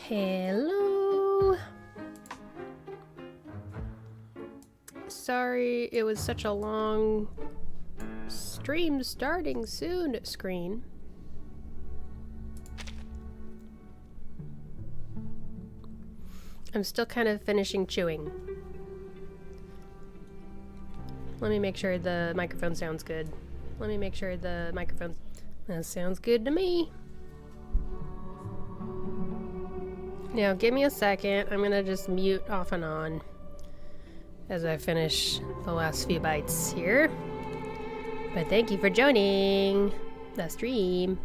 Hello. Sorry it was such a long stream starting soon screen. I'm still kind of finishing chewing. Let me make sure the microphone sounds good. Let me make sure the microphone... That sounds good to me. Now give me a second. I'm gonna just mute off and on as I finish the last few bites here. But thank you for joining the stream.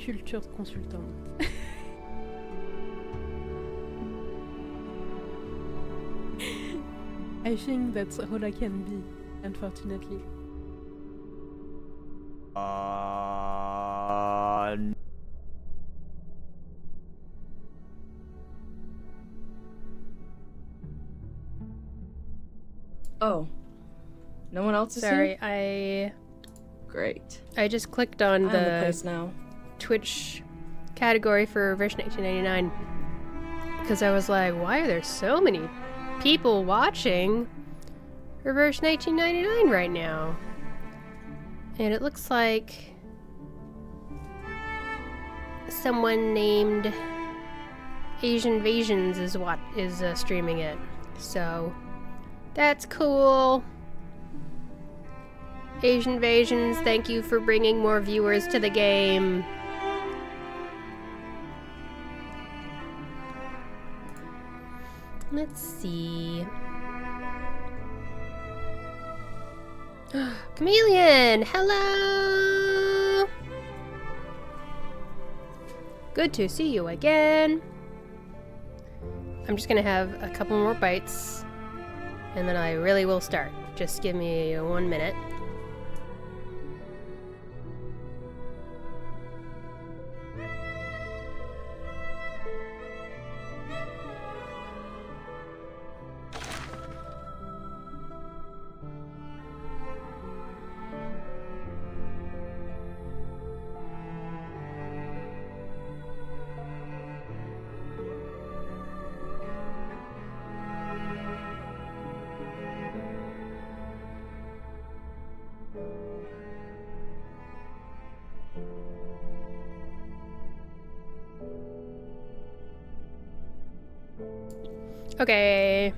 Culture de consultant. I think that's all I can be, unfortunately. Oh. No one else is Sorry, here? Great. I just clicked on I'm in the place now. Twitch category for version 1999 because I was like, why are there so many people watching for version 1999 right now? And it looks like someone named Asian Vasions is streaming it, so that's cool. Asian Vasions, thank you for bringing more viewers to the game. Let's see. Chameleon, hello! Good to see you again. I'm just gonna have a couple more bites and then I really will start. Just give me 1 minute. Okay.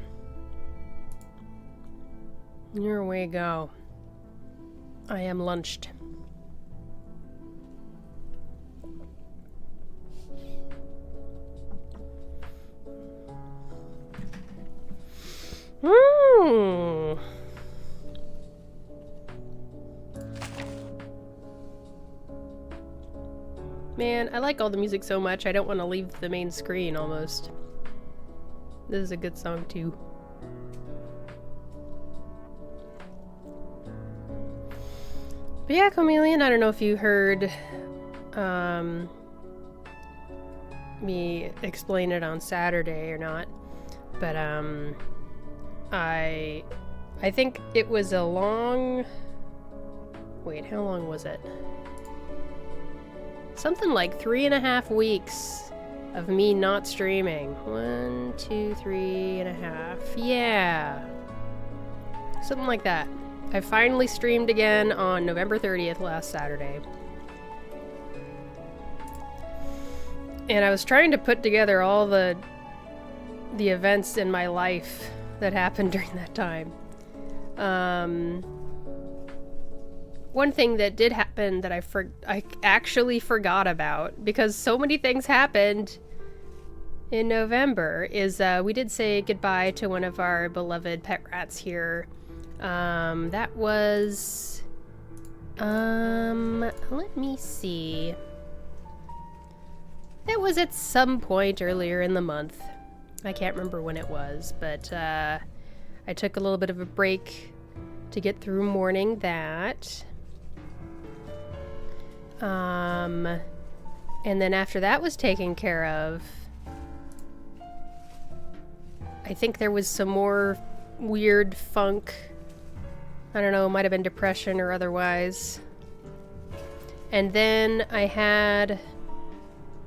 Here we go. I am lunched. Man, I like all the music so much, I don't want to leave the main screen almost. This is a good song too. But yeah, Chameleon, I don't know if you heard me explain it on Saturday or not, but I think it was a long... Wait, how long was it? Something like 3.5 weeks of me not streaming. 1, 2, 3.5. Yeah. Something like that. I finally streamed again on November 30th last Saturday. And I was trying to put together all the events in my life that happened during that time. One thing that did happen that I actually forgot about, because so many things happened in November, is we did say goodbye to one of our beloved pet rats here. That was... let me see. That was at some point earlier in the month. I can't remember when it was, but I took a little bit of a break to get through mourning that. And then after that was taken care of, I think there was some more weird funk. I don't know, might have been depression or otherwise. And then I had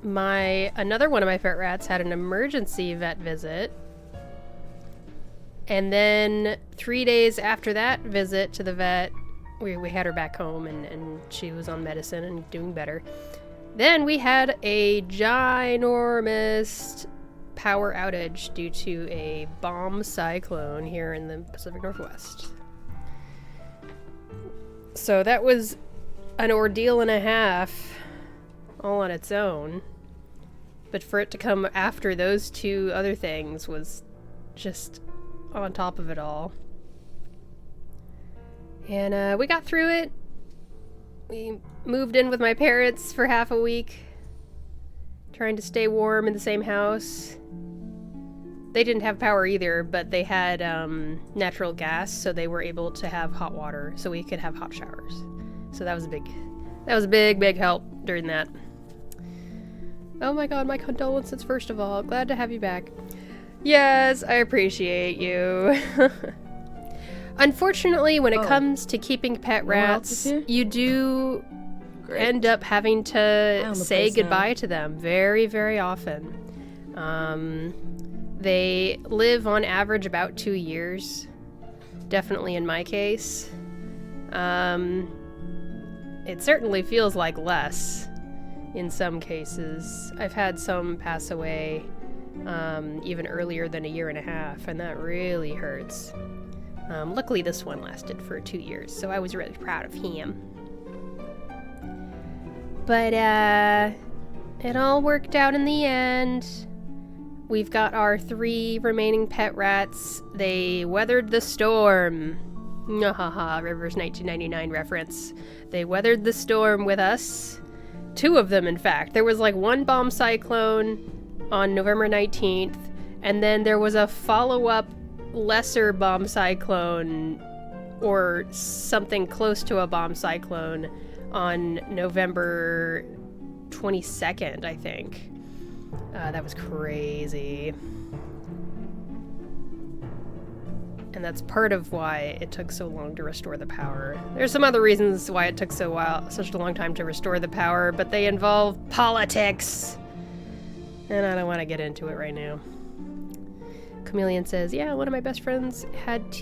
another one of my pet rats had an emergency vet visit. And then 3 days after that visit to the vet, we had her back home and she was on medicine and doing better. Then we had a ginormous power outage due to a bomb cyclone here in the Pacific Northwest. So that was an ordeal and a half all on its own. But for it to come after those two other things was just on top of it all. And we got through it. We moved in with my parents for half a week, trying to stay warm in the same house. They didn't have power either, but they had natural gas, so they were able to have hot water, so we could have hot showers. So that was a big help during that. Oh my god, my condolences first of all. Glad to have you back. Yes, I appreciate you. Unfortunately, when it comes to keeping pet rats, you do end up having to say goodbye to them very, very often. They live on average about 2 years. Definitely in my case. It certainly feels like less in some cases. I've had some pass away even earlier than 1.5 years, and that really hurts. Luckily this one lasted for 2 years, so I was really proud of him. But it all worked out in the end. We've got our 3 remaining pet rats. They weathered the storm. Haha, Rivers 1999 reference. They weathered the storm with us. 2 of them, in fact. There was like one bomb cyclone on November 19th, and then there was a follow-up lesser bomb cyclone, or something close to a bomb cyclone, on November 22nd, I think. That was crazy. And that's part of why it took so long to restore the power. There's some other reasons why it took such a long time to restore the power, but they involve politics. And I don't want to get into it right now. Chameleon says, yeah, one of my best friends I had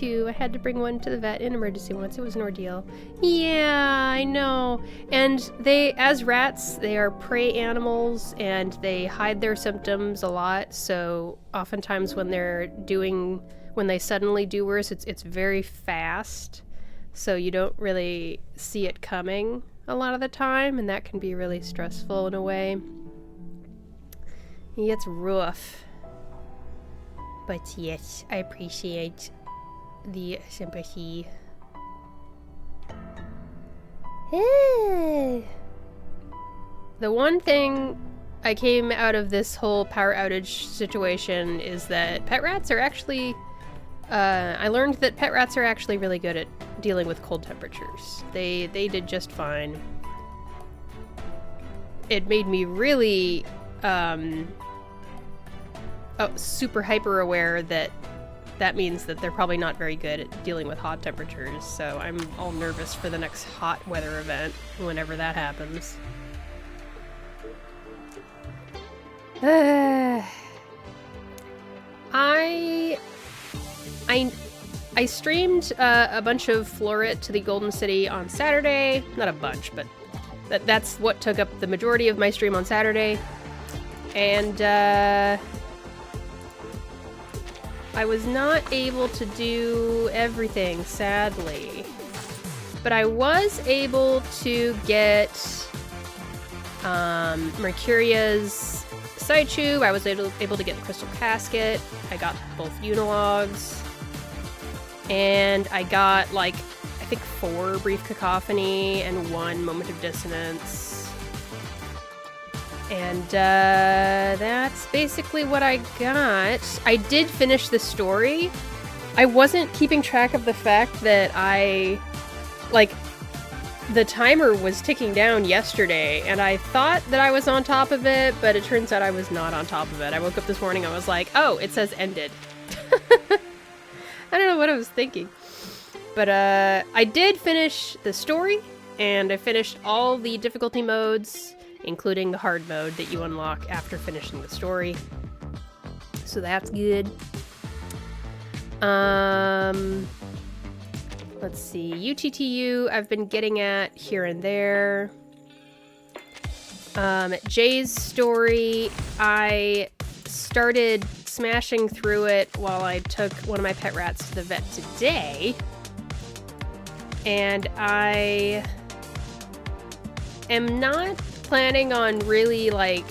to bring one to the vet in emergency once. It was an ordeal. Yeah, I know. And they, as rats, they are prey animals and they hide their symptoms a lot. So oftentimes when they suddenly do worse, it's very fast. So you don't really see it coming a lot of the time, and that can be really stressful in a way. It's rough. But yes, I appreciate the sympathy. The one thing I came out of this whole power outage situation is that pet rats are actually... I learned that pet rats are actually really good at dealing with cold temperatures. They did just fine. It made me really... super hyper aware that means that they're probably not very good at dealing with hot temperatures, so I'm all nervous for the next hot weather event, whenever that happens. I streamed a bunch of Floret to the Golden City on Saturday. Not a bunch, but that's what took up the majority of my stream on Saturday. And I was not able to do everything, sadly. But I was able to get Mercuria's side tube. I was able to get the crystal casket. I got both unilogs. And I got, like, I think 4 brief cacophony and 1 moment of dissonance. And that's basically what I got. I did finish the story. I wasn't keeping track of the fact that the timer was ticking down yesterday, and I thought that I was on top of it, but it turns out I was not on top of it. I woke up this morning, I was like, oh, it says ended. I don't know what I was thinking. But I did finish the story, and I finished all the difficulty modes, including the hard mode that you unlock after finishing the story. So that's good. Let's see. UTTU I've been getting at here and there. Jay's story, I started smashing through it while I took one of my pet rats to the vet today. And I am not planning on really, like...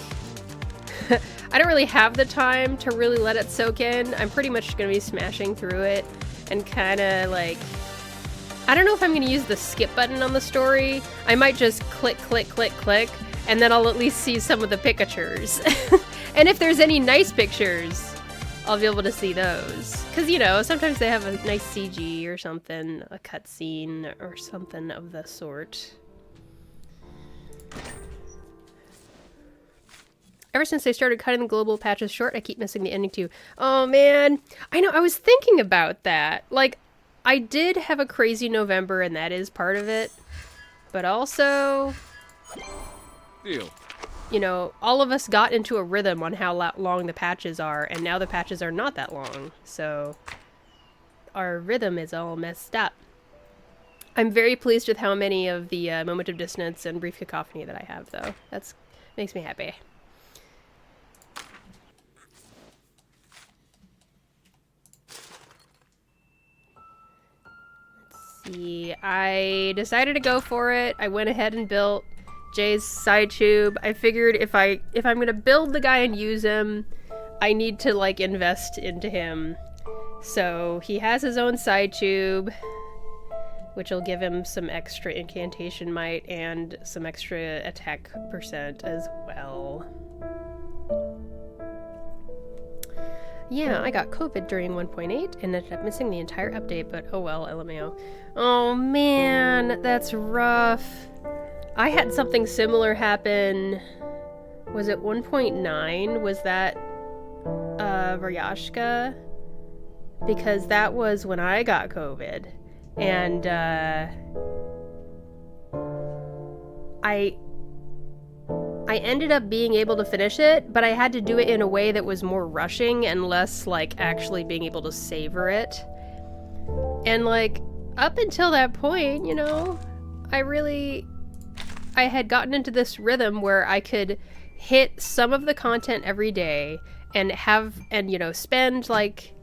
I don't really have the time to really let it soak in. I'm pretty much going to be smashing through it and kind of, like... I don't know if I'm going to use the skip button on the story. I might just click, click, click, click, and then I'll at least see some of the pictures. And if there's any nice pictures, I'll be able to see those. Because, you know, sometimes they have a nice CG or something, a cutscene or something of the sort. Ever since they started cutting the global patches short, I keep missing the ending too. Oh man, I know, I was thinking about that. Like, I did have a crazy November, and that is part of it. But also, Deal. You know, all of us got into a rhythm on how long the patches are, and now the patches are not that long. So, our rhythm is all messed up. I'm very pleased with how many of the moment of dissonance and brief cacophony that I have, though. That's makes me happy. I decided to go for it. I went ahead and built Jay's side tube. I figured if I'm gonna build the guy and use him, I need to, like, invest into him. So he has his own side tube, which will give him some extra incantation might and some extra attack percent as well. Yeah, I got COVID during 1.8 and ended up missing the entire update, but oh well, LMAO. Oh man, that's rough. I had something similar happen. Was it 1.9? Was that Varyashka? Because that was when I got COVID. And I ended up being able to finish it, but I had to do it in a way that was more rushing and less, like, actually being able to savor it. And, like, up until that point, you know, I had gotten into this rhythm where I could hit some of the content every day and you know, spend, like,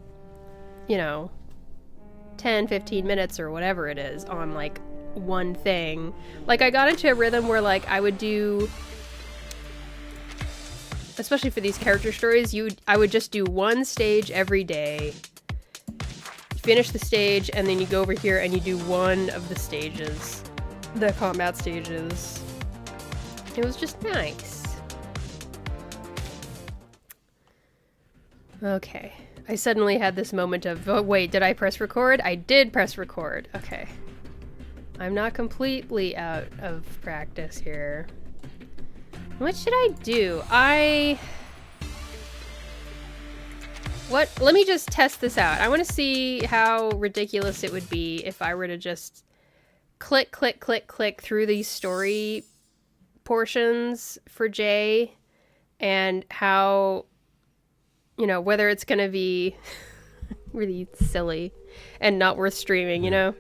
you know, 10, 15 minutes or whatever it is on, like, one thing. Like, I got into a rhythm where, like, I would do... Especially for these character stories, I would just do one stage every day, finish the stage, and then you go over here and you do one of the stages, the combat stages. It was just nice. Okay, I suddenly had this moment of, oh wait, did I press record? I did press record. Okay. I'm not completely out of practice here. What should I do? Let me just test this out. I want to see how ridiculous it would be if I were to just click, click, click, click through these story portions for Jay, and how, you know, whether it's gonna be really silly and not worth streaming, you know?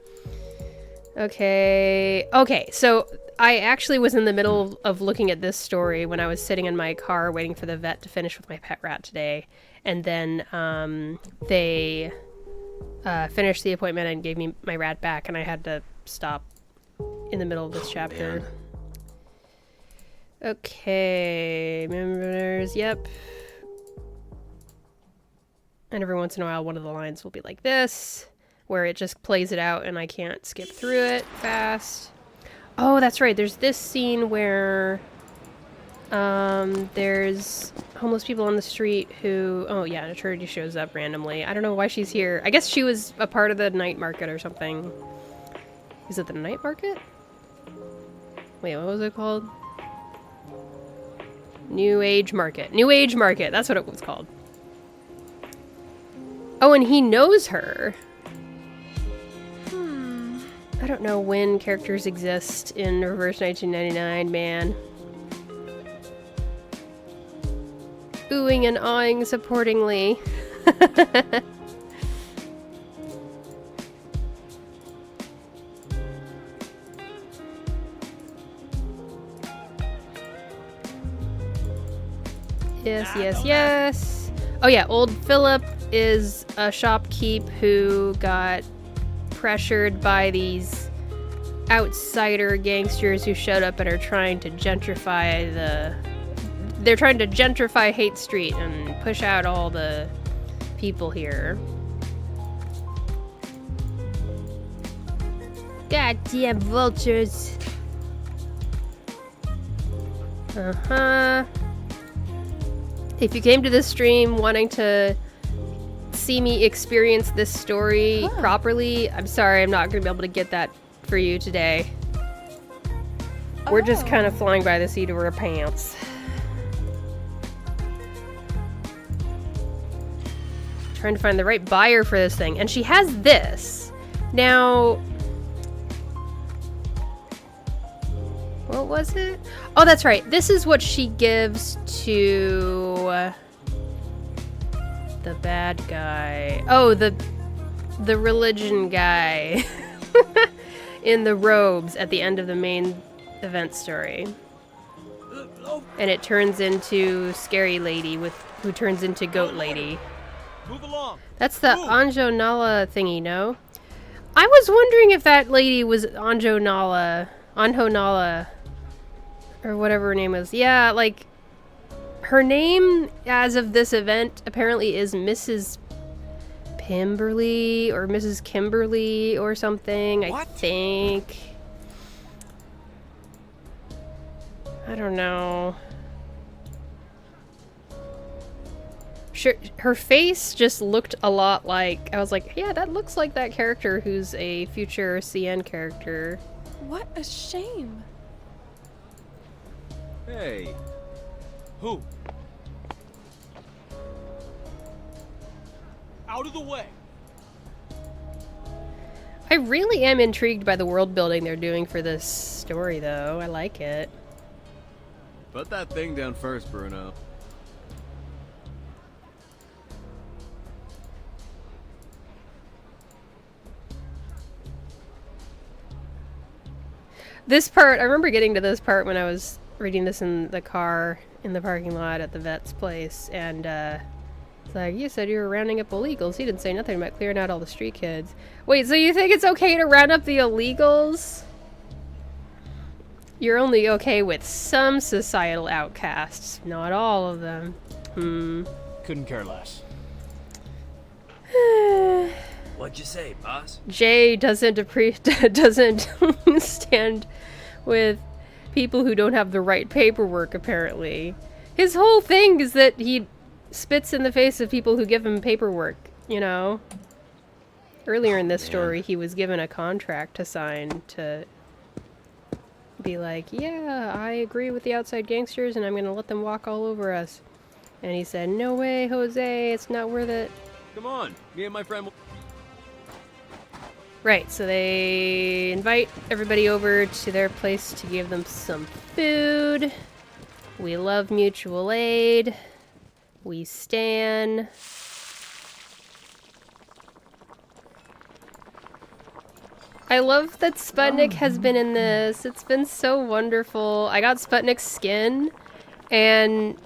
Okay. Okay, so I actually was in the middle of looking at this story when I was sitting in my car waiting for the vet to finish with my pet rat today. And then they finished the appointment and gave me my rat back, and I had to stop in the middle of this chapter. Man. Okay, members, yep. And every once in a while, one of the lines will be like this, where it just plays it out and I can't skip through it fast. Oh, that's right. There's this scene where there's homeless people on the street who... Oh, yeah, an Eternity shows up randomly. I don't know why she's here. I guess she was a part of the night market or something. Is it the night market? Wait, what was it called? New Age Market. New Age Market. That's what it was called. Oh, and he knows her. I don't know when characters exist in Reverse 1999, man. Oohing and awing supportingly. Yes, yes, yes. Oh yeah, old Philip is a shopkeep who got pressured by these outsider gangsters who showed up and are trying to gentrify they're trying to gentrify Hate Street and push out all the people here. Goddamn vultures. Uh-huh. If you came to this stream wanting to see me experience this story properly, I'm sorry, I'm not going to be able to get that for you today. We're just kind of flying by the seat of our pants. Trying to find the right buyer for this thing. And she has this. Now... What was it? Oh, that's right. This is what she gives to... the bad guy. Oh, the religion guy. In the robes at the end of the main event story. And it turns into Scary Lady who turns into Goat Lady. Move along. That's the Anjo Nala thingy, no? I was wondering if that lady was Anjo Nala, or whatever her name was. Yeah, like, her name as of this event apparently is Mrs. Pimberly or Mrs. Kimberly or something, What? I think. I don't know. Sure, her face just looked a lot like... I was like, yeah, that looks like that character who's a future CN character. What a shame. Hey. Who? Out of the way. I really am intrigued by the world building they're doing for this story, though. I like it. Put that thing down first, Bruno. This part, I remember getting to this part when I was reading this in the car in the parking lot at the vet's place, and it's like, you said you were rounding up illegals. He didn't say nothing about clearing out all the street kids. Wait, so you think it's okay to round up the illegals? You're only okay with some societal outcasts, not all of them. Couldn't care less. What'd you say, boss? Jay doesn't stand with people who don't have the right paperwork, apparently. His whole thing is that he spits in the face of people who give him paperwork, you know? Earlier in this story, he was given a contract to sign to be like, yeah, I agree with the outside gangsters and I'm gonna let them walk all over us. And he said, no way, Jose, it's not worth it. Come on. Me and my friend will... Right, so they invite everybody over to their place to give them some food. We love mutual aid. We stan. I love that Sputnik has been in this. It's been so wonderful. I got Sputnik's skin, and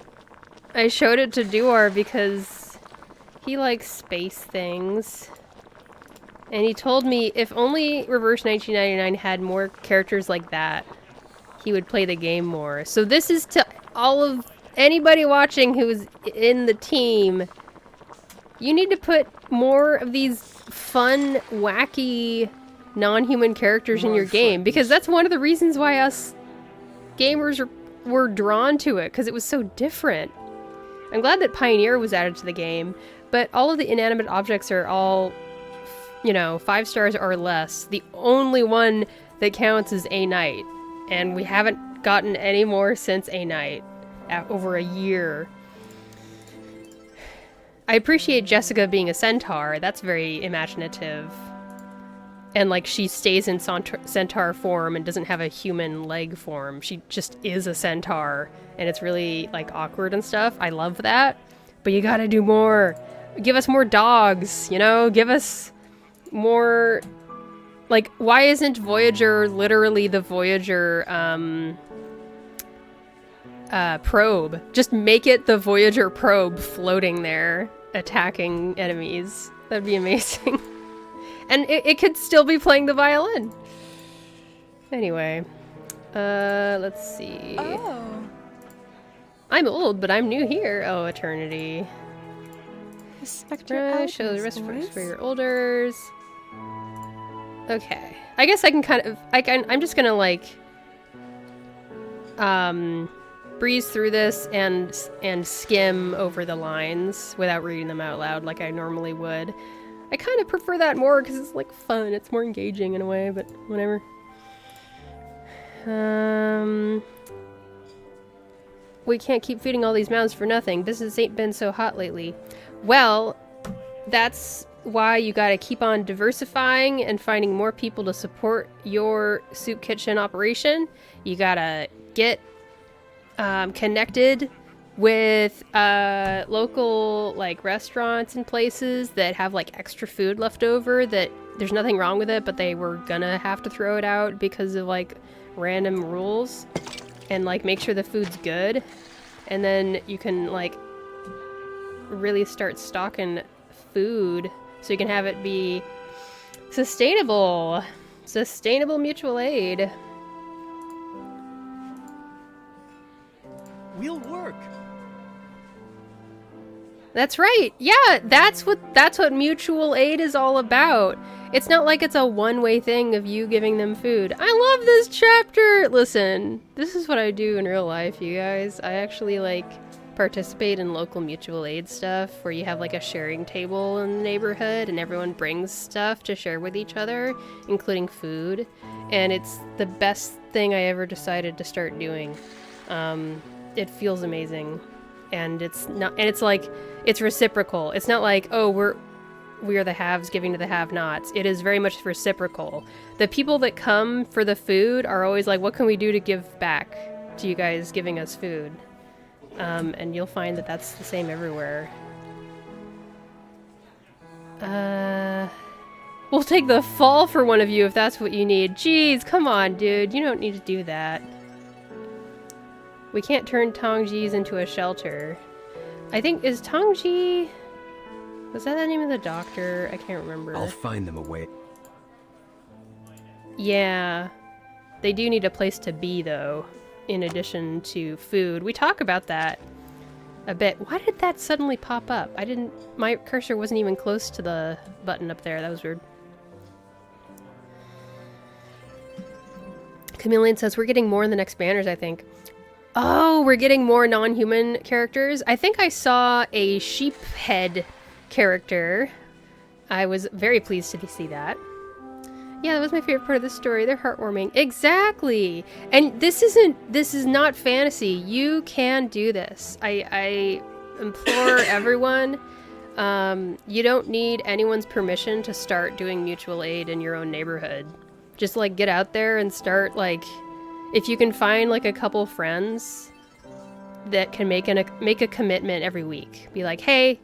I showed it to Duar because he likes space things. And he told me if only Reverse 1999 had more characters like that, he would play the game more. So this is to all of anybody watching who's in the team. You need to put more of these fun, wacky, non-human characters in your game, because that's one of the reasons why us gamers were drawn to it, because it was so different. I'm glad that Pioneer was added to the game, but all of the inanimate objects are all, you know, 5 stars or less. The only one that counts is A Knight, and we haven't gotten any more since A Knight, over a year. I appreciate Jessica being a centaur. That's very imaginative. And like she stays in centaur form and doesn't have a human leg form. She just is a centaur, and it's really like awkward and stuff. I love that. But you gotta do more. Give us more dogs, you know? Give us more... Like, why isn't Voyager literally the Voyager probe? Just make it the Voyager probe floating there, attacking enemies. That'd be amazing. And it could still be playing the violin. Anyway, let's see. Oh. I'm old, but I'm new here. Oh, Eternity. Show the rest for your olders. Okay. I guess I can kind of... I'm just gonna, like... breeze through this and skim over the lines without reading them out loud like I normally would. I kind of prefer that more because it's like fun. It's more engaging in a way, but whatever. We can't keep feeding all these mouths for nothing. Business ain't been so hot lately. Well, that's why you gotta keep on diversifying and finding more people to support your soup kitchen operation. You gotta get connected with local like restaurants and places that have like extra food left over that there's nothing wrong with it, but they were gonna have to throw it out because of like random rules, and like make sure the food's good, and then you can like really start stocking food so you can have it be sustainable mutual aid. We'll work. That's right. Yeah, that's what mutual aid is all about. It's not like it's a one-way thing of you giving them food. I love this chapter. Listen, this is what I do in real life, you guys. I actually like participate in local mutual aid stuff where you have like a sharing table in the neighborhood and everyone brings stuff to share with each other, including food. And it's the best thing I ever decided to start doing. It feels amazing. And it's not, and it's like, it's reciprocal. It's not like, oh, we are the haves giving to the have-nots. It is very much reciprocal. The people that come for the food are always like, what can we do to give back to you guys giving us food? And you'll find that that's the same everywhere. We'll take the fall for one of you if that's what you need. Jeez, come on, dude. You don't need to do that. We can't turn Tongji's into a shelter. I think, is Tongji... Was that the name of the doctor? I can't remember. I'll find them a way. Yeah. They do need a place to be, though, in addition to food. We talk about that a bit. Why did that suddenly pop up? My cursor wasn't even close to the button up there. That was weird. Chameleon says, we're getting more in the next banners, I think. Oh, we're getting more non-human characters. I think I saw a sheep head character. I was very pleased to see that. Yeah, that was my favorite part of the story. They're heartwarming. Exactly. And this is not fantasy. You can do this. I implore everyone. You don't need anyone's permission to start doing mutual aid in your own neighborhood. Just like get out there and start like, if you can find like a couple friends that can make a commitment every week. Be like, hey,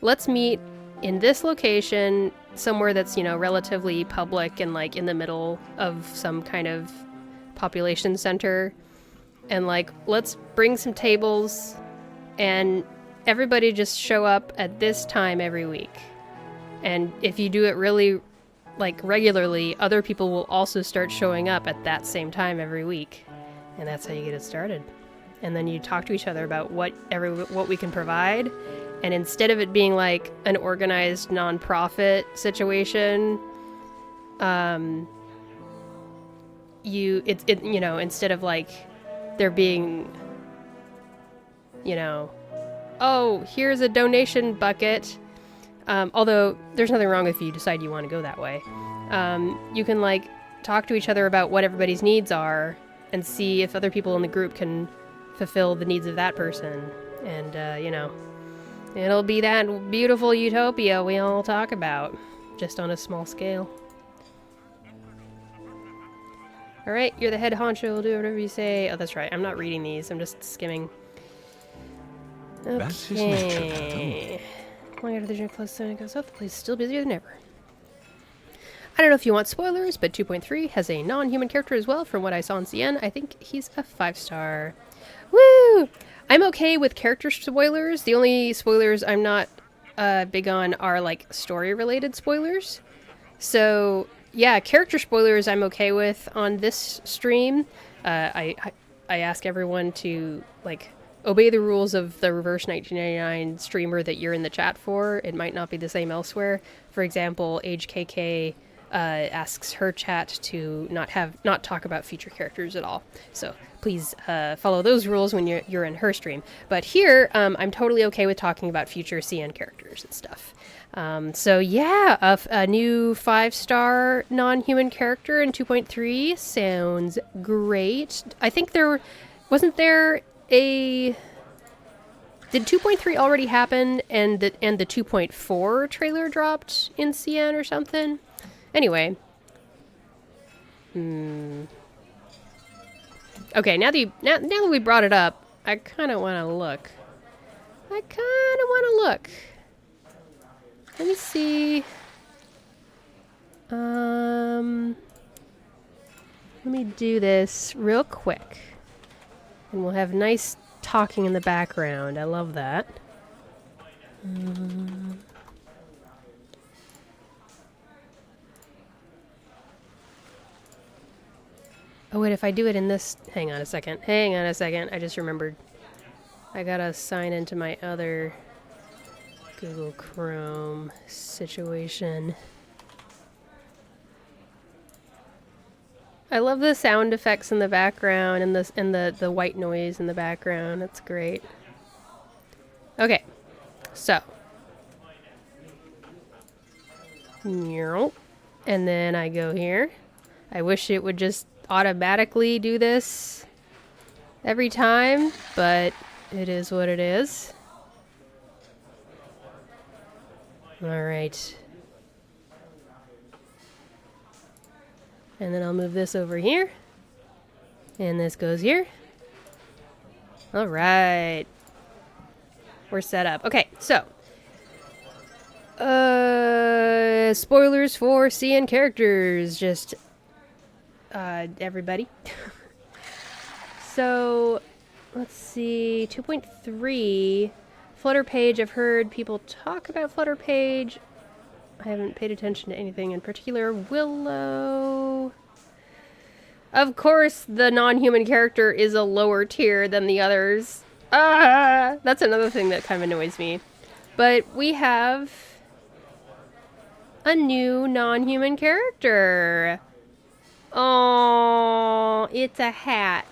let's meet in this location somewhere that's, you know, relatively public and like in the middle of some kind of population center. And like, let's bring some tables and everybody just show up at this time every week. And if you do it really like regularly, other people will also start showing up at that same time every week. And that's how you get it started. And then you talk to each other about what we can provide. And instead of it being like an organized nonprofit situation, you know, instead of like there being, you know, oh, here's a donation bucket. Although there's nothing wrong if you decide you want to go that way. You can like talk to each other about what everybody's needs are and see if other people in the group can fulfill the needs of that person. And, you know, it'll be that beautiful utopia we all talk about, just on a small scale. Alright, you're the head honcho, we'll do whatever you say. Oh, that's right, I'm not reading these, I'm just skimming. Okay. Long after the journey close to goes off, the place is still busier than ever. I don't know if you want spoilers, but 2.3 has a non-human character as well. From what I saw in CN, I think he's a 5-star. Woo! I'm okay with character spoilers. The only spoilers I'm not big on are like story-related spoilers. So yeah, character spoilers I'm okay with on this stream. I ask everyone to like obey the rules of the Reverse 1999 streamer that you're in the chat for. It might not be the same elsewhere. For example, AgeKK asks her chat to not talk about future characters at all. So please follow those rules when you're in her stream. But here, I'm totally okay with talking about future CN characters and stuff. So yeah, a new 5-star non-human character in 2.3 sounds great. I think wasn't there a... Did 2.3 already happen and the 2.4 trailer dropped in CN or something? Anyway. Okay, now that we brought it up, I kind of want to look. Let me see. Let me do this real quick. And we'll have nice talking in the background. I love that. Oh wait, if I do it in this... Hang on a second. I just remembered. I gotta sign into my other Google Chrome situation. I love the sound effects in the background and the white noise in the background. That's great. Okay, so. And then I go here. I wish it would just automatically do this every time, but it is what it is. Alright. And then I'll move this over here. And this goes here. Alright. We're set up. Okay, so. Spoilers for CN characters. Just, everybody. So, let's see. 2.3. Flutter page. I've heard people talk about Flutter page. I haven't paid attention to anything in particular. Willow. Of course, the non-human character is a lower tier than the others. Ah! That's another thing that kind of annoys me. But we have a new non-human character. Oh, it's a hat.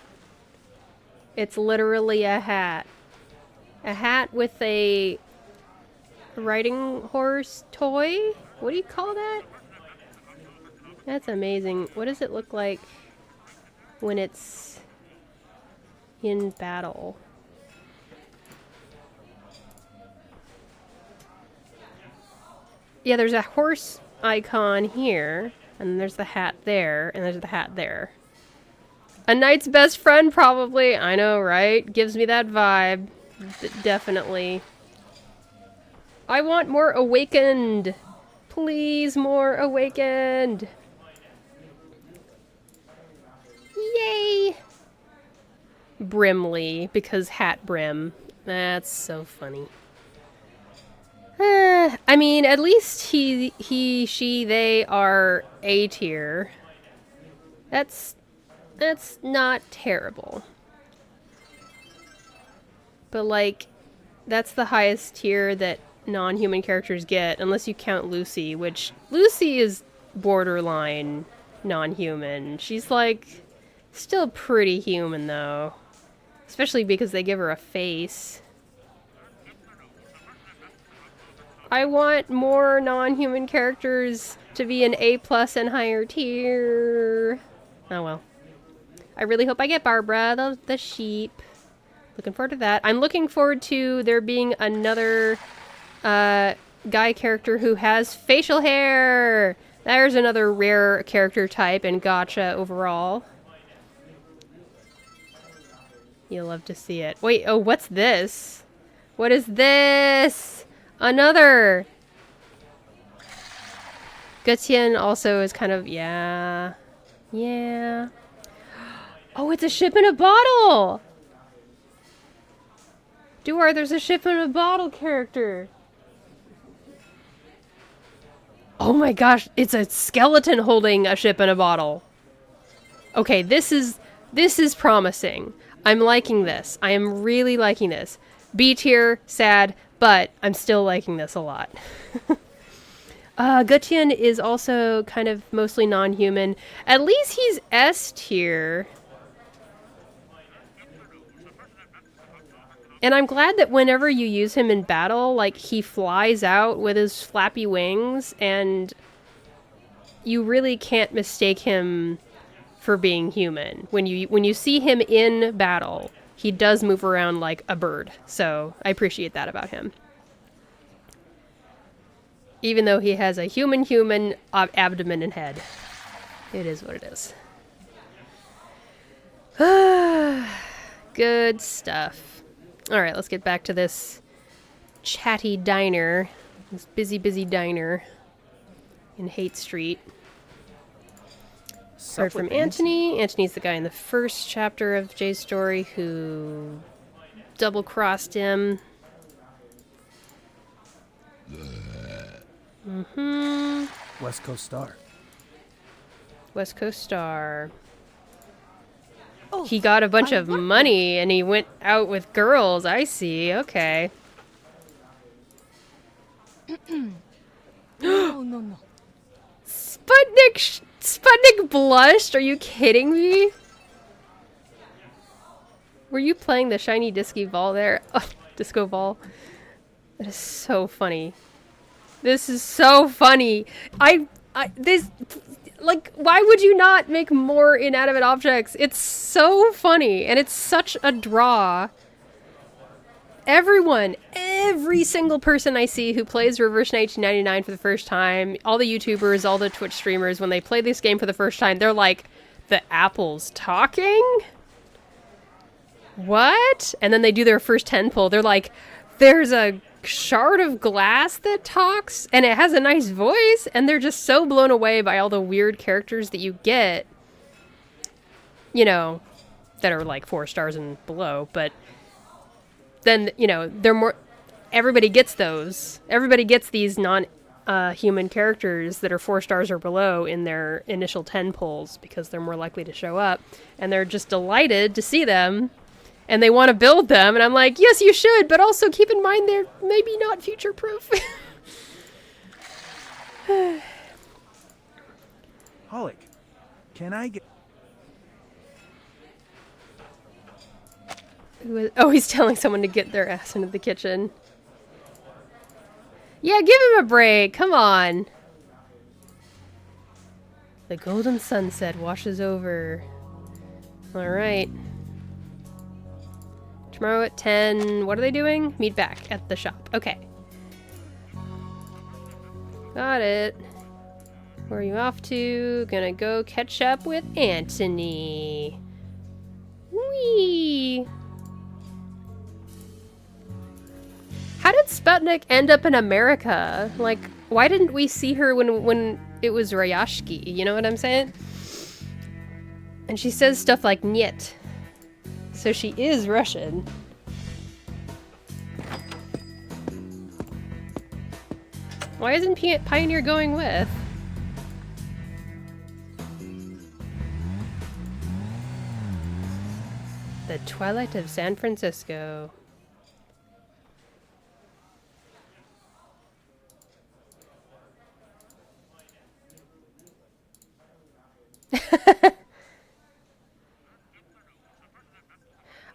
It's literally a hat. A hat with a riding horse toy? What do you call that? That's amazing. What does it look like when it's in battle? Yeah, there's a horse icon here, and there's the hat there, and there's the hat there. A knight's best friend, probably. I know, right? Gives me that vibe. Definitely. I want more awakened. Please, more awakened. Yay! Brimley, because hat brim. That's so funny. I mean, at least he, she, they are A tier. That's not terrible. But like, that's the highest tier that non-human characters get, unless you count Lucy, which Lucy is borderline non-human. She's like, still pretty human though. Especially because they give her a face. I want more non-human characters to be an A+ and higher tier. Oh well. I really hope I get Barbara, the sheep. Looking forward to that. I'm looking forward to there being another guy character who has facial hair. There's another rare character type in Gacha overall. You'll love to see it. Wait, oh, what's this? What is this? Another! Gutian also is kind of, yeah. Yeah. Oh, it's a ship in a bottle! Duar, there's a ship in a bottle character. Oh my gosh, it's a skeleton holding a ship in a bottle. Okay, this is promising. I'm liking this. I am really liking this. B tier, sad, but I'm still liking this a lot. Gutian is also kind of mostly non-human. At least he's S tier. And I'm glad that whenever you use him in battle, like, he flies out with his flappy wings, and you really can't mistake him for being human. When you see him in battle, he does move around like a bird. So I appreciate that about him. Even though he has a human abdomen and head. It is what it is. Good stuff. Alright, let's get back to this chatty diner. This busy diner in Hate Street. Heard from Anthony. Anthony's the guy in the first chapter of Jay's story who double-crossed him. West Coast Star. West Coast Star. Oh, he got a bunch of money and he went out with girls. I see. Okay. No. Sputnik blushed? Are you kidding me? Were you playing the shiny disco ball there? Oh, disco ball. That is so funny. This is so funny. Like, why would you not make more inanimate objects? It's so funny, and it's such a draw. Every single person I see who plays Reverse 1999 for the first time, all the YouTubers, all the Twitch streamers, when they play this game for the first time, they're like, the apple's talking? What? And then they do their first 10 pull. They're like, there's a shard of glass that talks, and it has a nice voice, and they're just so blown away by all the weird characters that you get, you know, that are like 4 stars and below, but then, you know, they're more, everybody gets those. Everybody gets these non-human characters that are 4 stars or below in their initial 10 pulls because they're more likely to show up, and they're just delighted to see them, and they want to build them, and I'm like, yes, you should, but also keep in mind they're maybe not future-proof. Holic, can I get... Oh, he's telling someone to get their ass into the kitchen. Yeah, give him a break. Come on. The golden sunset washes over. All right. Tomorrow at 10. What are they doing? Meet back at the shop. Okay. Got it. Where are you off to? Gonna go catch up with Anthony. Whee! How did Sputnik end up in America? Like, Why didn't we see her when it was Ryashki? You know what I'm saying? And she says stuff like "niet," so she is Russian. Why isn't Pioneer going with? The Twilight of San Francisco.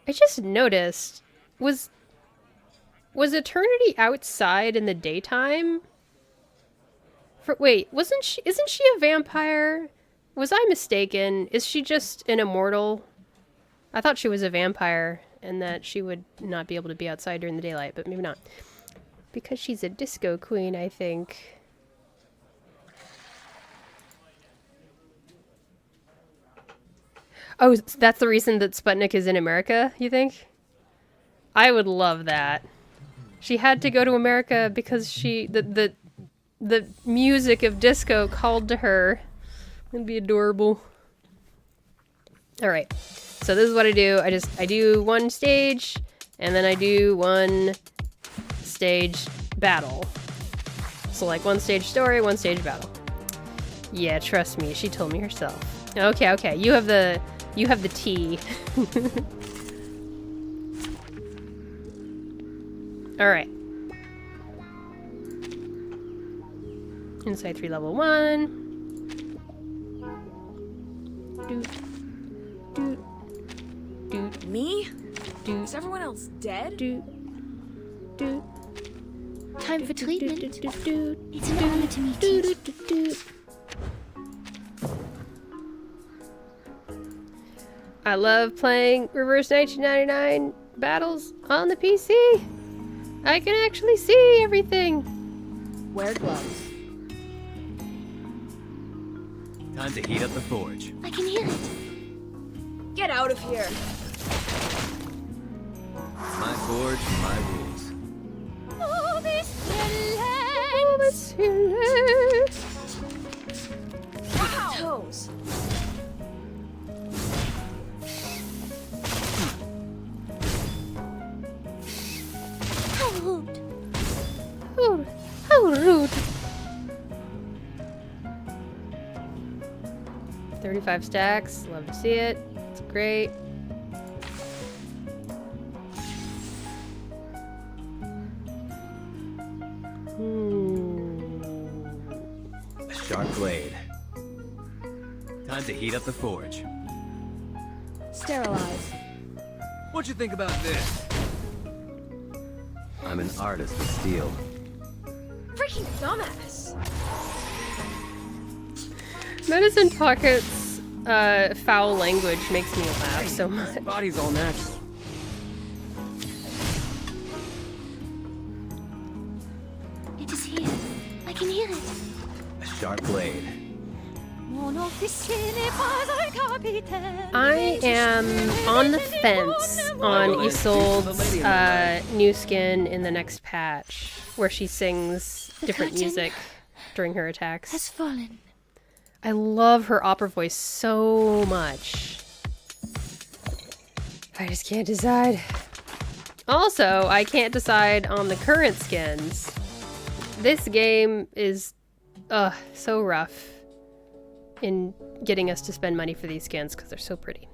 I just noticed, was Eternity outside in the daytime? Wait, isn't she a vampire? Was I mistaken? Is she just an immortal? I thought she was a vampire and that she would not be able to be outside during the daylight, but maybe not. Because she's a disco queen, I think. Oh, that's the reason that Sputnik is in America, you think? I would love that. She had to go to America because the music of disco called to her. It'd be adorable. Alright. So this is what I do. I do one stage, and then I do one stage battle. So like one stage story, one stage battle. Yeah, trust me, she told me herself. Okay, okay. You have the tea. Alright. Inside 3 level 1. Doot. Doot. Doot. Me? Doot. Is everyone else dead? Doot. Doot. Time for treatment. Doot, doot, doot, It's an honor to meet you. doot, doot, doot. I love playing Reverse 1999 battles on the PC. I can actually see everything. Wear gloves. Time to heat up the forge. I can hear it. Get out of here. My forge, my rules. Oh, this Toes. How rude. Oh, how rude. 35 stacks. Love to see it. It's great. A sharp blade. Time to heat up the forge. Sterilize. What you think about this? I'm an artist with steel. Freaking dumbass. Medicine Pocket's foul language makes me laugh so much. Body's all natural. It is here. I can hear it. A sharp blade. I am on the fence on Isolde's new skin in the next patch, where she sings different music during her attacks. Has fallen. I love her opera voice so much. I just can't decide. Also, I can't decide on the current skins. This game is, so rough in getting us to spend money for these skins because they're so pretty.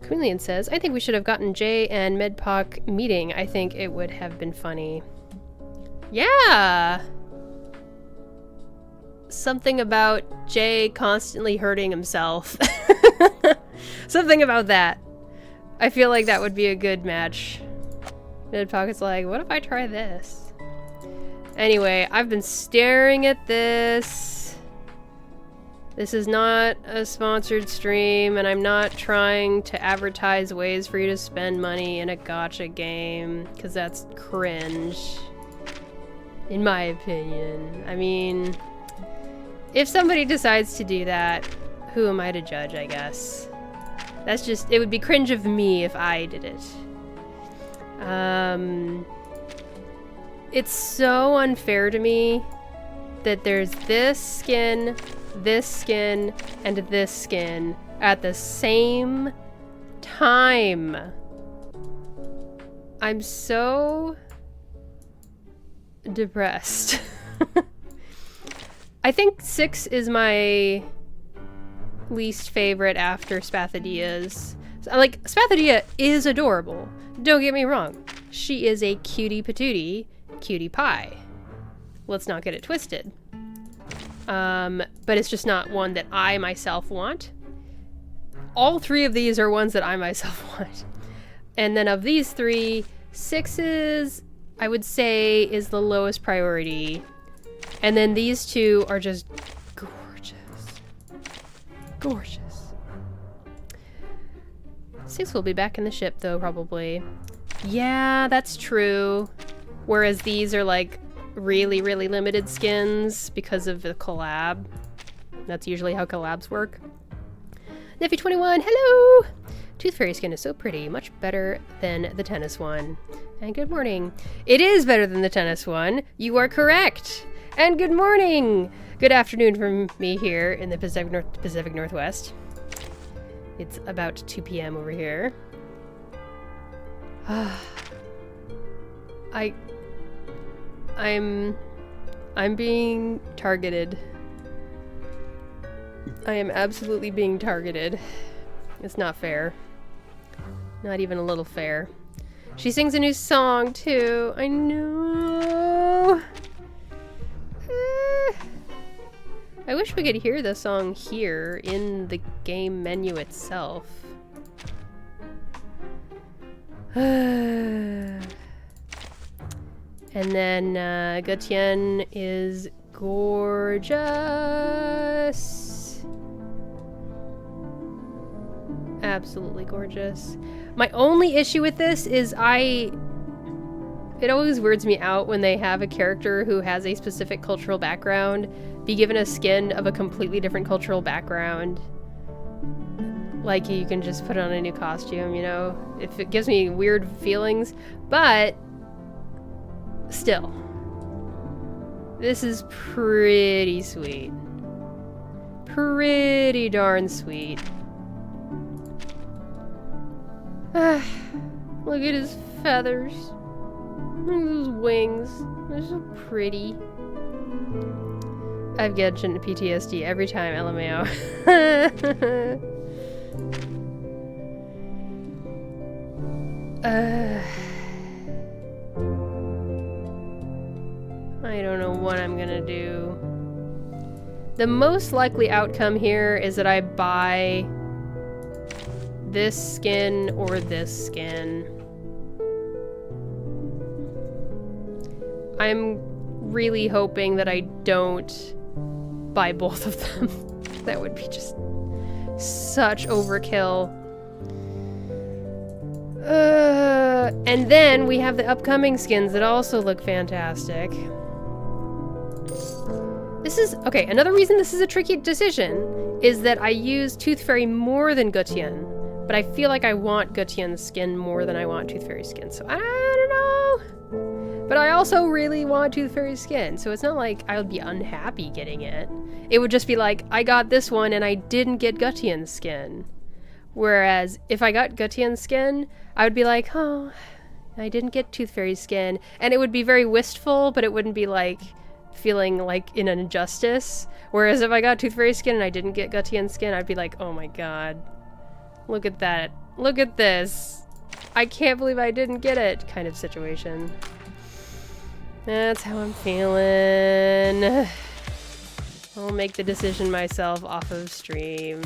Chameleon says, I think we should have gotten Jay and Medpoc meeting. I think it would have been funny. Yeah! Something about Jay constantly hurting himself. Something about that. I feel like that would be a good match. Medpocket's like, what if I try this? Anyway, I've been staring at this. This is not a sponsored stream, and I'm not trying to advertise ways for you to spend money in a gacha game, because that's cringe. In my opinion. I mean, if somebody decides to do that, who am I to judge, I guess? That's just, it would be cringe of me if I did it. It's so unfair to me that there's this skin, and this skin at the same time. I'm so depressed. I think 6 is my least favorite after Spathodia's. Like, Spathodia is adorable. Don't get me wrong. She is a cutie patootie, cutie pie. Let's not get it twisted. But it's just not one that I myself want. All 3 of these are ones that I myself want. And then of these 3, 6's, I would say, is the lowest priority. And then these 2 are just gorgeous. Gorgeous. 6 will be back in the ship, though, probably. Yeah, that's true. Whereas these are, like, really, really limited skins because of the collab. That's usually how collabs work. Neffy21, hello! Tooth Fairy skin is so pretty, much better than the tennis one. And good morning. It is better than the tennis one. You are correct. And good morning. Good afternoon from me here in the Pacific Northwest. It's about 2 p.m. over here. I'm being targeted. I am absolutely being targeted. It's not fair. Not even a little fair. She sings a new song too. I know. I wish we could hear the song here in the game menu itself. And then Gutian is gorgeous. Absolutely gorgeous. My only issue with this is it always weirds me out when they have a character who has a specific cultural background be given a skin of a completely different cultural background. Like, you can just put on a new costume, you know? If it gives me weird feelings, but still. This is pretty sweet. Pretty darn sweet. Look at his feathers. Look at those wings. They're so pretty. I've Genshin PTSD every time, LMAO. I don't know what I'm gonna do. The most likely outcome here is that I buy this skin or this skin. I'm really hoping that I don't buy both of them. That would be just such overkill. And then we have the upcoming skins that also look fantastic. This is, okay, another reason this is a tricky decision is that I use Tooth Fairy more than Gutian, but I feel like I want Gutian's skin more than I want Tooth Fairy's skin, so I don't know. But I also really want Tooth Fairy's skin, so it's not like I would be unhappy getting it. It would just be like, I got this one and I didn't get Gutian's skin. Whereas, if I got Gutian's skin, I would be like, oh, I didn't get Tooth Fairy's skin. And it would be very wistful, but it wouldn't be like, feeling like an injustice. Whereas if I got Tooth Fairy's skin and I didn't get Gutian's skin, I'd be like, oh my god. Look at that. Look at this. I can't believe I didn't get it kind of situation. That's how I'm feeling. I'll make the decision myself off of stream.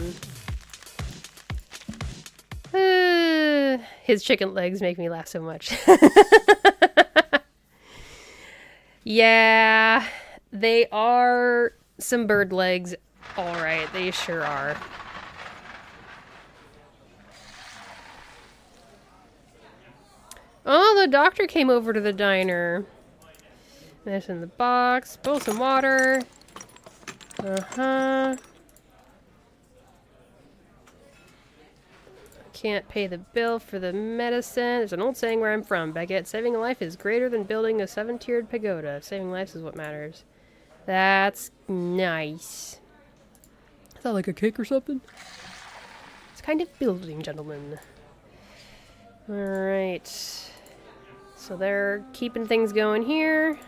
His chicken legs make me laugh so much. Yeah, they are some bird legs. Alright, they sure are. Oh, the doctor came over to the diner. This in the box. Boil some water. Can't pay the bill for the medicine. There's an old saying where I'm from, Baguette. Saving a life is greater than building a 7-tiered pagoda. Saving lives is what matters. That's nice. Is that like a cake or something? It's kind of building, gentlemen. Alright. So they're keeping things going here.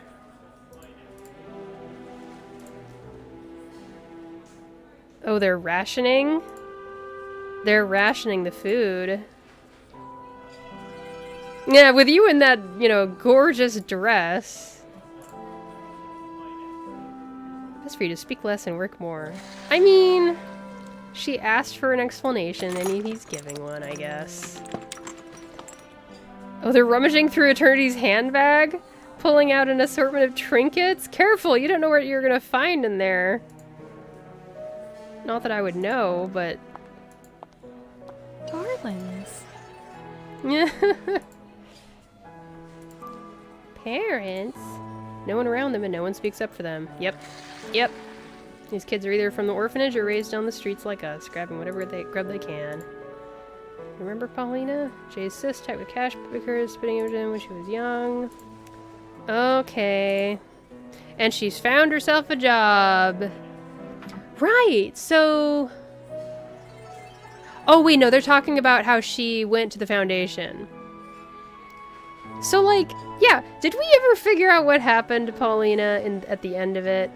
Oh, they're rationing? They're rationing the food. Yeah, with you in that, you know, gorgeous dress. Best for you to speak less and work more. I mean, she asked for an explanation and he's giving one, I guess. Oh, they're rummaging through Eternity's handbag? Pulling out an assortment of trinkets? Careful, you don't know what you're gonna find in there. Not that I would know, but... Darlings. Yeah. Parents? No one around them and no one speaks up for them. Yep. Yep. These kids are either from the orphanage or raised on the streets like us, grabbing whatever grub they can. Remember Paulina? Jay's sis typed with cash pickers, spitting it in when she was young. Okay. And she's found herself a job. Right, so... Oh, wait, no, they're talking about how she went to the Foundation. So, like, yeah, did we ever figure out what happened to Paulina at the end of it?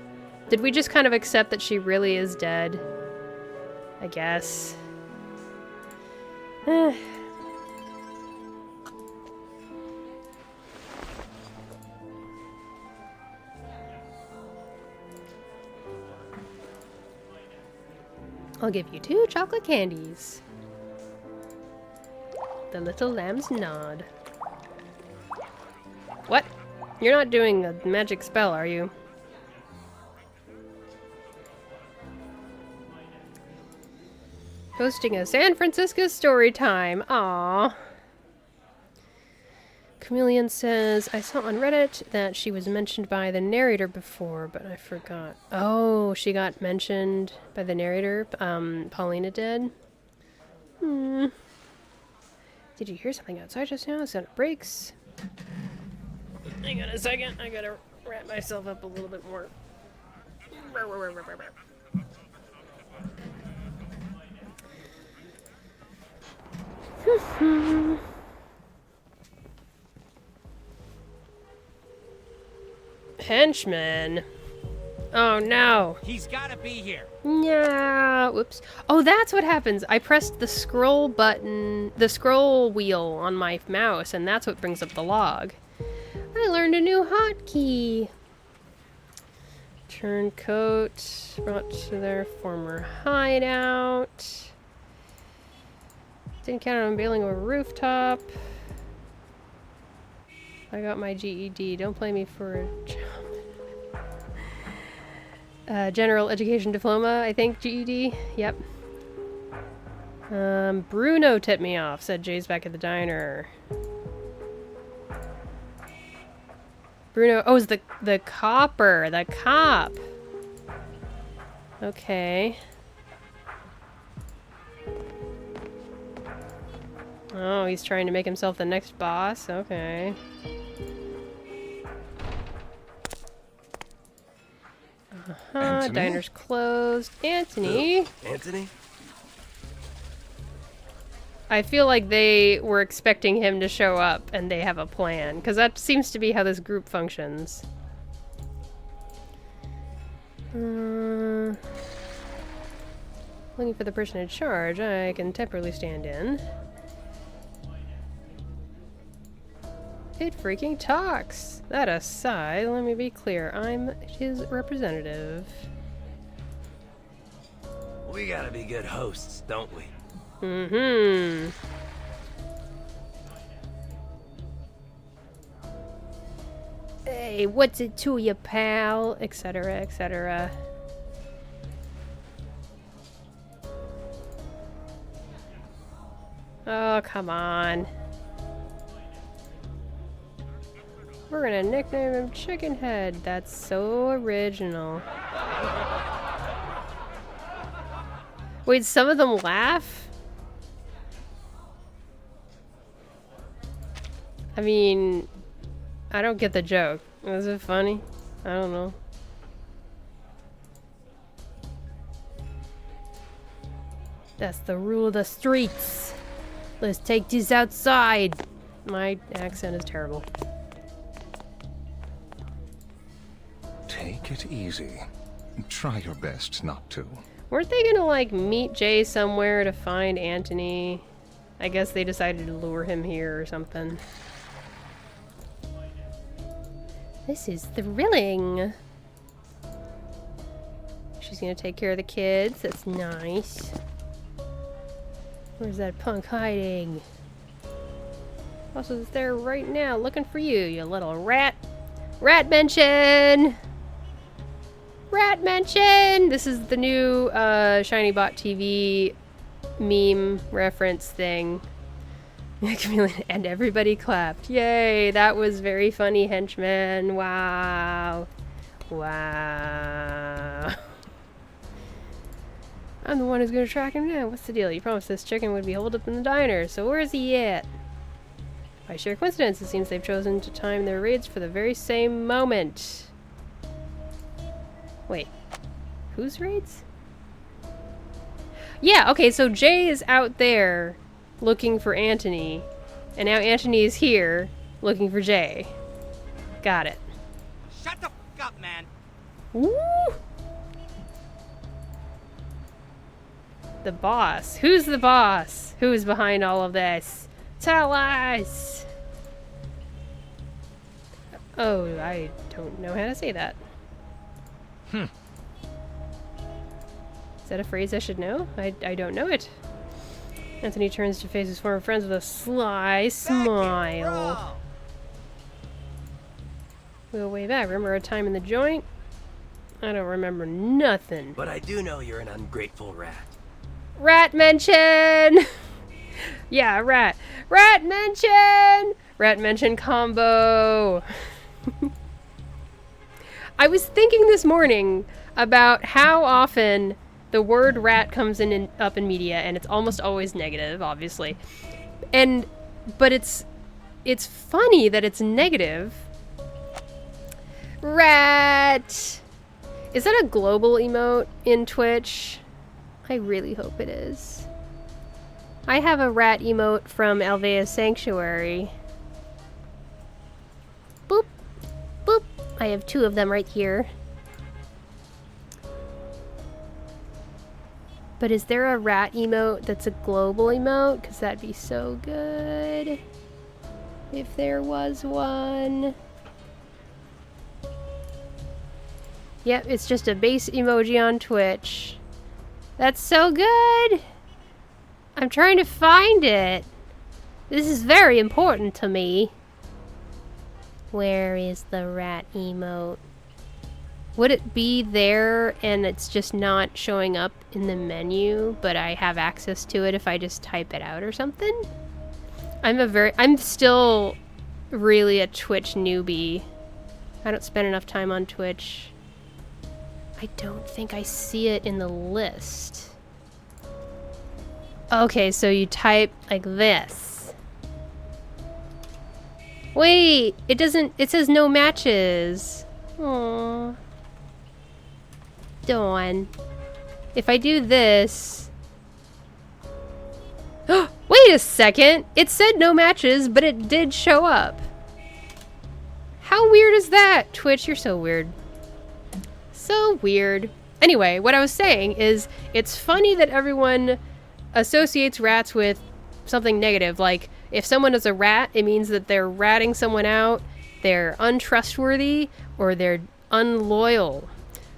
Did we just kind of accept that she really is dead? I guess. I'll give you 2 chocolate candies. The little lambs nod. What? You're not doing a magic spell, are you? Hosting a San Francisco story time. Aww. Chameleon says, I saw on Reddit that she was mentioned by the narrator before, but I forgot. Oh, she got mentioned by the narrator? Paulina did? Hmm. Did you hear something outside just now? Sound of brakes. Hang on a second. I gotta wrap myself up a little bit more. Henchman. Oh no. He's gotta be here. No. Whoops. Oh, that's what happens. I pressed the scroll button, the scroll wheel on my mouse, and that's what brings up the log. I learned a new hotkey. Turncoat brought to their former hideout. Didn't count on bailing over a rooftop. I got my GED. Don't blame me for a job. General Education Diploma, I think, GED. Yep. Bruno tipped me off, said Jay's back at the diner. Bruno, oh, it's the copper, the cop. Okay. Oh, he's trying to make himself the next boss? Okay. Diner's closed. Anthony? Anthony? I feel like they were expecting him to show up and they have a plan, because that seems to be how this group functions. Looking for the person in charge. I can temporarily stand in. It freaking talks! That aside, let me be clear. I'm his representative. We gotta be good hosts, don't we? Mm-hmm. Hey, what's it to you, pal? Etc., etc. Oh, come on. We're gonna nickname him Chicken Head. That's so original. Wait, some of them laugh? I mean, I don't get the joke. Was it funny? I don't know. That's the rule of the streets. Let's take this outside. My accent is terrible. Take it easy. Try your best not to. Weren't they gonna, like, meet Jay somewhere to find Anthony? I guess they decided to lure him here or something. This is thrilling. She's gonna take care of the kids. That's nice. Where's that punk hiding? Also, it's there right now, looking for you, you little rat. Rat mention! Rat mention! This is the new ShinyBotTV meme reference thing. And everybody clapped. Yay! That was very funny, henchman. Wow. Wow. I'm the one who's gonna track him down. What's the deal? You promised this chicken would be holed up in the diner, so where's he at? By sheer coincidence, it seems they've chosen to time their raids for the very same moment. Wait. Whose raids? Yeah, okay, so Jay is out there looking for Anthony, and now Anthony is here looking for Jay. Got it. Shut the f up, man. Woo! The boss. Who's the boss? Who's behind all of this? Tell us! Oh, I don't know how to say that. Is that a phrase I should know? I don't know it. Anthony turns to face his former friends with a sly smile. We'll way back. Remember our time in the joint? I don't remember nothing. But I do know you're an ungrateful rat. Rat mention! Yeah, rat. Rat mention! Rat mention combo. I was thinking this morning about how often the word rat comes up in media, and it's almost always negative, obviously. But it's funny that it's negative. Rat! Is that a global emote in Twitch? I really hope it is. I have a rat emote from Alvea's Sanctuary. Boop. Boop. I have 2 of them right here. But is there a rat emote that's a global emote? Because that'd be so good. If there was one. Yep, it's just a base emoji on Twitch. That's so good! I'm trying to find it. This is very important to me. Where is the rat emote? Would it be there and it's just not showing up in the menu, but I have access to it if I just type it out or something? I'm still really a Twitch newbie. I don't spend enough time on Twitch. I don't think I see it in the list. Okay, so you type like this. Wait, it doesn't, it says no matches. Aww. Dawn. If I do this... Wait a second! It said no matches, but it did show up. How weird is that? Twitch, you're so weird. So weird. Anyway, what I was saying is, it's funny that everyone associates rats with something negative. Like, if someone is a rat, it means that they're ratting someone out, they're untrustworthy, or they're unloyal.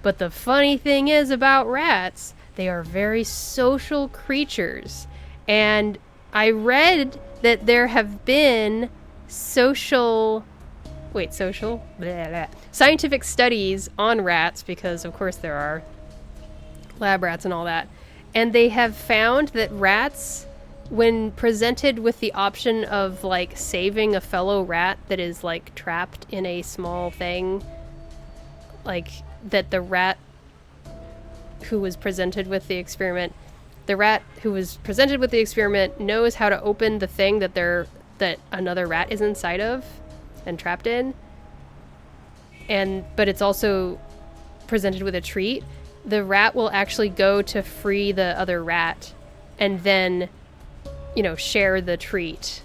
But the funny thing is about rats, they are very social creatures. And I read that there have been social... Wait, social? Blah, blah. Scientific studies on rats, because of course there are lab rats and all that. And they have found that rats, when presented with the option of like saving a fellow rat that is like trapped in a small thing, like that the rat who was presented with the experiment, knows how to open the thing that another rat is inside of and trapped in, but it's also presented with a treat. The rat will actually go to free the other rat and then, you know, share the treat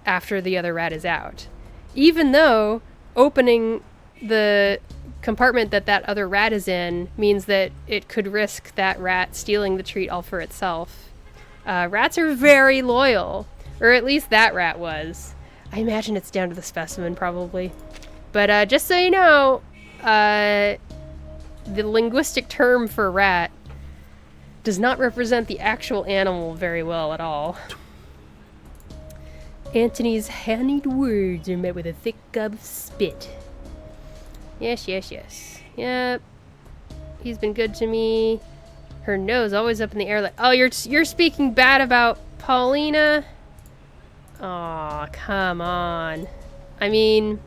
after the other rat is out. Even though opening the compartment that that other rat is in means that it could risk that rat stealing the treat all for itself. Rats are very loyal, or at least that rat was. I imagine it's down to the specimen, probably. But just so you know, the linguistic term for rat does not represent the actual animal very well at all. Antony's honeyed words are met with a thick gob of spit. Yes, yes, yes. Yep. He's been good to me. Her nose always up in the air like, oh, you're speaking bad about Paulina? Aw, come on. I mean,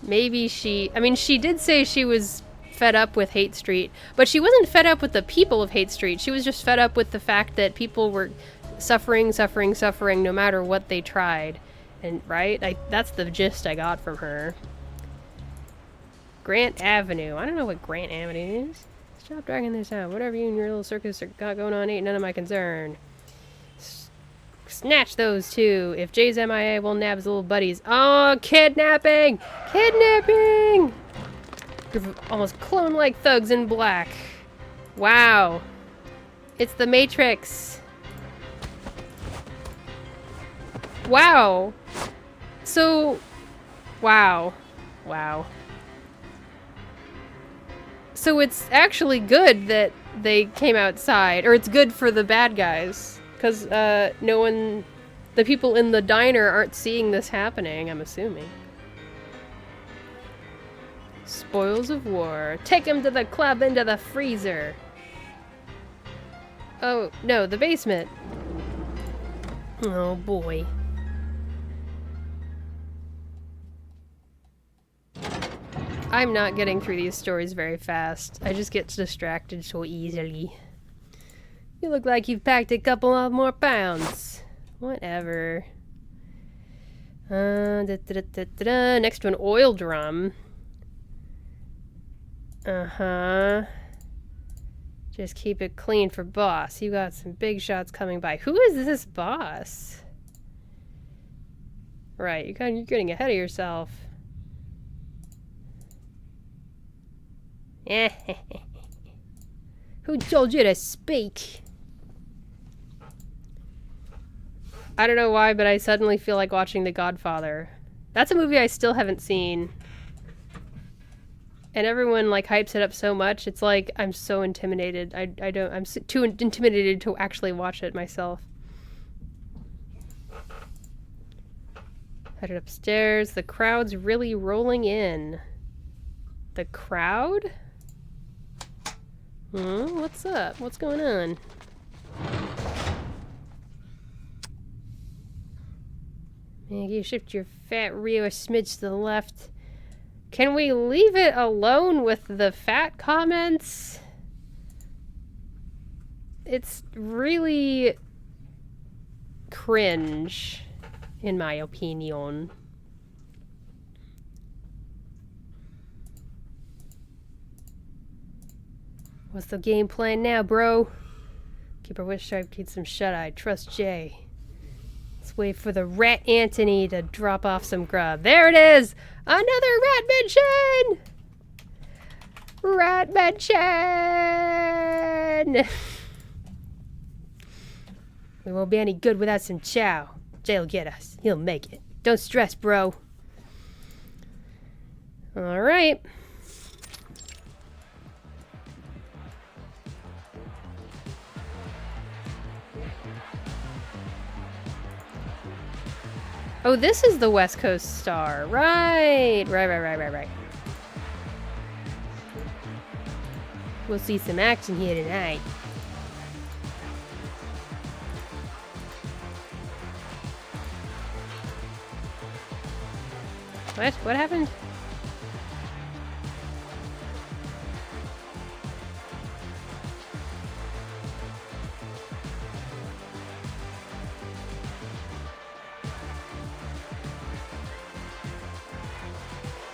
maybe she did say she was fed up with Hate Street, but she wasn't fed up with the people of Hate Street. She was just fed up with the fact that people were suffering no matter what they tried. And, right? That's the gist I got from her. Grant Avenue. I don't know what Grant Avenue is. Stop dragging this out. Whatever you and your little circus got going on ain't none of my concern. Snatch those two. If Jay's MIA, we'll nab his little buddies. Oh, kidnapping! Kidnapping! Almost clone-like thugs in black. Wow. It's the Matrix. Wow. So, wow. Wow. So it's actually good that they came outside, or it's good for the bad guys, because the people in the diner aren't seeing this happening, I'm assuming. Spoils of war. Take him to the club, into the freezer. Oh, no, the basement. Oh, boy. I'm not getting through these stories very fast. I just get distracted so easily. You look like you've packed a couple of more pounds. Whatever. Next to an oil drum. Uh-huh. Just keep it clean for boss. You got some big shots coming by. Who is this boss? Right, you're getting ahead of yourself. Who told you to speak? I don't know why, but I suddenly feel like watching The Godfather. That's a movie I still haven't seen. And everyone like hypes it up so much, it's like I'm so intimidated. I'm too intimidated to actually watch it myself. Headed upstairs. The crowd's really rolling in. The crowd? What's up? What's going on? Maggie, shift your fat rear a smidge to the left. Can we leave it alone with the fat comments? It's really cringe, in my opinion. What's the game plan now, bro? Keep our wish sharp, keep some shut-eye. Trust Jay. Let's wait for the rat Anthony to drop off some grub. There it is! Another rat mention! Rat mention! We won't be any good without some chow. Jay'll get us. He'll make it. Don't stress, bro. Alright. Oh, this is the West Coast Star. Right. Right. We'll see some action here tonight. What? What happened?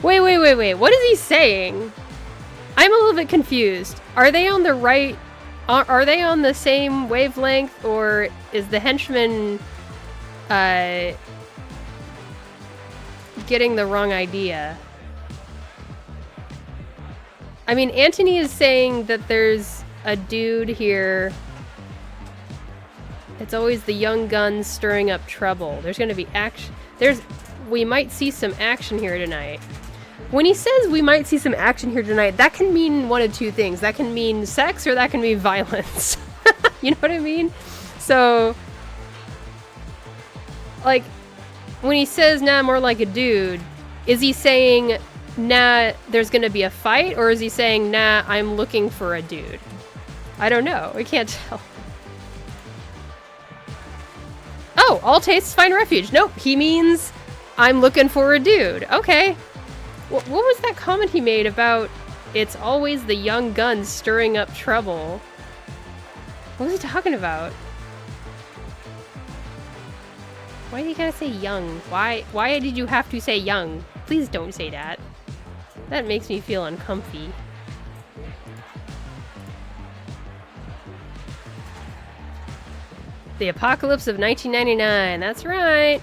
Wait. What is he saying? I'm a little bit confused. Are they on the right Are they on the same wavelength, or is the henchman getting the wrong idea? I mean, Antony is saying that there's a dude here. It's always the young guns stirring up trouble. There's gonna be action. We might see some action here tonight. When he says we might see some action here tonight, that can mean one of two things. That can mean sex or that can mean violence. You know what I mean? So, like, when he says, nah, more like a dude, is he saying, nah, there's gonna be a fight? Or is he saying, nah, I'm looking for a dude? I don't know. I can't tell. Oh, all tastes find refuge. Nope, he means I'm looking for a dude. Okay. What was that comment he made about it's always the young guns stirring up trouble? What was he talking about? Why did you gotta say young? Why did you have to say young? Please don't say that. That makes me feel uncomfy. The Apocalypse of 1999. That's right.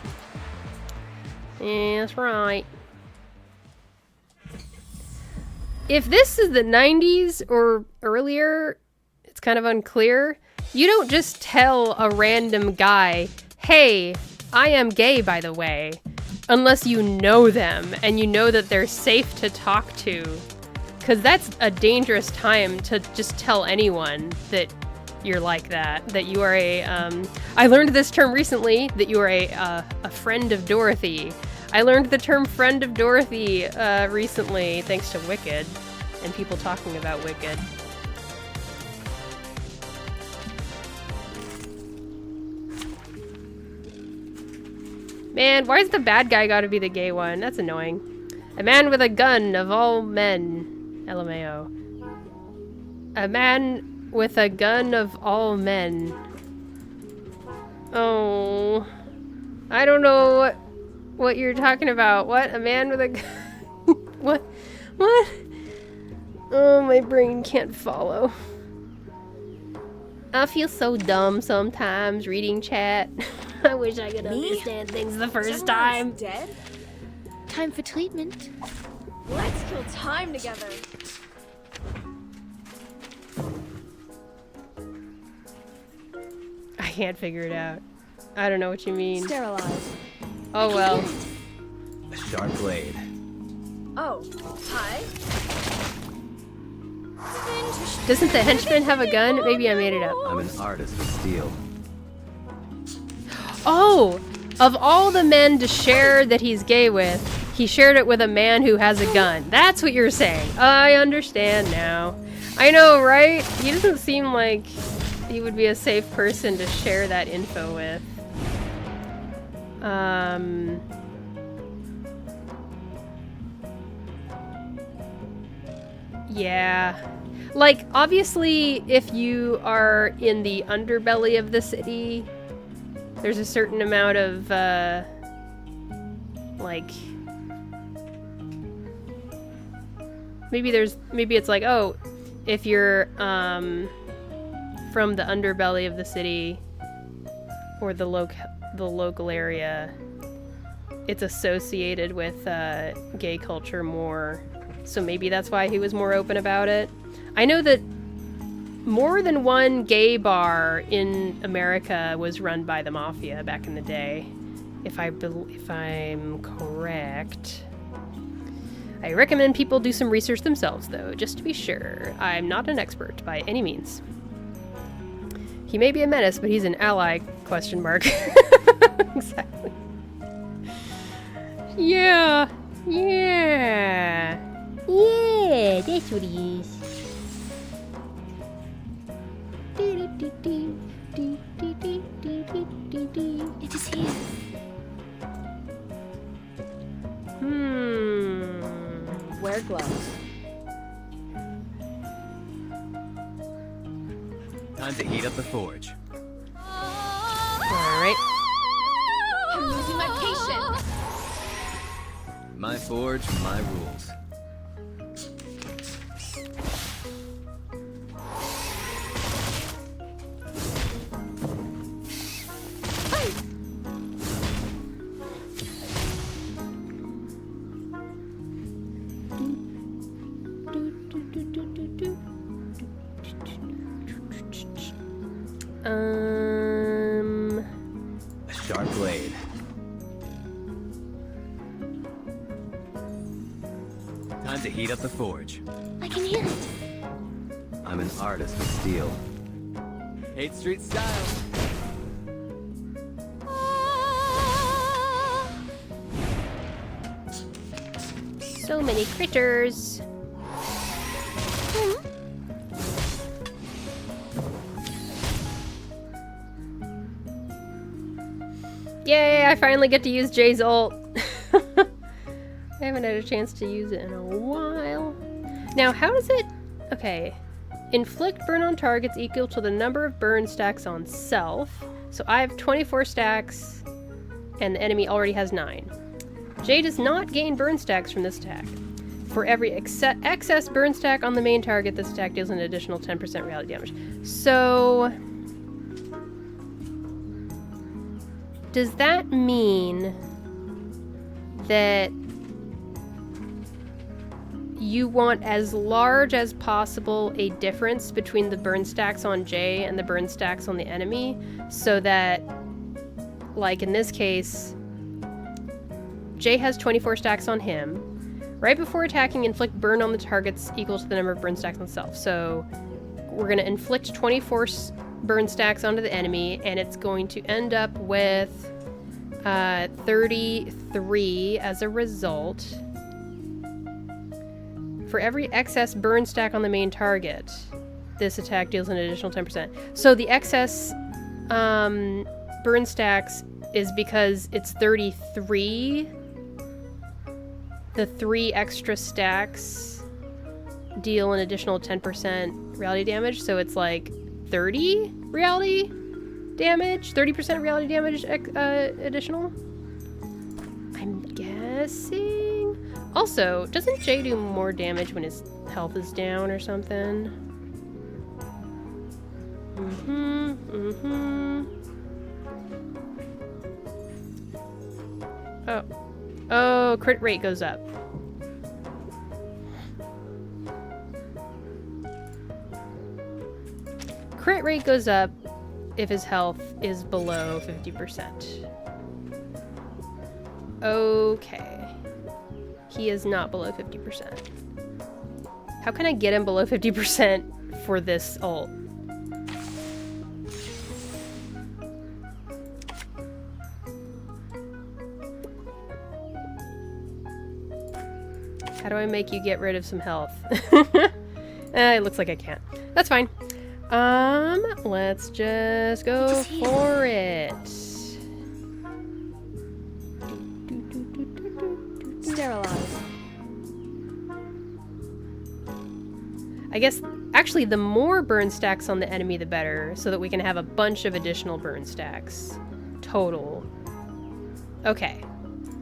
Yeah, that's right. If this is the 90s or earlier, it's kind of unclear. You don't just tell a random guy, hey, I am gay, by the way, unless you know them and you know that they're safe to talk to. Because that's a dangerous time to just tell anyone that you're like that. That you are a, I learned this term recently, that you are a friend of Dorothy. I learned the term friend of Dorothy recently, thanks to Wicked, and people talking about Wicked. Man, why is the bad guy gotta be the gay one? That's annoying. A man with a gun of all men. LMAO. A man with a gun of all men. Oh. I don't know what you're talking about. What? A man with a gun? What? What? Oh, my brain can't follow. I feel so dumb sometimes reading chat. I wish I could understand things the first time. Dead? Time for treatment. Let's kill time together. I can't figure it out. I don't know what you mean. Sterilize. Oh well. A sharp blade. Oh, hi. Doesn't the henchman have a gun? Maybe I made it up. I'm an artist with steel. Oh! Of all the men to share that he's gay with, he shared it with a man who has a gun. That's what you're saying. I understand now. I know, right? He doesn't seem like he would be a safe person to share that info with. Yeah. Like, obviously, if you are in the underbelly of the city, there's a certain amount of, like... Maybe it's like, oh, if you're, from the underbelly of the city, or the local area, it's associated with, gay culture more. So maybe that's why he was more open about it. I know that more than one gay bar in America was run by the mafia back in the day, if I'm correct. I recommend people do some research themselves, though, just to be sure. I'm not an expert by any means. He may be a menace, but he's an ally, question mark. Exactly. Yeah. Yeah. Yeah, that's what he is. It is here. Wear gloves. Time to heat up the forge. Alright. I'm losing my patience. My forge, my rules. blade. Time to heat up the forge. I can hear it. I'm an artist with steel. 8th Street style. So many critters. Yay, I finally get to use Jay's ult. I haven't had a chance to use it in a while. Now, how does it... Okay. Inflict burn on targets equal to the number of burn stacks on self. So I have 24 stacks, and the enemy already has 9. Jay does not gain burn stacks from this attack. For every excess burn stack on the main target, this attack deals an additional 10% reality damage. So... does that mean that you want as large as possible a difference between the burn stacks on Jay and the burn stacks on the enemy, so that, like in this case, Jay has 24 stacks on him. Right before attacking, inflict burn on the targets equal to the number of burn stacks on self. So we're going to inflict 24 burn stacks onto the enemy, and it's going to end up with 33 as a result. For every excess burn stack on the main target, this attack deals an additional 10%. So the excess burn stacks is because it's 33. The 3 extra stacks deal an additional 10% reality damage, so it's like 30 reality damage, 30% reality damage additional. I'm guessing. Also, doesn't Jay do more damage when his health is down or something? Oh, crit rate goes up. Crit rate goes up if his health is below 50%. Okay. He is not below 50%. How can I get him below 50% for this ult? How do I make you get rid of some health? It looks like I can't. That's fine. Let's just go for it. Sterilize. I guess, actually, the more burn stacks on the enemy, the better, so that we can have a bunch of additional burn stacks. Total. Okay.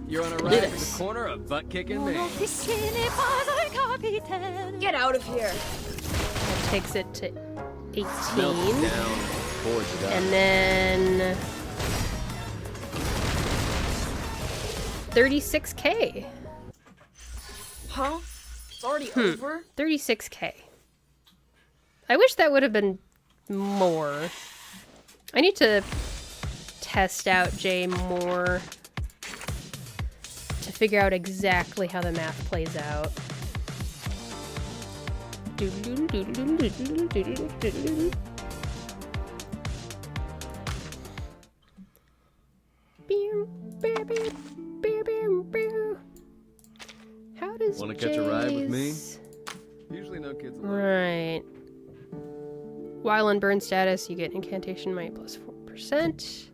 You're on a ride to the corner of butt kicking me. Get out of here. That takes it to 18. Down, forge it up. And then 36k. Huh? It's already over? 36k. I wish that would have been more. I need to test out Jay more to figure out exactly how the math plays out. How does Want to catch a ride with me? Usually no kids allowed. Right. While in burn status, you get incantation might plus 4%.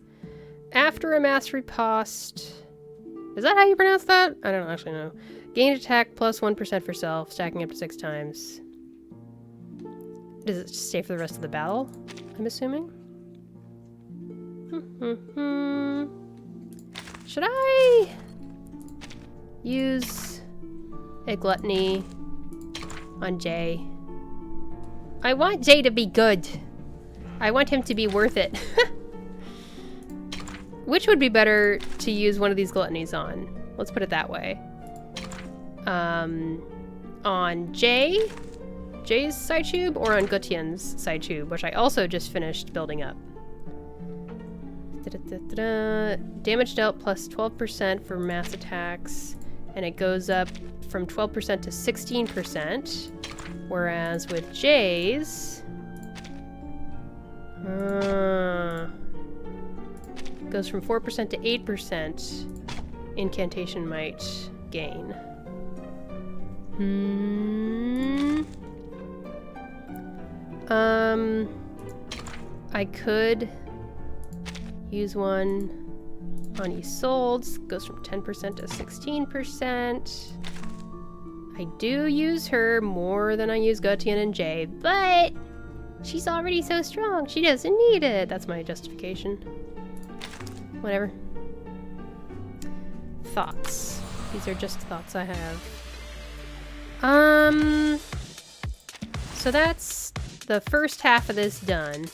After a mass riposte. Is that how you pronounce that? I don't actually know. Gain attack plus 1% for self, stacking up to 6 times. Does it stay for the rest of the battle? I'm assuming. Should I use a gluttony on Jay? I want Jay to be good. I want him to be worth it. Which would be better to use one of these gluttonies on? Let's put it that way. On Jay's side tube, or on Gutian's side tube, which I also just finished building up. Damage dealt plus 12% for mass attacks, and it goes up from 12% to 16%, whereas with J's, goes from 4% to 8% incantation might gain. I could use one on Isolde's. Goes from 10% to 16%. I do use her more than I use Gautian and Jay, but she's already so strong. She doesn't need it. That's my justification. Whatever. Thoughts. These are just thoughts I have. So that's the first half of this done.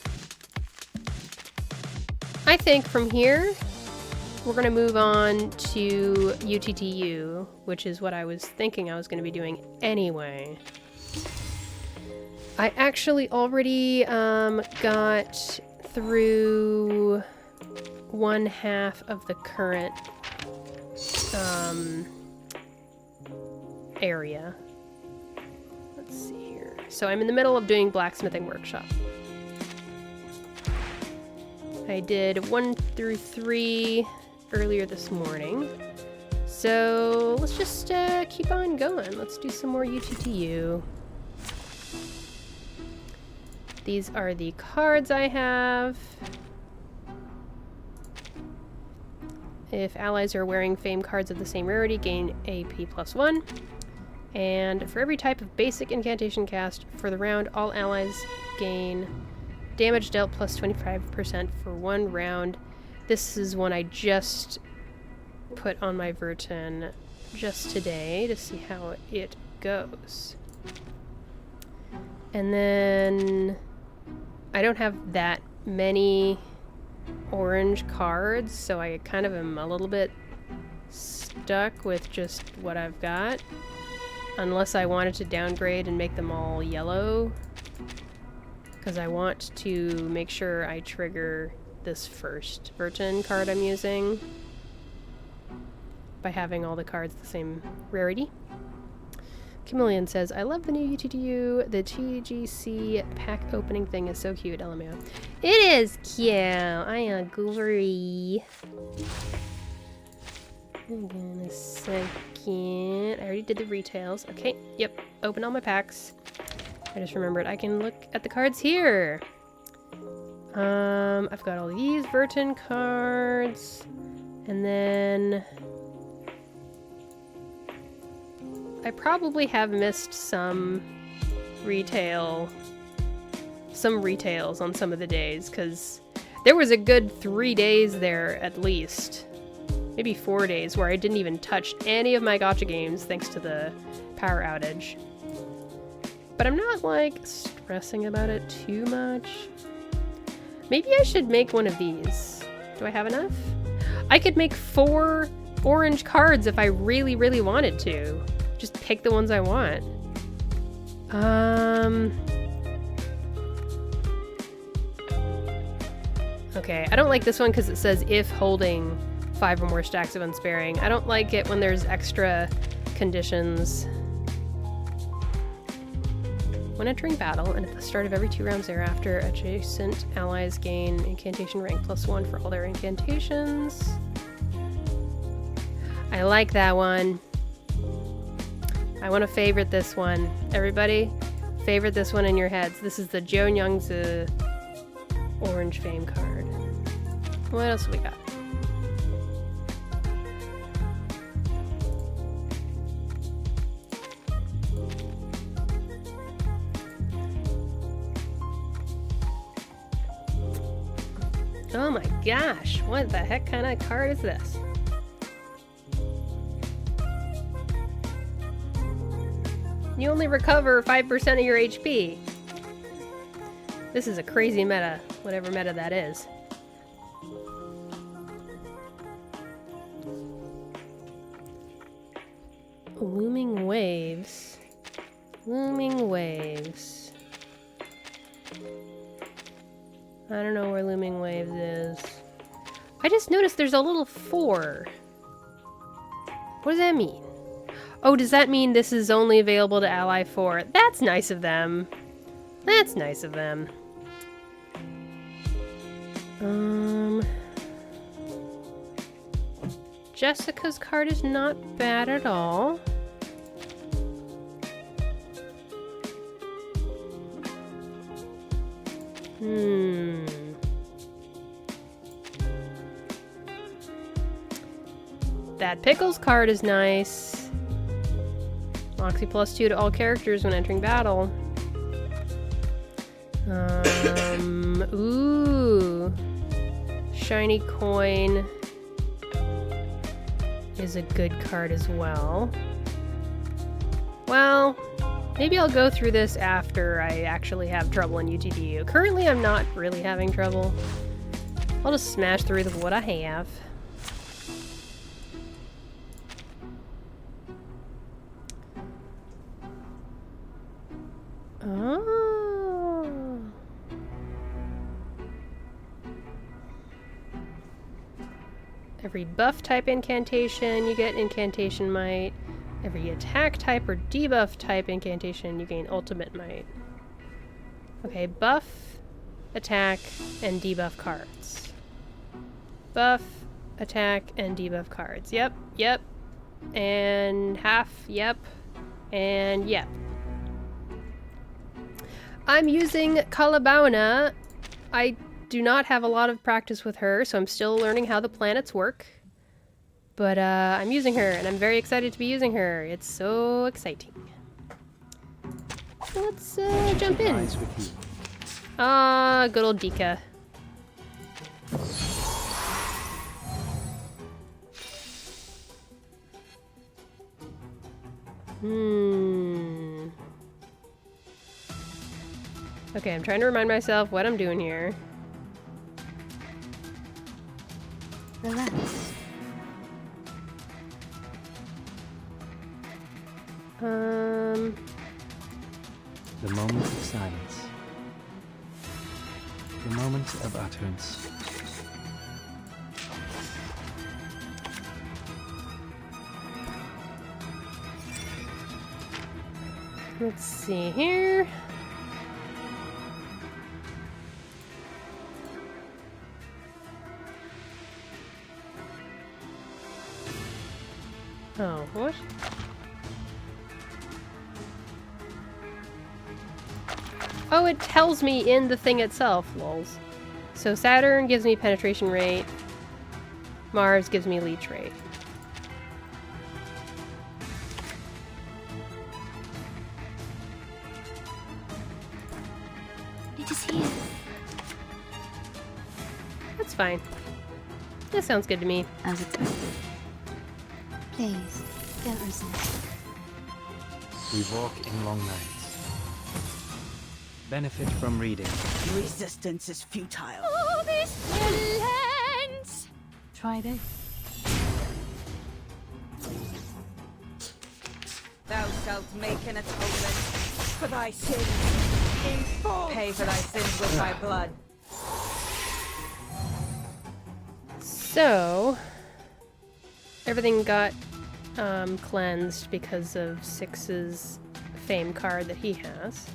I think from here, we're gonna move on to UTTU, which is what I was thinking I was gonna be doing anyway. I actually already got through one half of the current area. Let's see here. So I'm in the middle of doing blacksmithing workshop. I did 1 through 3 earlier this morning. So let's just keep on going. Let's do some more UTTU. These are the cards I have. If allies are wearing fame cards of the same rarity, gain AP +1. And for every type of basic incantation cast for the round, all allies gain damage dealt plus 25% for 1 round. This is one I just put on my Verton just today to see how it goes. And then I don't have that many orange cards, so I kind of am a little bit stuck with just what I've got. Unless I wanted to downgrade and make them all yellow. Because I want to make sure I trigger this first Verton card I'm using by having all the cards the same rarity. Chameleon says, I love the new UTTU. The TGC pack opening thing is so cute, LMAO. It is cute. I agree. Hang on a second. I already did the retails. Okay, yep. Open all my packs. I just remembered I can look at the cards here. I've got all these Verton cards. And then I probably have missed some retails on some of the days, because there was a good 3 days there at least. Maybe 4 days where I didn't even touch any of my gacha games thanks to the power outage. But I'm not, like, stressing about it too much. Maybe I should make one of these. Do I have enough? I could make 4 orange cards if I really, really wanted to. Just pick the ones I want. Okay, I don't like this one because it says if holding 5 or more stacks of Unsparing. I don't like it when there's extra conditions. When entering battle, and at the start of every 2 rounds thereafter, adjacent allies gain incantation rank +1 for all their incantations. I like that one. I want to favorite this one. Everybody, favorite this one in your heads. This is the Jo Young's orange fame card. What else we got? Oh my gosh, what the heck kind of card is this? You only recover 5% of your HP. This is a crazy meta, whatever meta that is. Looming Waves. Looming Waves. I don't know where Looming Waves is. I just noticed there's a little 4. What does that mean? Oh, does that mean this is only available to Ally 4? That's nice of them. That's nice of them. Jessica's card is not bad at all. That Pickles card is nice. Moxie +2 to all characters when entering battle. Ooh. Shiny Coin is a good card as well. Well, maybe I'll go through this after I actually have trouble in UTTU. Currently, I'm not really having trouble. I'll just smash through with what I have. Oh. Every buff type incantation, you get incantation might. Every attack type or debuff type incantation, you gain ultimate might. Okay, buff, attack, and debuff cards. Buff, attack, and debuff cards. Yep, yep. And half, yep. And yep. I'm using Kalabauna. I do not have a lot of practice with her, so I'm still learning how the planets work. But I'm using her, and I'm very excited to be using her. It's so exciting. So let's jump in. Ah, good old Dika. Okay, I'm trying to remind myself what I'm doing here. Relax. The moment of silence. The moment of utterance. Let's see here. Oh, what? Oh, it tells me in the thing itself, lols. So Saturn gives me penetration rate. Mars gives me leech rate. It is here. That's fine. That sounds good to me. As expected. Please, don't resist. We walk in long nights. Benefit from reading. Resistance is futile. Oh, this relents! Try this. Thou shalt make an atonement for thy sins. Pay for thy sins with thy blood. So, everything got cleansed because of Six's fame card that he has.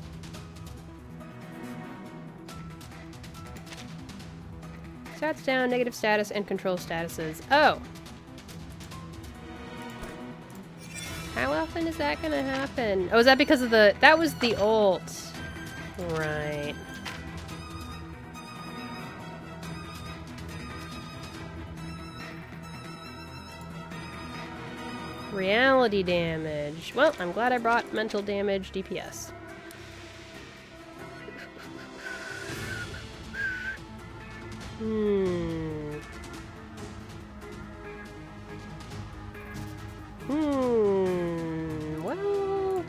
Stats down, negative status, and control statuses. Oh! How often is that gonna happen? Oh, is that because of the... That was the ult. Right. Reality damage. Well, I'm glad I brought mental damage DPS. Well...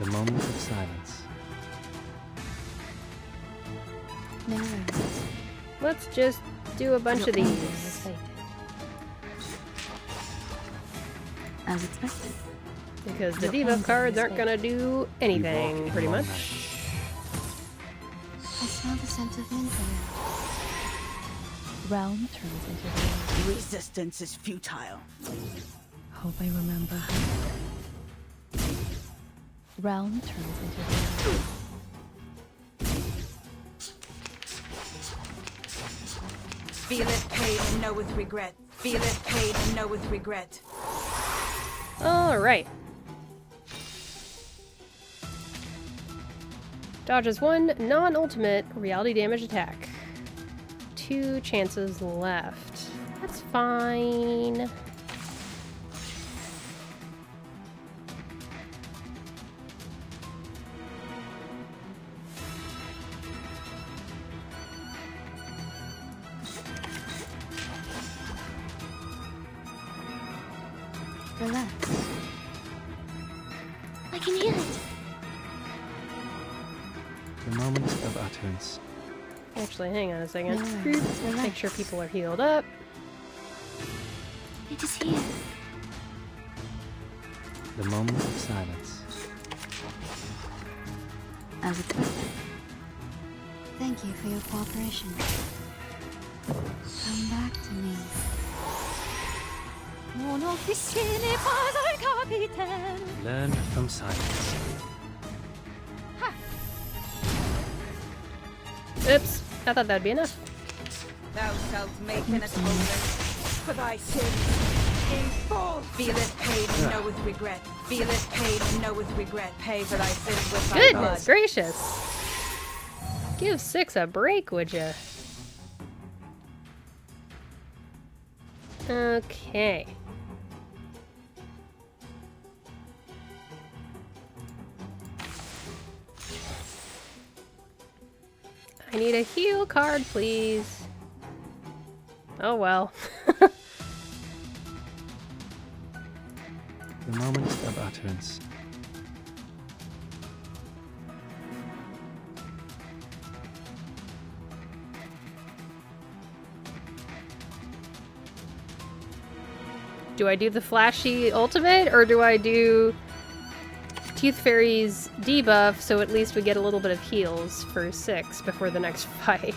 The moment of silence. No worries. Let's just do a bunch of these. As expected. Because the debuff cards aren't gonna do anything, pretty much. I smell the scent of mint around. Realm turns into realm. Resistance is futile. Hope I remember. Realm turns into realm. Feel it, pain, and know with regret. Feel it, pain, and know with regret. Alright. Dodges 1 non-ultimate reality damage attack. 2 chances left. That's fine. Relax. I can hear it. The moment of utterance. Actually, hang on a second. No worries, relax. Make sure people are healed up. It is here. The moment of silence. As expected. Thank you for your cooperation. Come back to me. Mon officier n'est pas un capitaine. Learn from silence. Oops. I thought that'd be enough. Thou shalt make an atonement for thy sins. In full. Feel it, pain, and know with regret. Feel it, pain, and know with regret. Pay for thy sins with thy Goodness gracious. Give 6 a break, would ya? Okay. I need a heal card, please. Oh well. The moment of utterance. Do I do the flashy ultimate, or do I do Tooth Fairy's debuff so at least we get a little bit of heals for 6 before the next fight?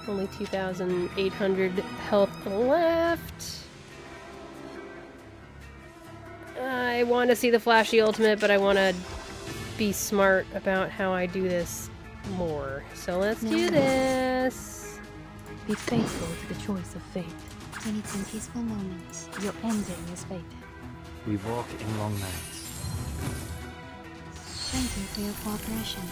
Only 2,800 health left. I want to see the flashy ultimate, but I want to be smart about how I do this more. So let's do this. Be faithful to the choice of fate. We need some peaceful moments. Your ending is fate. We walk in long nights. Thank you for your cooperation.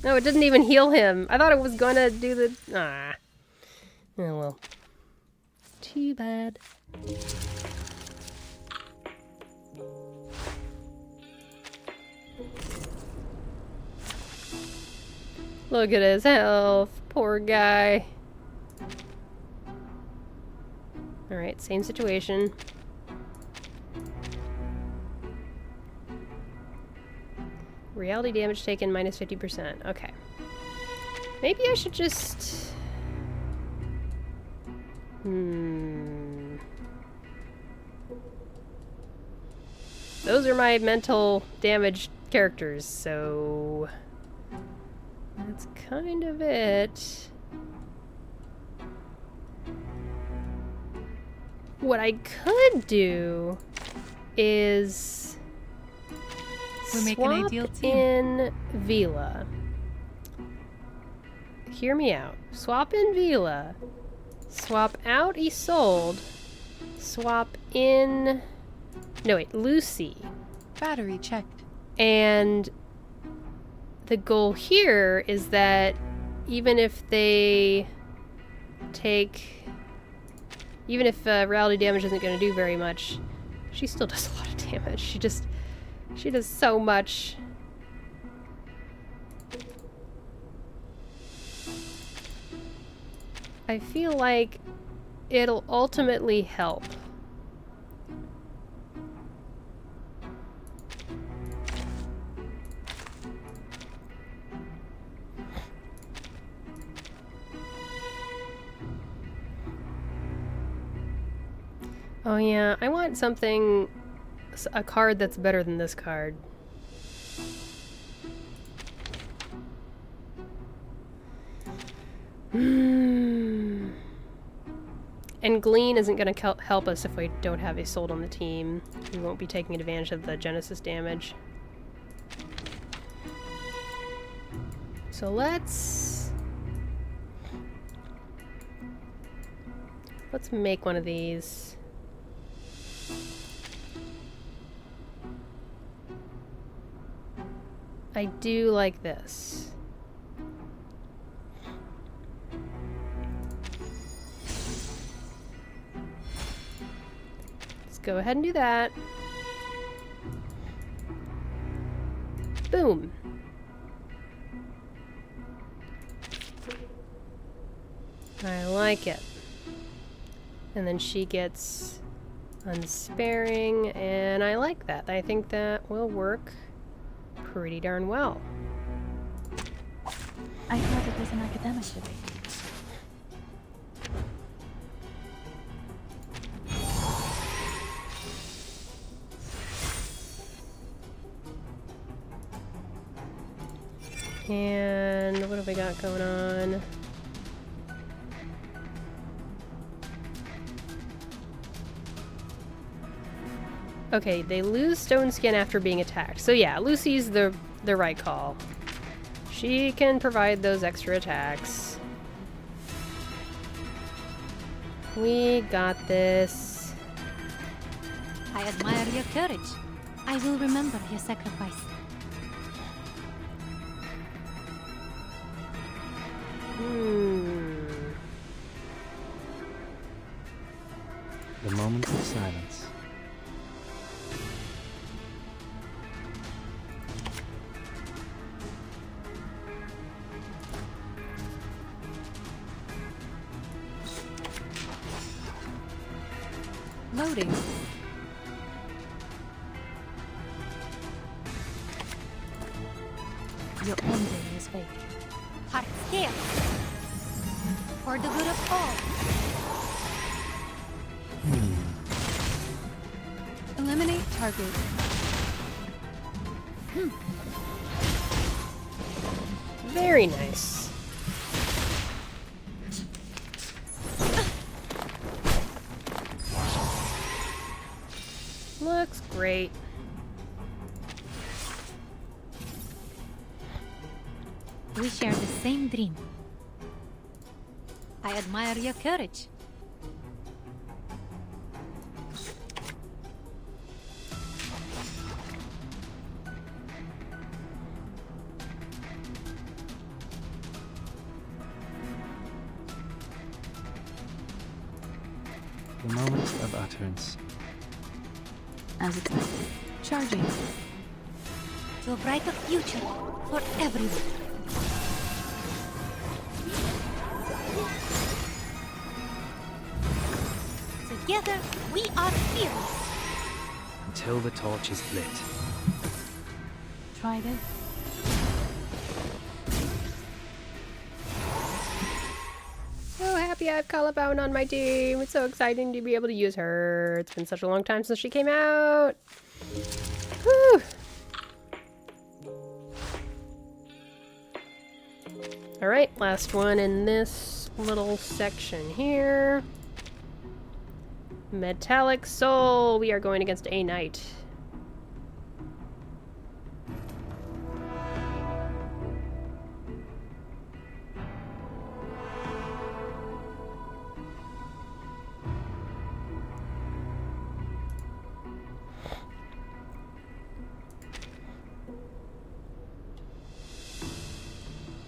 No, it didn't even heal him. I thought it was gonna do the... Ah. Oh well. Too bad. Look at his health. Poor guy. Alright, same situation. Reality damage taken minus 50%. Okay. Maybe I should just... Those are my mental damage characters, so... That's kind of it. What I could do is We're making an swap ideal team. in Vila. Hear me out. Swap in Vila. Swap out Isolde. Swap in... No, wait, Lucy. Battery checked. And the goal here is that even if they take... Even if reality damage isn't going to do very much, she still does a lot of damage. She does so much. I feel like it'll ultimately help. Oh yeah, I want something, a card that's better than this card. And Glean isn't going to help us if we don't have Isolde on the team. We won't be taking advantage of the Genesis damage. So let's make one of these. I do like this. Let's go ahead and do that. Boom. I like it. And then she gets unsparing, and I like that. I think that will work pretty darn well. I heard it was an academic debate. And what have we got going on? Okay, they lose stone skin after being attacked. So yeah, Lucy's the right call. She can provide those extra attacks. We got this. I admire your courage. I will remember your sacrifice. The moment of silence. Loading. Your own day is fake. Heart scale. For the good of all. Eliminate target. Very nice. Looks great. We share the same dream. I admire your courage. The moment of utterance. As expected. Charging. To a brighter future for everyone. Together, we are fearless. Until the torch is lit. Try this. So happy I have Calabound on my team. It's so exciting to be able to use her. It's been such a long time since she came out. Whew. Alright, last one in this little section here. Metallic Soul. We are going against a knight.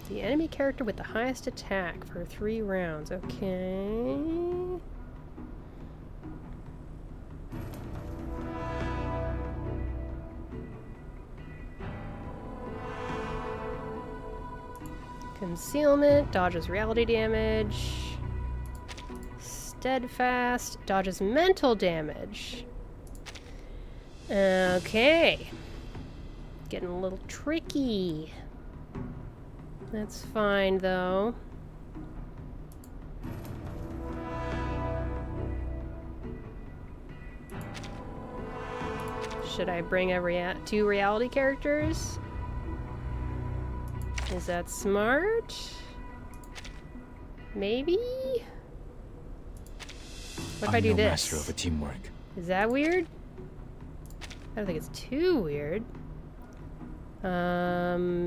The enemy character with the highest attack for 3 rounds. Okay. Concealment, dodges reality damage. Steadfast, dodges mental damage. Okay. Getting a little tricky. That's fine, though. Should I bring 2 reality characters? Is that smart? Maybe? What if I I'm do no this? master of a teamwork. Is that weird? I don't think it's too weird.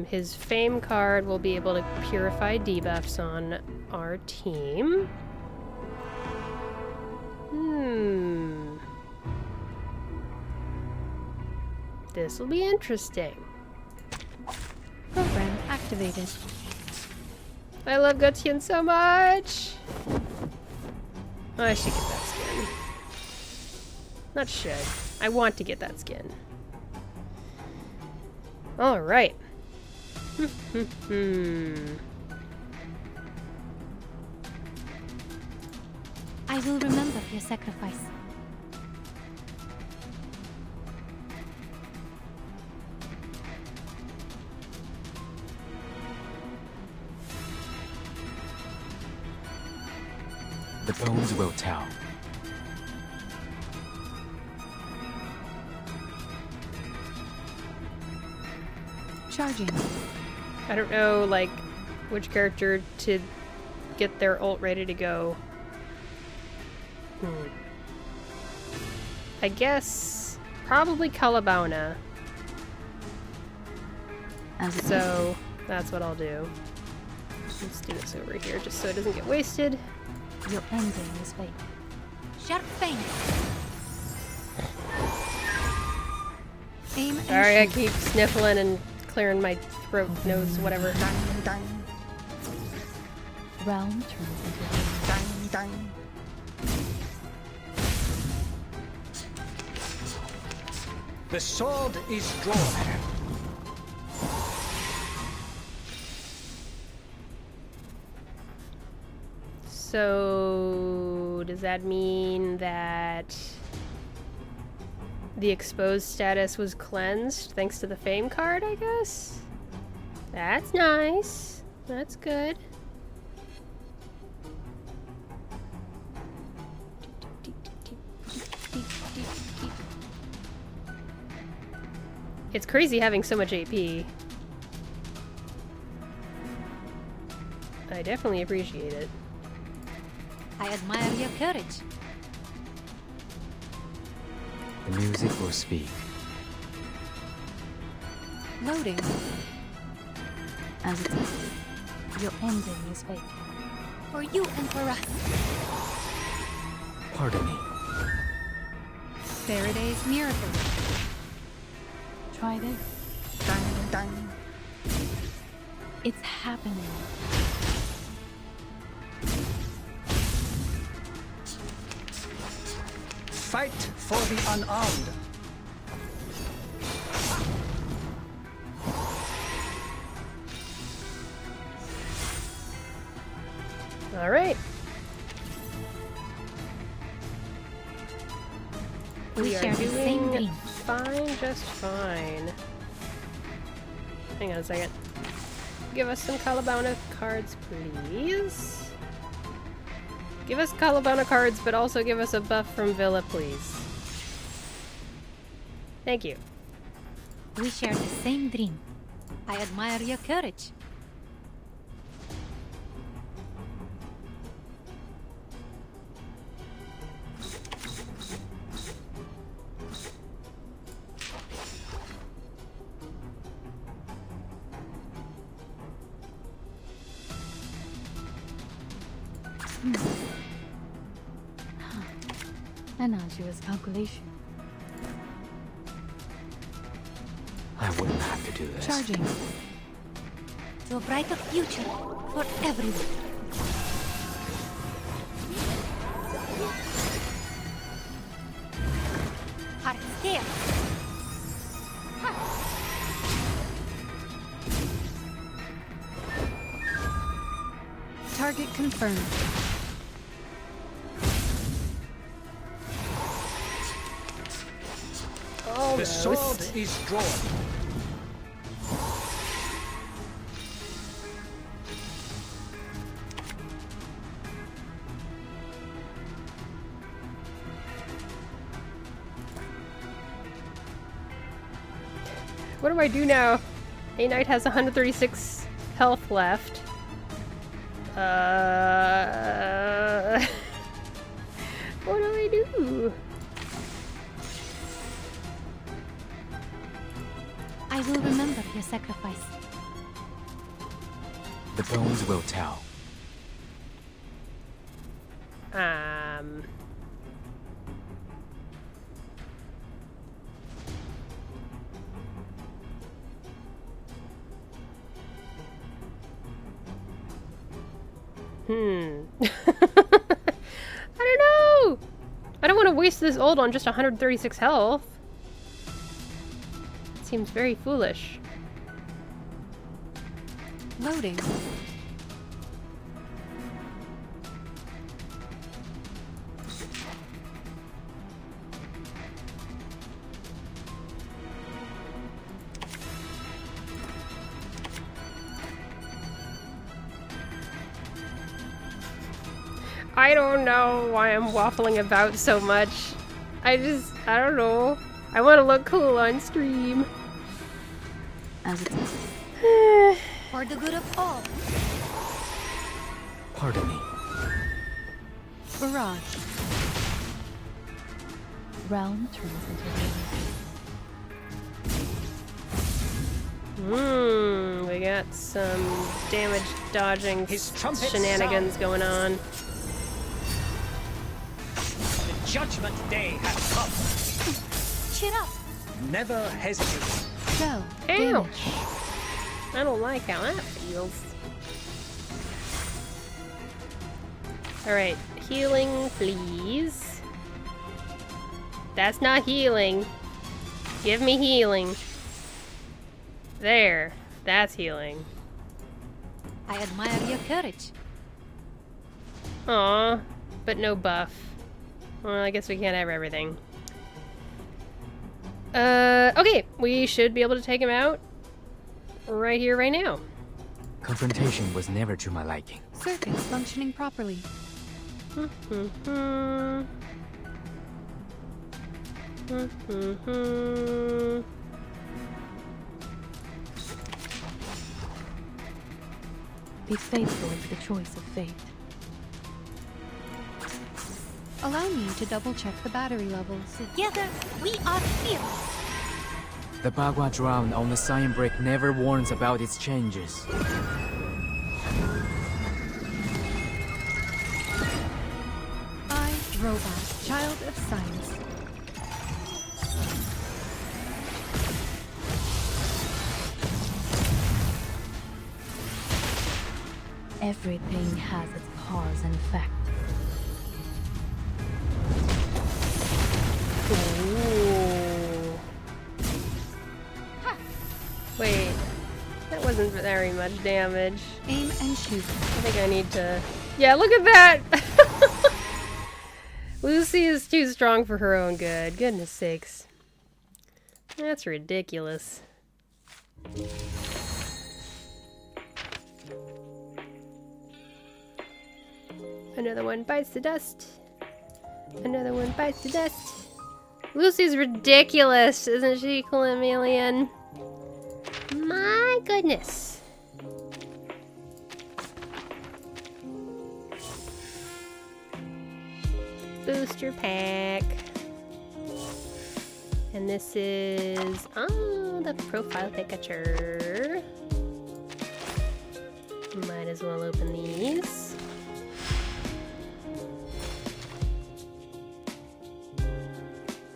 His fame card will be able to purify debuffs on our team. This will be interesting. Program activated. I love Gotyen so much! Oh, I should get that skin. Not should. I want to get that skin. Alright. I will remember your sacrifice. The bones will tell. Charging. I don't know, like, which character to get their ult ready to go. I guess probably Calabona. So that's what I'll do. Let's do this over here just so it doesn't get wasted. Your ending is fate. Sharp fang. Aim and Sorry, I shoot. keep sniffling and clearing my throat, nose, whatever. Realm turns into The sword is drawn. So, does that mean that the exposed status was cleansed thanks to the fame card, I guess? That's nice. That's good. It's crazy having so much AP. I definitely appreciate it. I admire your courage. The music will speak. Loading. As it is. Your ending is fate. For you and for us. Pardon me. Faraday's miracle. Try this. It's happening. Fight for the unarmed. All right. We are share the same doing dream. fine, just fine. Hang on a second. Give us some Calabona cards, please. Give us Calabona cards, but also give us a buff from Villa, please. Thank you. We share the same dream. I admire your courage. Arduous calculation. I wouldn't have to do this. Charging. To a brighter future for everyone. Heart scale. Target confirmed. The sword is drawn. What do I do now? A Knight has 136 health left. What do I do? I will remember your sacrifice. The bones will tell. I don't know! I don't want to waste this ult on just 136 health. It seems very foolish. Loading. I don't know why I'm waffling about so much. I don't know. I want to look cool on stream. As it is. For the good of all. Pardon me. Barrage. Realm turns into We got some damage dodging shenanigans going on. The judgment day has come. Chin up. Never hesitate. Go. Ouch! I don't like how that feels. Alright, healing, please. That's not healing. Give me healing. There. That's healing. I admire your courage. Aw, but no buff. Well, I guess we can't have everything. Okay, we should be able to take him out right here, right now. Confrontation was never to my liking. Circuits functioning properly. Be faithful to the choice of fate. Allow me to double-check the battery levels. Together, we are fearless! The Bagua drown on the sign brick never warns about its changes. I, Robot, child of science. Everything has its cause and effect. Ooh. Wait, that wasn't very much damage. Aim and shoot. I think I need to... Yeah, look at that! Lucy is too strong for her own good. Goodness sakes. That's ridiculous. Another one bites the dust. Another one bites the dust. Lucy's ridiculous, isn't she, Chameleon? My goodness. Booster pack. And this is, oh, the profile picture. Might as well open these.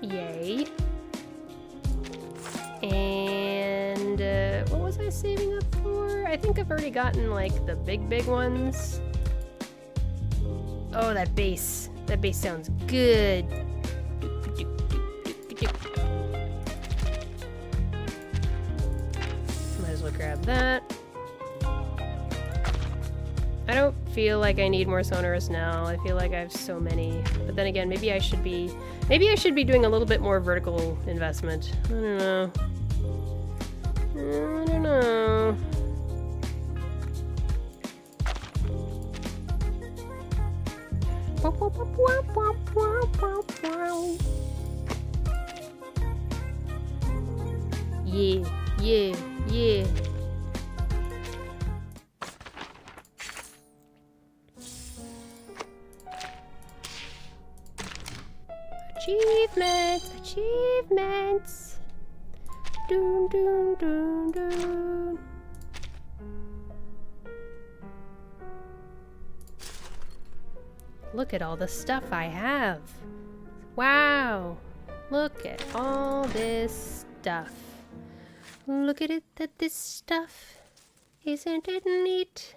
Yay. And what was I saving up for? I think I've already gotten like the big ones. Oh, that bass. That bass sounds good. Might as well grab that. I don't feel like I need more Sonorous now. I feel like I have so many. But then again, maybe I should be doing a little bit more vertical investment. I don't know. I don't know. Yeah. achievements. Doon, doon, doon, doon. Look at all the stuff I have. Wow. Look at all this stuff. Look at it, this stuff. Isn't it neat?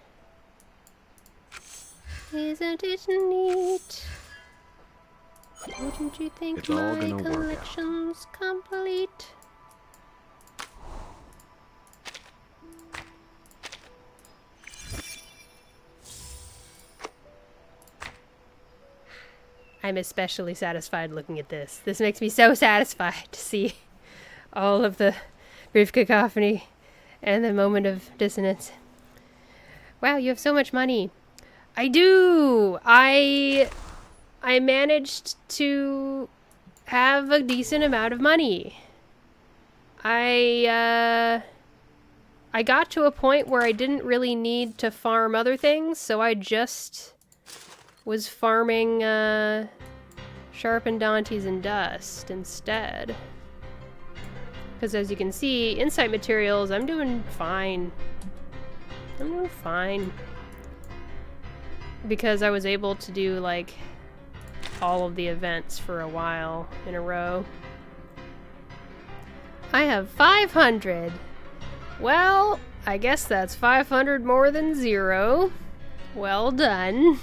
Isn't it neat? Wouldn't you think It's all my gonna work out. collection's complete? I'm especially satisfied looking at this. This makes me so satisfied to see all of the brief cacophony and the moment of dissonance. Wow, you have so much money. I do! I managed to have a decent amount of money. I got to a point where I didn't really need to farm other things, so I just was farming sharpened Dantes and dust instead. Because as you can see, insight materials, I'm doing fine. I'm doing fine. Because I was able to do like all of the events for a while in a row. I have 500. Well, I guess that's 500 more than 0. Well done.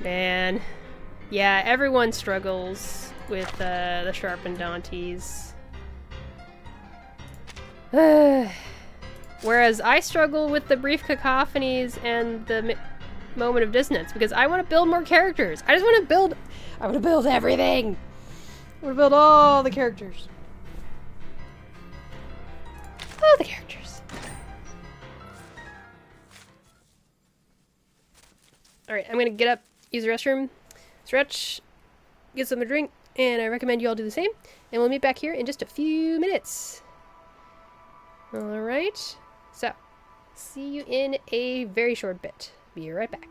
Man. Yeah, everyone struggles with the sharpened Dantes. Whereas I struggle with the brief cacophonies and the moment of dissonance because I want to build more characters. I just want to build. I want to build everything. I want to build all the characters. All the characters. Alright, I'm gonna get up, use the restroom, stretch, get something to drink, and I recommend you all do the same. And we'll meet back here in just a few minutes. Alright, so, see you in a very short bit. Be right back.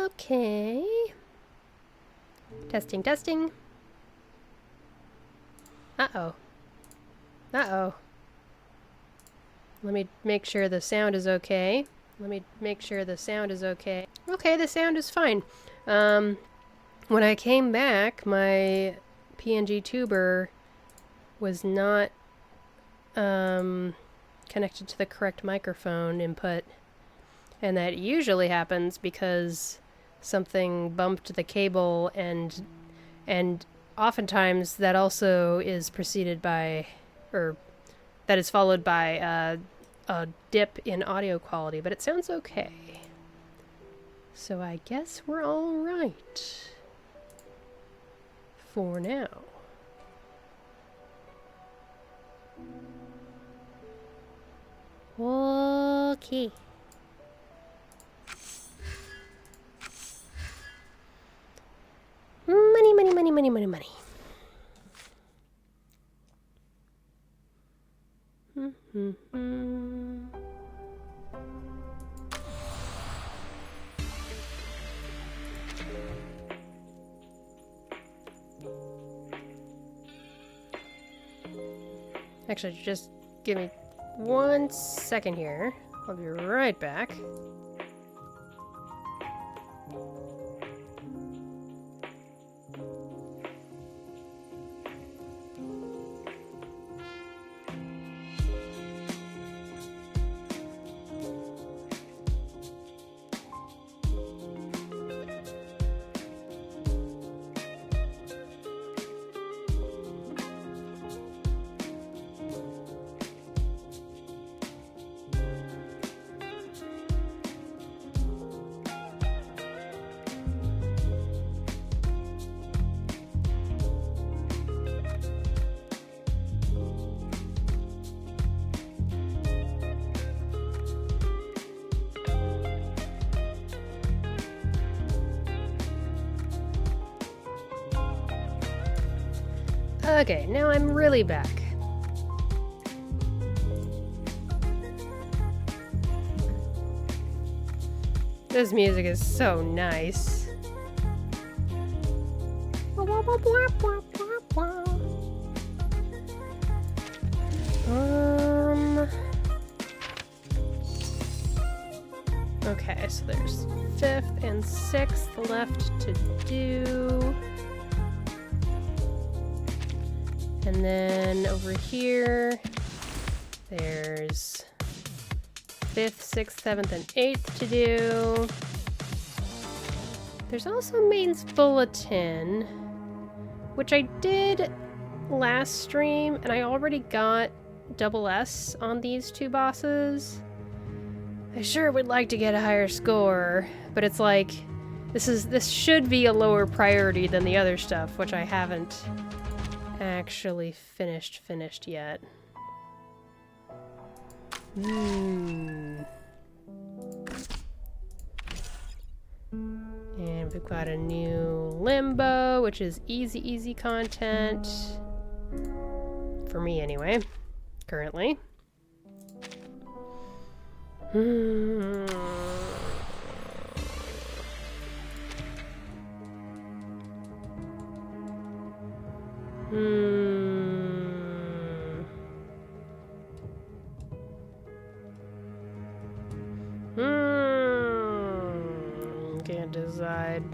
Okay. Testing, testing. Uh-oh. Uh-oh. Let me make sure the sound is okay. Let me make sure the sound is okay. Okay, the sound is fine. When I came back, my PNGTuber was not connected to the correct microphone input. And that usually happens because something bumped the cable, and oftentimes that also is preceded by, or that is followed by a dip in audio quality, but it sounds okay. So I guess we're all right for now. Okay. Money, money, money, money, money, money. Actually, just give me 1 second here. I'll be right back. Okay, now I'm really back. This music is so nice. Okay, so there's 5th and 6th left to do. And then over here, there's 5th, 6th, 7th, and 8th to do. There's also Main's Bulletin, which I did last stream, and I already got double S on these 2 bosses. I sure would like to get a higher score, but it's like, this should be a lower priority than the other stuff, which I haven't actually finished yet. And we've got a new Limbo, which is easy content. For me anyway, currently. Can't decide.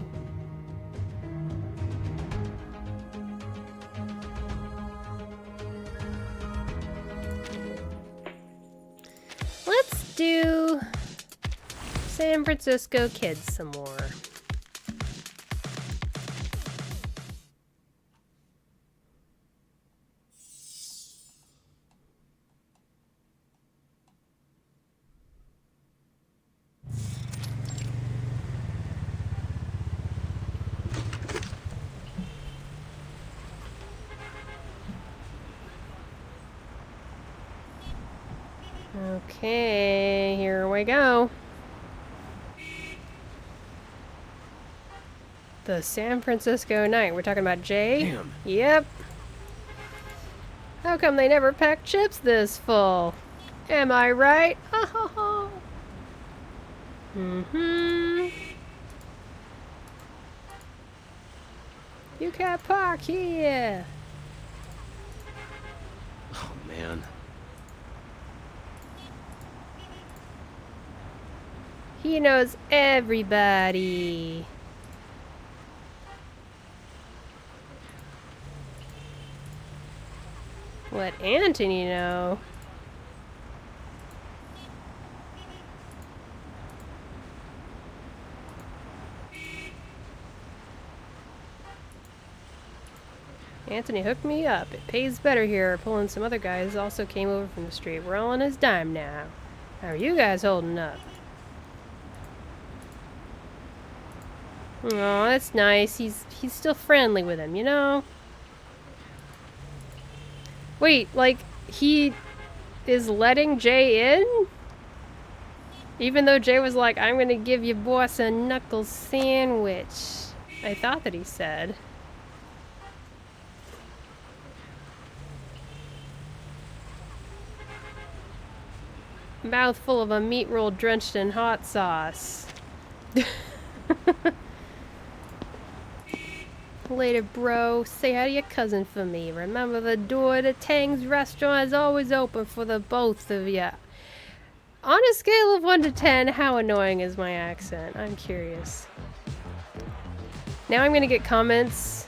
Let's do San Francisco Kids some more. Okay, here we go. The San Francisco night. We're talking about Jay? Damn. Yep. How come they never packed chips this full? Am I right? Ha ha ha. You can't park here! Oh, man. He knows everybody. Let Anthony know. Anthony hooked me up. It pays better here. Pulling some other guys also came over from the street. We're all on his dime now. How are you guys holding up? Oh, that's nice. He's still friendly with him, you know? Wait, like, he is letting Jay in? Even though Jay was like, I'm gonna give you boss a knuckle sandwich. I thought that he said. Mouthful of a meat roll drenched in hot sauce. Later, bro. Say hi to your cousin for me. Remember, the door to Tang's restaurant is always open for the both of ya. On a scale of 1 to 10, how annoying is my accent? I'm curious. Now I'm gonna get comments,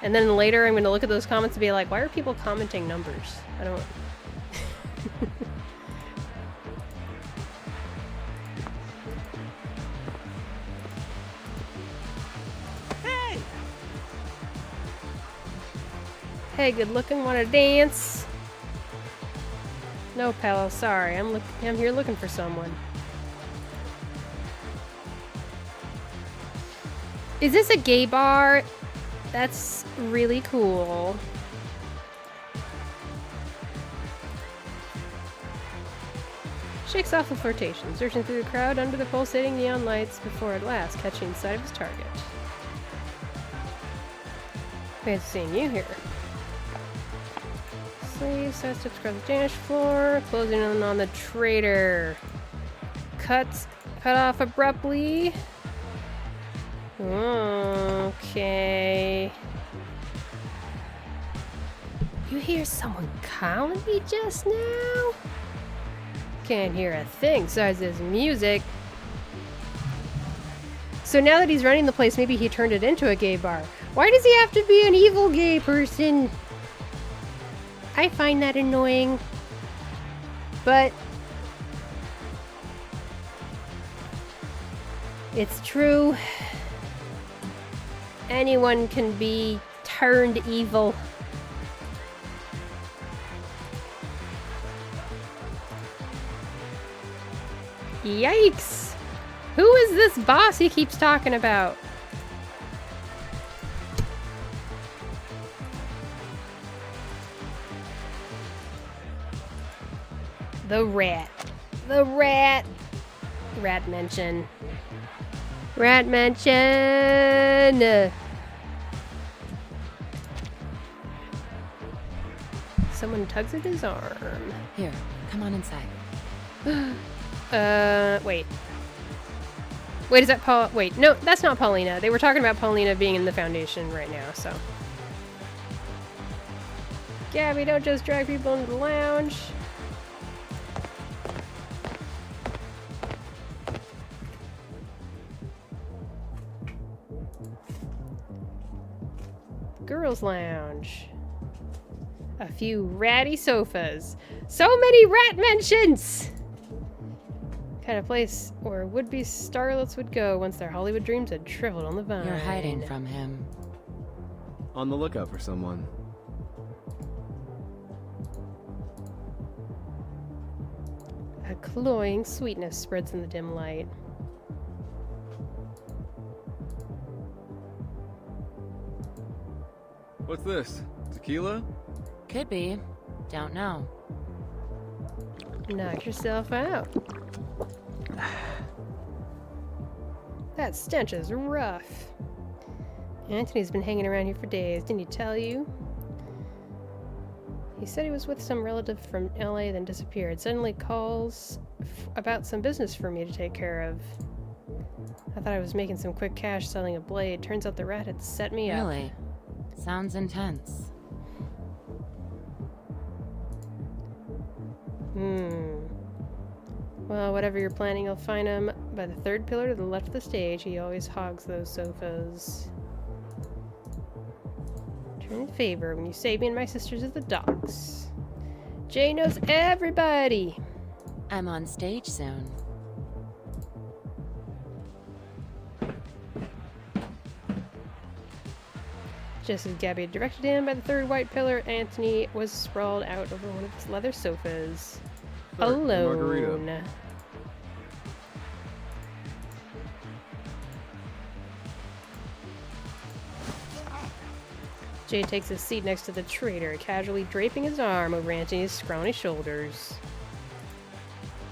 and then later I'm gonna look at those comments and be like, why are people commenting numbers? I don't... Hey, good looking, wanna dance? No, pal, sorry. I'm here looking for someone. Is this a gay bar? That's really cool. Shakes off the flirtation, searching through the crowd under the pulsating neon lights before at last catching sight of his target. Fancy seeing you here. Starts to across the dance floor, closing in on the traitor. Cut off abruptly. Okay. You hear someone calling me just now? Can't hear a thing besides this music. So now that he's running the place, maybe he turned it into a gay bar. Why does he have to be an evil gay person? I find that annoying, but it's true. Anyone can be turned evil. Yikes! Who is this boss he keeps talking about? The rat. The rat. Rat mention. Rat mention! Someone tugs at his arm. Here, come on inside. Wait. Wait, is that Paul? Wait, no, that's not Paulina. They were talking about Paulina being in the Foundation right now, so. Gabby, don't just drag people into the lounge. Girls' lounge. A few ratty sofas. So many rat mentions! Kind of place where would-be starlets would go once their Hollywood dreams had shriveled on the vine. You're hiding from him. On the lookout for someone. A cloying sweetness spreads in the dim light. What's this? Tequila? Could be. Don't know. Knock yourself out. That stench is rough. Anthony's been hanging around here for days. Didn't he tell you? He said he was with some relative from LA, then disappeared. Suddenly calls about some business for me to take care of. I thought I was making some quick cash selling a blade. Turns out the rat had set me up. Really? Sounds intense. Well, whatever you're planning, you'll find him by the third pillar to the left of the stage. He always hogs those sofas. Turn in favor when you save me and my sisters at the docks. Jay knows everybody! I'm on stage soon. Just as Gabby had directed him by the third white pillar, Anthony was sprawled out over one of his leather sofas. Alone. Jay takes his seat next to the traitor, casually draping his arm over Anthony's scrawny shoulders.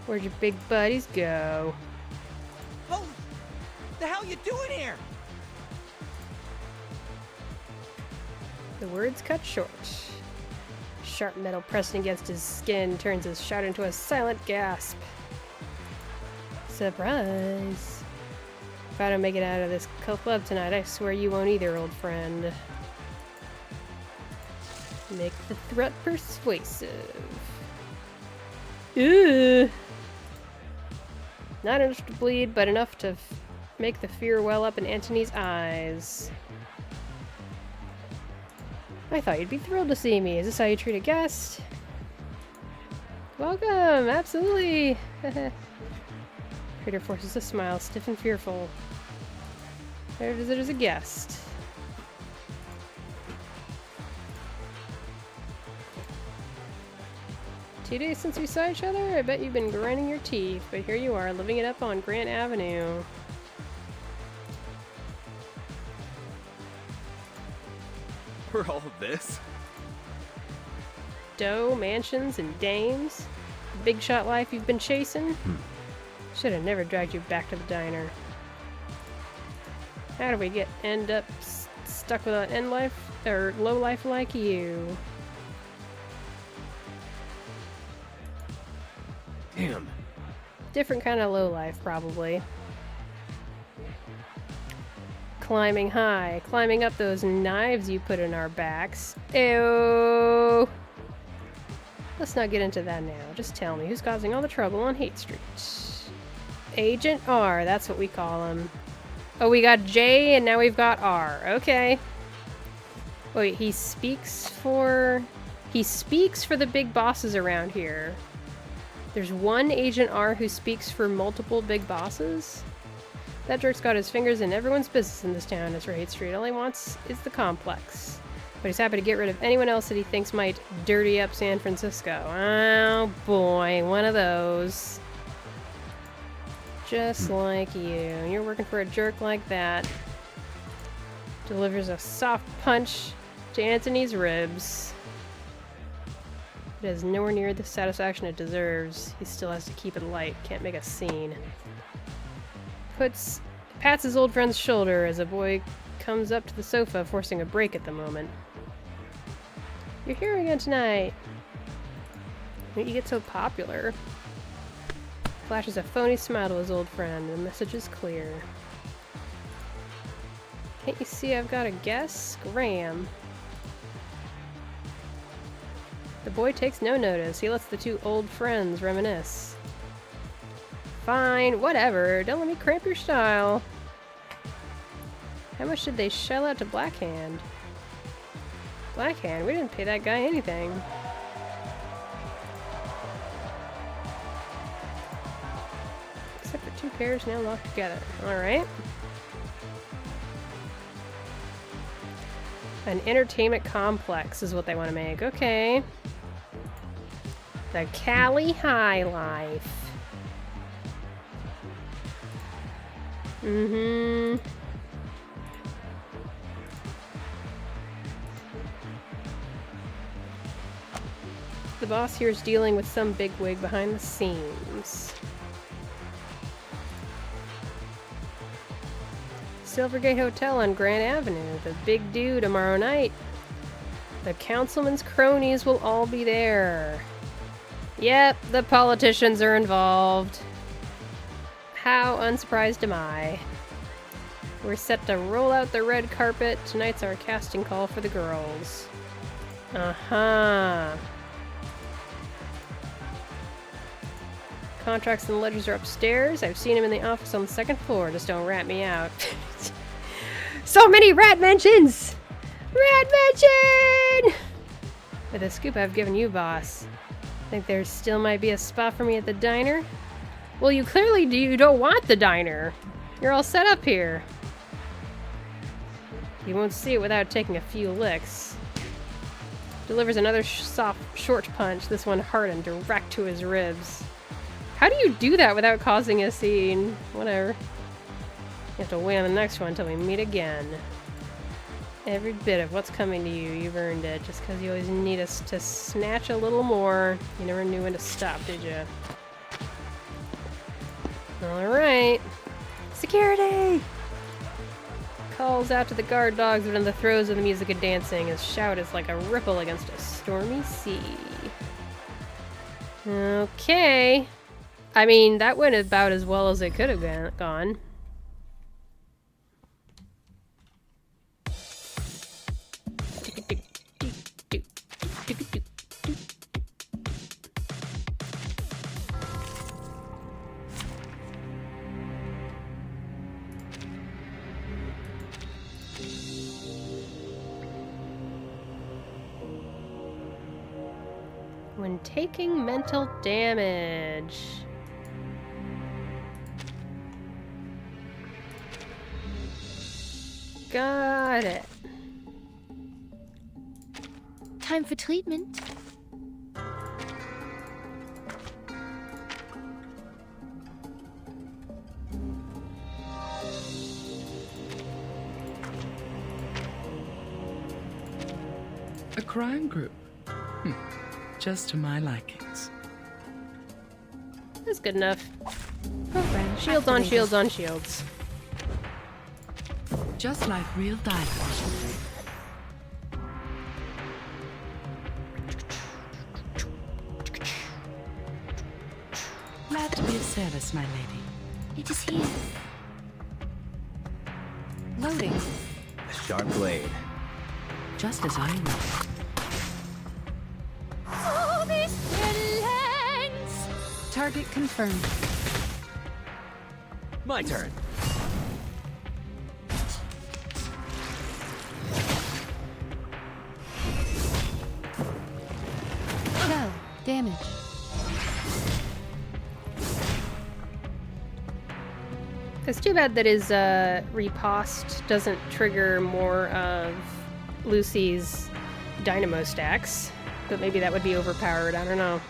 Where'd your big buddies go? Oh, the hell you doing here? The words cut short. Sharp metal pressing against his skin turns his shout into a silent gasp. Surprise! If I don't make it out of this club tonight, I swear you won't either, old friend. Make the threat persuasive. Ooh! Not enough to bleed, but enough to make the fear well up in Antony's eyes. I thought you'd be thrilled to see me. Is this how you treat a guest? Welcome! Absolutely! Trader forces a smile, stiff and fearful. Our visitor's a guest. "2 days since we saw each other? I bet you've been grinding your teeth, but here you are, living it up on Grant Avenue." For all of this? Dough, mansions, and dames? The big shot life you've been chasing? Should have never dragged you back to the diner. How do we end up stuck with an end life, or low life like you? Damn. Different kind of low life, probably. Climbing high, climbing up those knives you put in our backs. Ew. Let's not get into that now. Just tell me, who's causing all the trouble on Hate Street? Agent R, that's what we call him. Oh, we got J and now we've got R. Okay. Wait, he speaks for the big bosses around here. There's one Agent R who speaks for multiple big bosses? That jerk's got his fingers in everyone's business in this town as for Hate Street. All he wants is the complex. But he's happy to get rid of anyone else that he thinks might dirty up San Francisco. Oh boy, one of those. Just like you. You're working for a jerk like that. Delivers a soft punch to Anthony's ribs. It has nowhere near the satisfaction it deserves. He still has to keep it light. Can't make a scene. Pats his old friend's shoulder as a boy comes up to the sofa, forcing a break at the moment. "You're here again tonight. Why don't you get so popular?" Flashes a phony smile to his old friend. The message is clear. "Can't you see I've got a guess? Graham." The boy takes no notice. He lets the two old friends reminisce. "Fine, whatever. Don't let me cramp your style." How much did they shell out to Blackhand? Blackhand? We didn't pay that guy anything. Except for 2 pairs now locked together. Alright. An entertainment complex is what they want to make. Okay. The Cali High Life. Mm-hmm. The boss here is dealing with some bigwig behind the scenes. Silvergate Hotel on Grant Avenue. The big due tomorrow night. The councilman's cronies will all be there. Yep, the politicians are involved. How unsurprised am I? We're set to roll out the red carpet. Tonight's our casting call for the girls. Uh-huh. Contracts and ledgers are upstairs. I've seen him in the office on the second floor. Just don't rat me out. So many rat mentions! Rat mention! With the scoop I've given you, boss. Think there still might be a spot for me at the diner? Well, you clearly you don't want the diner. You're all set up here. You won't see it without taking a few licks. Delivers another soft, short punch, this one hardened direct to his ribs. How do you do that without causing a scene? Whatever. You have to wait on the next one until we meet again. Every bit of what's coming to you, you've earned it. Just because you always need us to snatch a little more. You never knew when to stop, did you? Alright. Security! Calls out to the guard dogs, but in the throes of the music and dancing, his shout is like a ripple against a stormy sea. Okay. I mean, that went about as well as it could have gone. When taking mental damage. Got it. Time for treatment. A crime group. Just to my likings. That's good enough. Program Shields on shields on shields. Just like real diamonds. Glad to be of service, my lady. It is here. Loading. A sharp blade. Just as I know. Oh, this relents! Target confirmed. My turn. Well, damage. It's too bad that his riposte doesn't trigger more of Lucy's dynamo stacks, but maybe that would be overpowered, I don't know.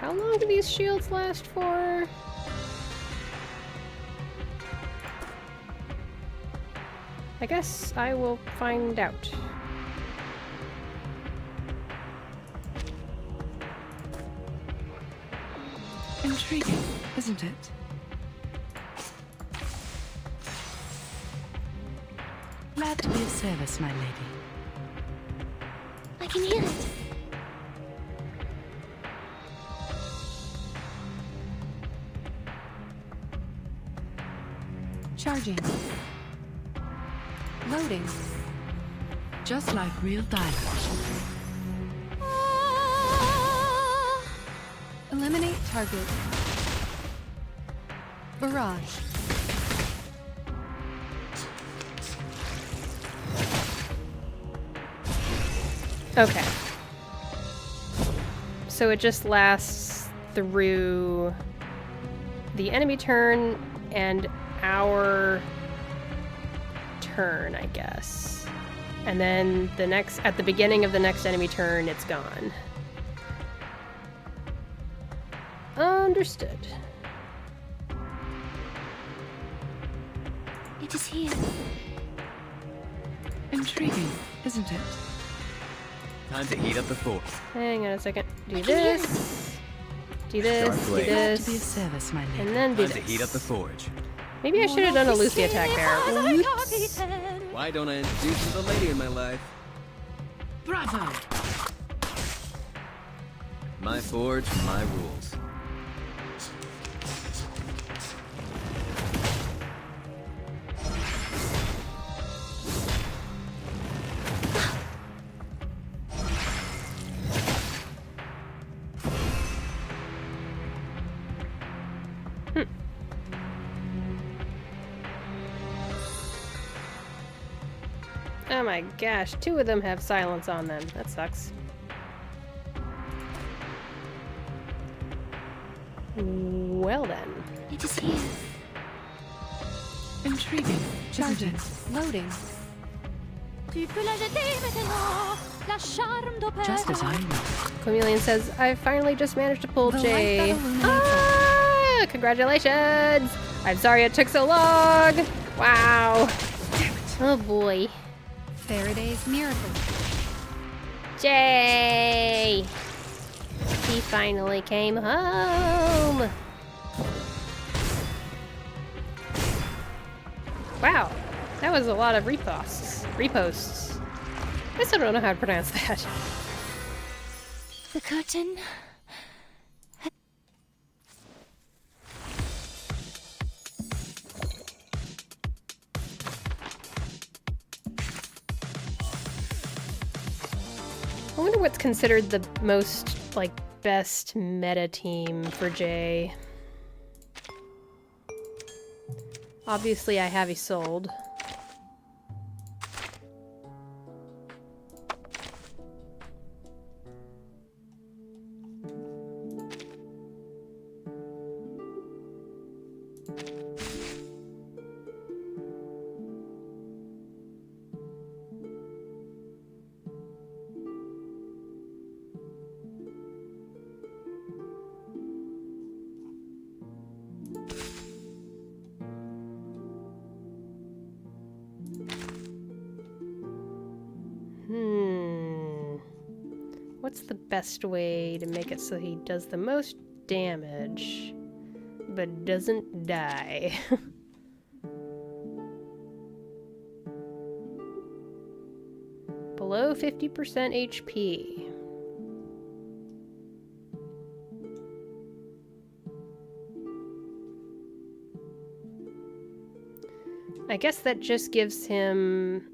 How long do these shields last for? I guess I will find out. Intriguing, isn't it? Glad to be of service, my lady. I can hear it. Charging. Loading. Just like real diamonds. Eliminate target. Barrage. Okay. So it just lasts through the enemy turn and our turn, I guess. And then at the beginning of the next enemy turn, it's gone. Understood. It is here. Intriguing, isn't it? Time to heat up the force. Hang on a second. Do this. Do this. Do Glad to be of this. service, my lady. And then do Time to heat up this. the forge. Maybe I should have done a Lucy attack there. Why don't I introduce you to the lady in my life? Bravo! My forge, my rules. Oh my gosh, 2 of them have silence on them. That sucks. Well then. It is here. Intriguing, isn't it? Loading. Just as I know. Chameleon says, I finally just managed to pull The Jay. light that illuminates Ah! Congratulations! I'm sorry it took so long! Wow. Oh boy. Faraday's miracle. Jay! He finally came home! Wow, that was a lot of reposts. I still don't know how to pronounce that. The curtain. I wonder what's considered the most, like, best meta team for Jay. Obviously, I have Isolde. What's the best way to make it so he does the most damage, but doesn't die? Below 50% HP. I guess that just gives him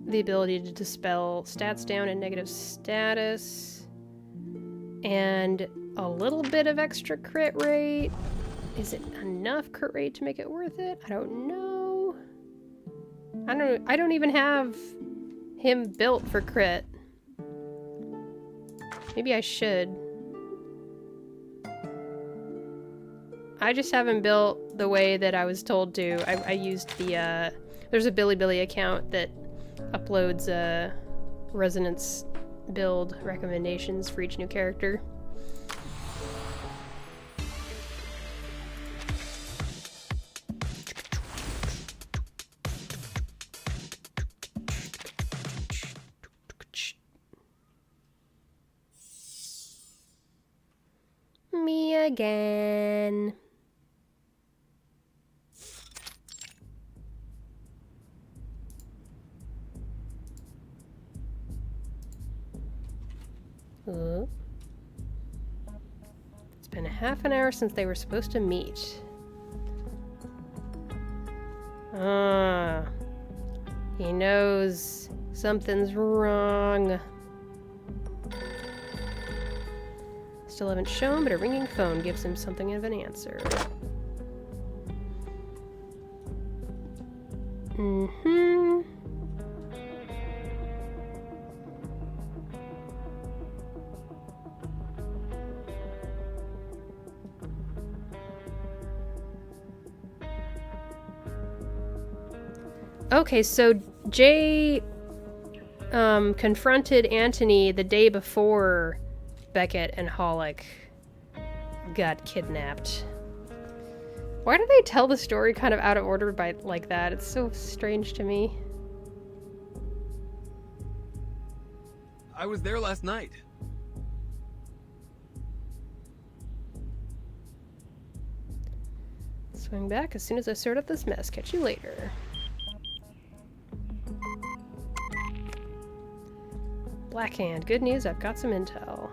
the ability to dispel stats down and negative status, and a little bit of extra crit rate. Is it enough crit rate to make it worth it? I don't know. I don't even have him built for crit. Maybe I should. I just have him built the way that I was told to. I used the, there's a Bilibili account that uploads resonance build recommendations for each new character. Me again. It's been a half an hour since they were supposed to meet. He knows something's wrong. Still haven't shown, but a ringing phone gives him something of an answer. Okay, so Jay confronted Antony the day before Beckett and Hollick got kidnapped. Why do they tell the story kind of out of order by like that? It's so strange to me. I was there last night. Swing back as soon as I sort out this mess. Catch you later. Blackhand. Good news, I've got some intel.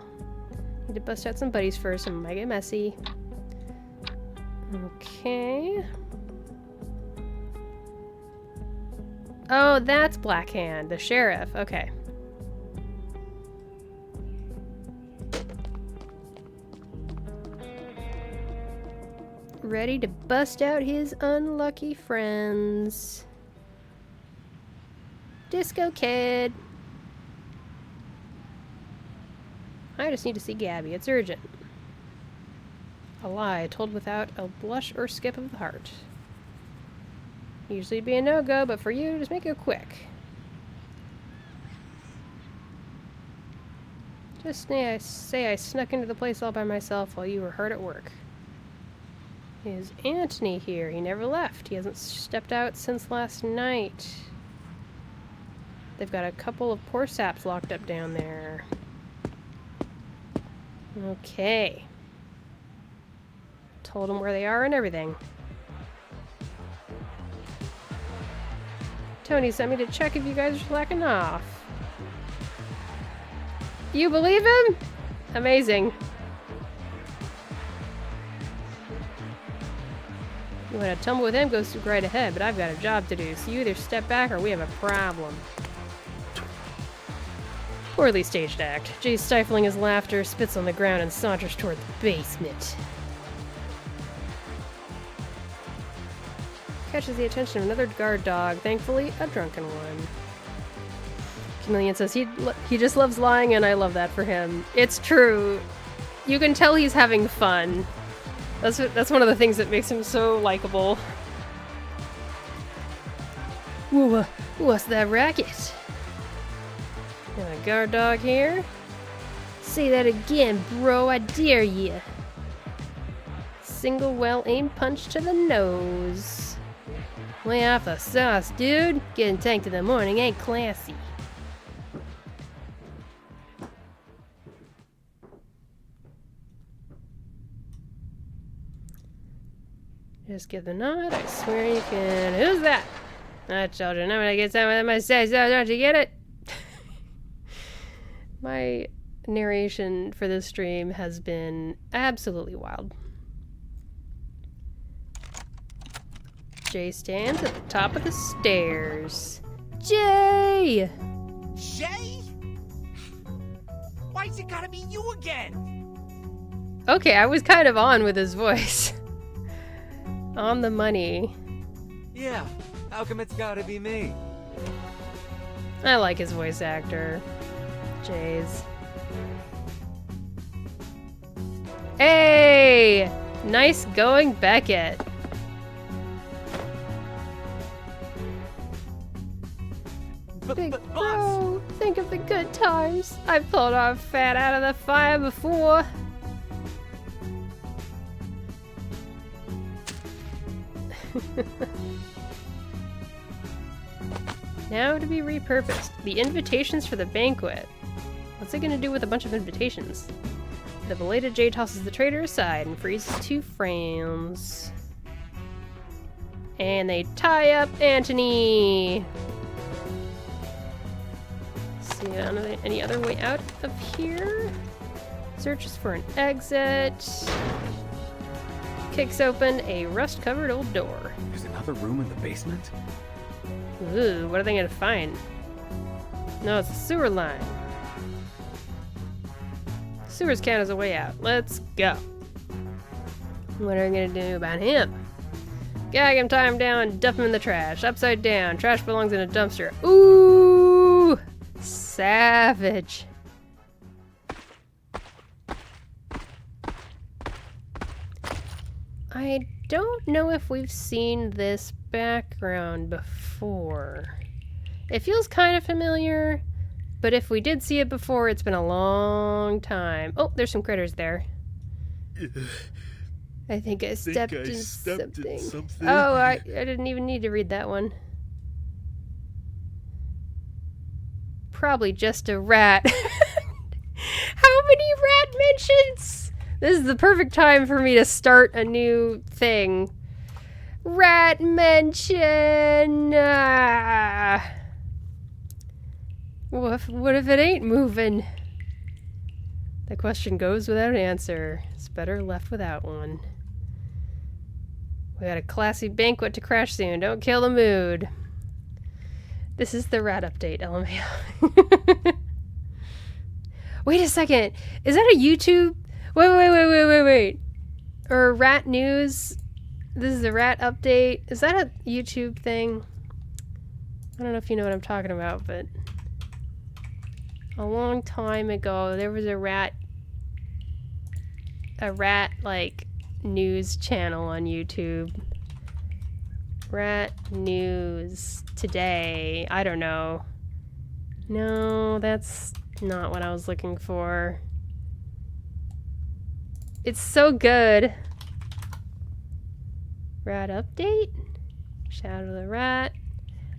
Need to bust out some buddies first. It might get messy. Okay. Oh, that's Blackhand, the sheriff. Okay. Ready to bust out his unlucky friends. Disco Kid. I just need to see Gabby. It's urgent. A lie told without a blush or skip of the heart. Usually it'd be a no-go, but for you, just make it quick. Just say I snuck into the place all by myself while you were hard at work. Is Anthony here? He never left. He hasn't stepped out since last night. They've got a couple of poor saps locked up down there. Okay. Told them where they are and everything. Tony sent me to check if you guys are slacking off. You believe him? Amazing. You want to tumble with him, go right ahead, but I've got a job to do, so you either step back or we have a problem. Poorly staged act. Jay's stifling his laughter, spits on the ground, and saunters toward the basement. Catches the attention of another guard dog, thankfully a drunken one. Chameleon says he just loves lying, and I love that for him. It's true. You can tell he's having fun. That's one of the things that makes him so likable. Ooh, what's that racket? Got a guard dog here. Say that again, bro. I dare ya. Single well-aimed punch to the nose. Way off the sauce, dude. Getting tanked in the morning ain't classy. Just give the nod. I swear you can. Who's that? I told you. I'm gonna get some of my say so. Don't you get it? My narration for this stream has been absolutely wild. Jay stands at the top of the stairs. Jay! Jay? Why's it gotta be you again? Okay, I was kind of on with his voice. On the money. Yeah, how come it's gotta be me? I like his voice actor. Jay's. Hey! Nice going, Beckett. Big bro, think of the good times. I've pulled our fat out of the fire before. Now to be repurposed. The invitations for the banquet. What's it gonna do with a bunch of invitations? The belated Jay tosses the traitor aside and freezes 2 frames. And they tie up Anthony. See any other way out of here? Searches for an exit. Kicks open a rust-covered old door. There's another room in the basement? Ooh, what are they gonna find? No, it's a sewer line. Sewers count as a way out. Let's go. What are we gonna do about him? Gag him, tie him down, dump him in the trash. Upside down. Trash belongs in a dumpster. Ooh! Savage. I don't know if we've seen this background before. It feels kind of familiar, but if we did see it before, it's been a long time. Oh, there's some critters there. I think I stepped in something. Oh, I didn't even need to read that one. Probably just a rat. How many rat mentions? This is the perfect time for me to start a new thing. Rat mention! Ah. What if it ain't moving? The question goes without an answer. It's better left without one. We got a classy banquet to crash soon. Don't kill the mood. This is the rat update, LMAO. Wait a second. Is that a YouTube? Wait. Or rat news? This is the rat update. Is that a YouTube thing? I don't know if you know what I'm talking about, but a long time ago there was a rat like news channel on YouTube. Rat news today. I don't know. No, that's not what I was looking for. It's so good. Rat update? Shadow the Rat.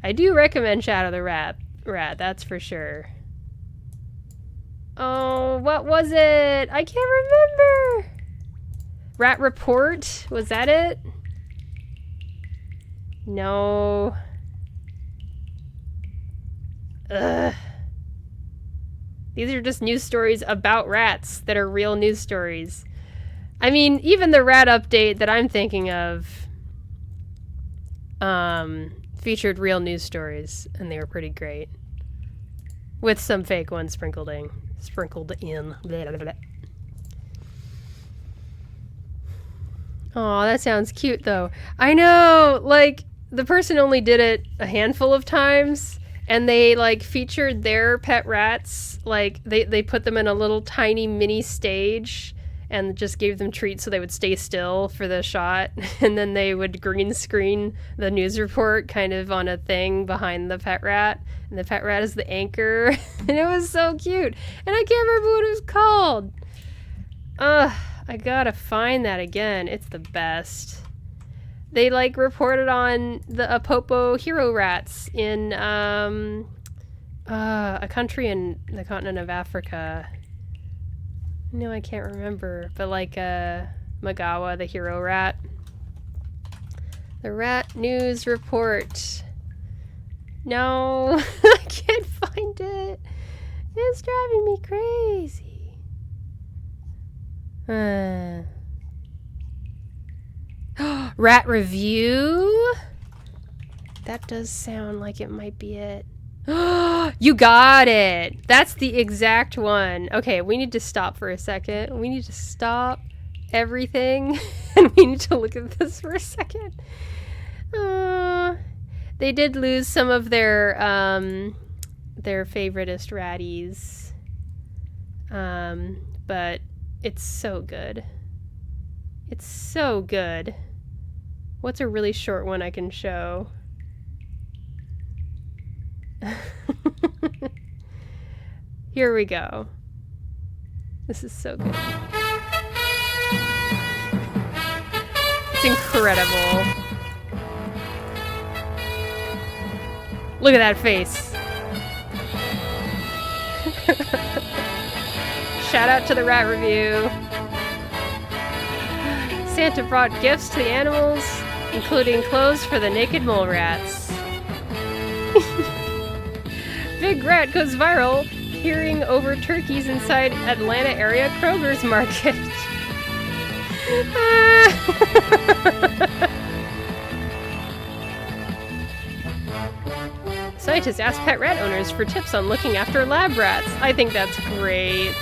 I do recommend Shadow the Rat, that's for sure. Oh, what was it? I can't remember. Rat Report? Was that it? No. Ugh. These are just news stories about rats that are real news stories. I mean, even the rat update that I'm thinking of featured real news stories, and they were pretty great. With some fake ones sprinkled in. Blah, blah, blah. Aw, that sounds cute, though. I know! Like, the person only did it a handful of times, and they, like, featured their pet rats. Like, they put them in a little tiny mini stage and just gave them treats so they would stay still for the shot. And then they would green screen the news report kind of on a thing behind the pet rat. And the pet rat is the anchor. And it was so cute. And I can't remember what it was called. I gotta find that again. It's the best. They, like, reported on the Apopo hero rats in a country in the continent of Africa. No, I can't remember. But, like, Magawa, the hero rat. The Rat News Report. No, I can't find it. It's driving me crazy. Rat Review? That does sound like it might be it. You got it! That's the exact one. Okay, we need to stop for a second. We need to stop everything and we need to look at this for a second. They did lose some of their favoritist ratties. But it's so good. It's so good. What's a really short one I can show? Here we go. This is so good. It's incredible. Look at that face. Shout out to the Rat Review. Santa brought gifts to the animals, including clothes for the naked mole rats. Big rat goes viral, peering over turkeys inside Atlanta area Kroger's market. Scientists ask pet rat owners for tips on looking after lab rats. I think that's great.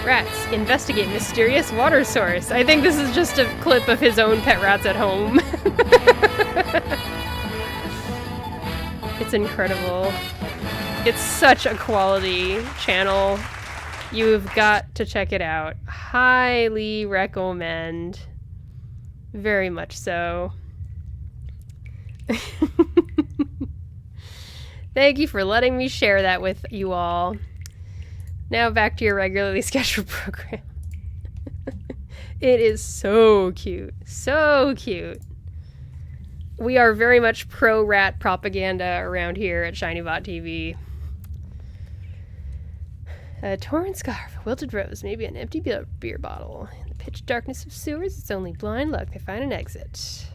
Rats investigate mysterious water source. I think this is just a clip of his own pet rats at home. It's incredible. It's such a quality channel. You've got to check it out. Highly recommend. Very much so. Thank you for letting me share that with you all. Now back to your regularly scheduled program. It is so cute. So cute. We are very much pro-rat propaganda around here at ShinyBotTV. A torn scarf, a wilted rose, maybe an empty beer bottle. In the pitch darkness of sewers, it's only blind luck they find an exit.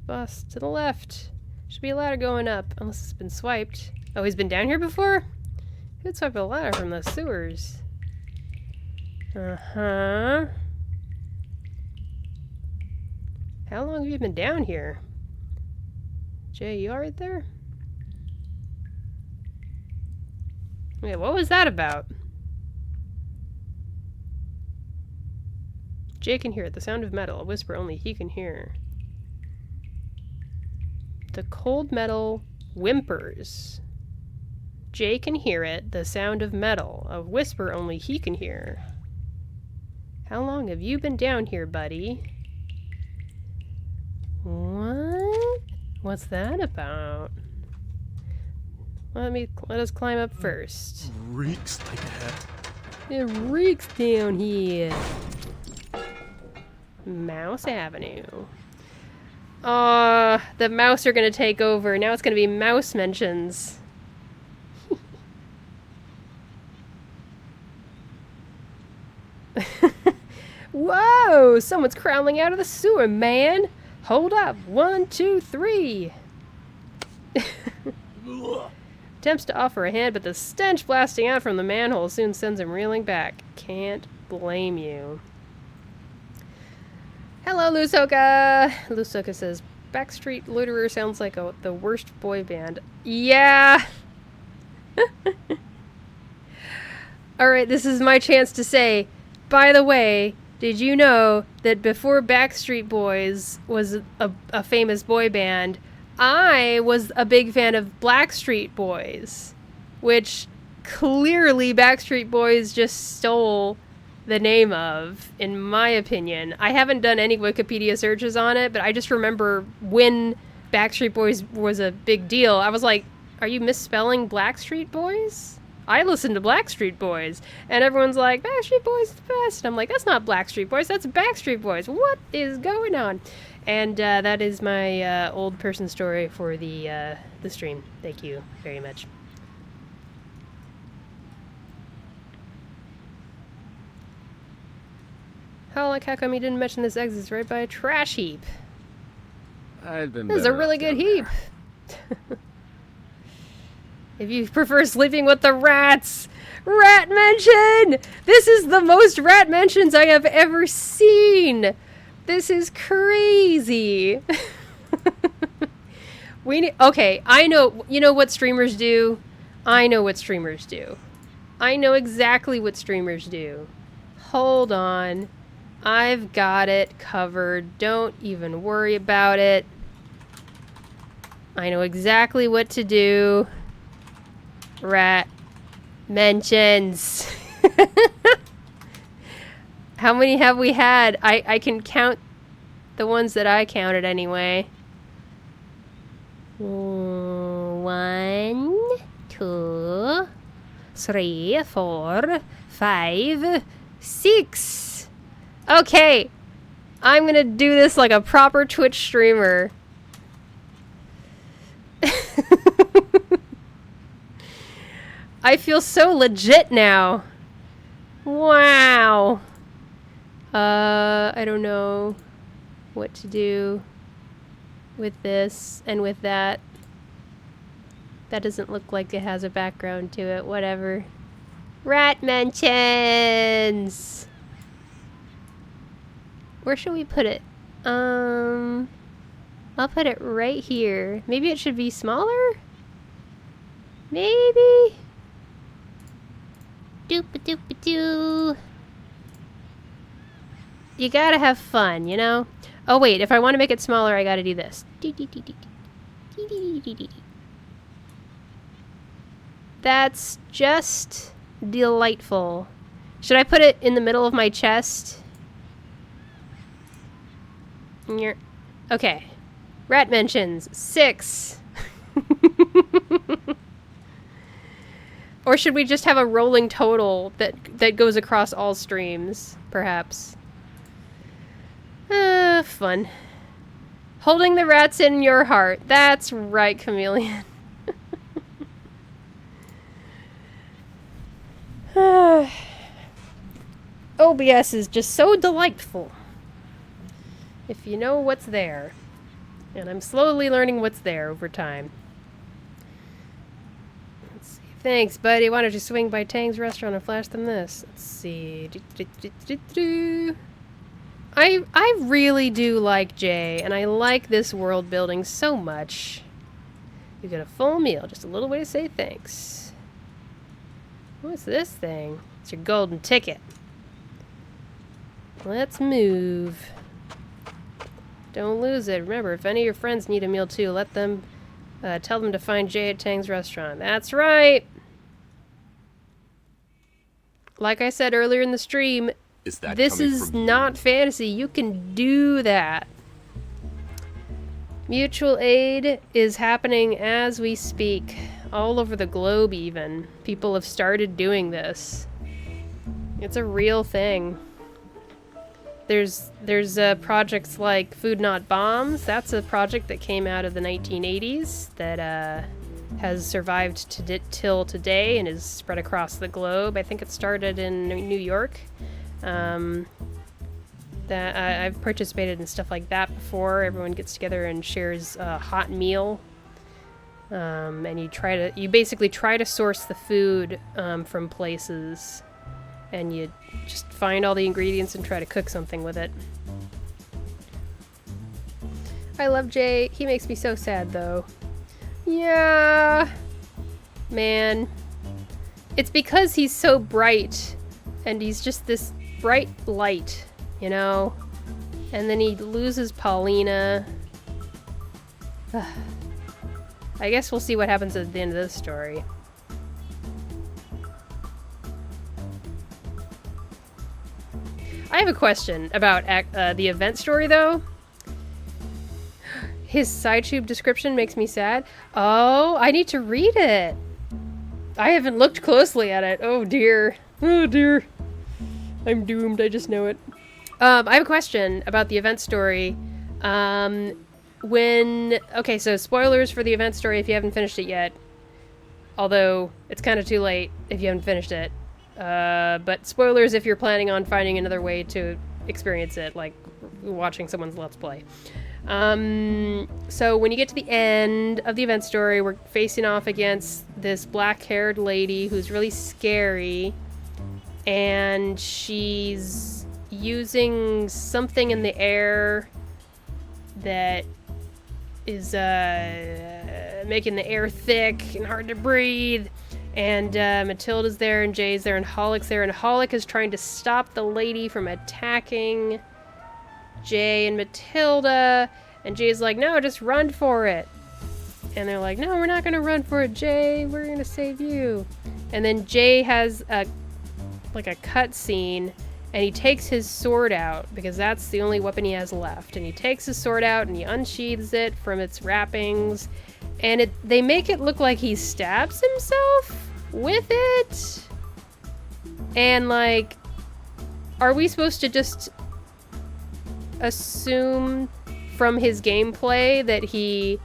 Bus to the left. Should be a ladder going up, unless it's been swiped. Oh, he's been down here before? Who took the ladder from the sewers? Uh-huh. How long have you been down here? Jay, you alright there? Yeah, what was that about? Jay can hear it. The sound of metal. A whisper only he can hear. The cold metal whimpers. Jay can hear it. The sound of metal. A whisper only he can hear. How long have you been down here, buddy? What? What's that about? Let us climb up first. Reeks like that. It reeks down here. Mouse Avenue. The mouse are gonna take over. Now it's gonna be mouse mentions. Whoa! Someone's crawling out of the sewer, man! Hold up! 1, 2, 3! Attempts to offer a hand, but the stench blasting out from the manhole soon sends him reeling back. Can't blame you. Hello, Lusoka! Lusoka says, Backstreet Loiterer sounds like the worst boy band. Yeah! Alright, this is my chance to say, by the way, did you know that before Backstreet Boys was a famous boy band, I was a big fan of Blackstreet Boys, which clearly Backstreet Boys just stole the name of, in my opinion. I haven't done any Wikipedia searches on it, but I just remember when Backstreet Boys was a big deal, I was like, are you misspelling Blackstreet Boys? I listen to Blackstreet Boys, and everyone's like, Backstreet Boys is the best. And I'm like, that's not Blackstreet Boys, that's Backstreet Boys. What is going on? And that is my old person story for the stream. Thank you very much. How come you didn't mention this exit's right by a trash heap? I'd been This is a really good heap. If you prefer sleeping with the rats. Rat mention! This is the most rat mentions I have ever seen. This is crazy. Okay, I know, you know what streamers do? I know what streamers do. I know exactly what streamers do. Hold on. I've got it covered. Don't even worry about it. I know exactly what to do. Rat mentions. How many have we had? I can count the ones that I counted anyway. 1, 2, 3, 4, 5, 6. Okay, I'm gonna do this like a proper Twitch streamer. I feel so legit now. Wow. I don't know what to do with this and with that. That doesn't look like it has a background to it. Whatever. Rat mentions. Where should we put it? I'll put it right here. Maybe it should be smaller? Maybe? Doop-a-doop-a-doo. You gotta have fun, you know? Oh wait, if I want to make it smaller, I gotta do this. That's just delightful. Should I put it in the middle of my chest? Okay. Rat mentions 6. Or should we just have a rolling total that goes across all streams, perhaps? Fun. Holding the rats in your heart. That's right, Chameleon. OBS is just so delightful. If you know what's there. And I'm slowly learning what's there over time. Let's see Thanks, buddy. Why don't you swing by Tang's restaurant and flash them this? Let's see. I really do like Jay, and I like this world building so much. You get a full meal, just a little way to say thanks. What's this thing? It's your golden ticket. Let's move. Don't lose it. Remember, if any of your friends need a meal too, let them tell them to find Jay at Tang's restaurant. That's right. Like I said earlier in the stream, this is not fantasy. You can do that. Mutual aid is happening as we speak. All over the globe even. People have started doing this. It's a real thing. There's projects like Food Not Bombs. That's a project that came out of the 1980s that has survived till today and is spread across the globe. I think it started in New York. I've participated in stuff like that before. Everyone gets together and shares a hot meal, and you basically try to source the food from places, and you just find all the ingredients and try to cook something with it. I love Jay. He makes me so sad though. Yeah, man. It's because he's so bright, and he's just this bright light, you know? And then he loses Paulina. I guess we'll see what happens at the end of this story. I have a question about the event story, though. His SciTube description makes me sad. Oh, I need to read it. I haven't looked closely at it. Oh, dear. Oh, dear. I'm doomed. I just know it. I have a question about the event story. Okay, so spoilers for the event story if you haven't finished it yet. Although, it's kind of too late if you haven't finished it. But spoilers if you're planning on finding another way to experience it, like watching someone's Let's Play. So when you get to the end of the event story, we're facing off against this black-haired lady who's really scary, and she's using something in the air that is making the air thick and hard to breathe. And Matilda's there, and Jay's there, and Hollick's there, and Hollick is trying to stop the lady from attacking Jay and Matilda, and Jay's like, no, just run for it. And they're like, no, we're not gonna run for it, Jay, we're gonna save you. And then Jay has a cut scene, and he takes his sword out, because that's the only weapon he has left. And he takes his sword out, and he unsheathes it from its wrappings, and they make it look like he stabs himself with it. And, like, are we supposed to just assume from his gameplay that he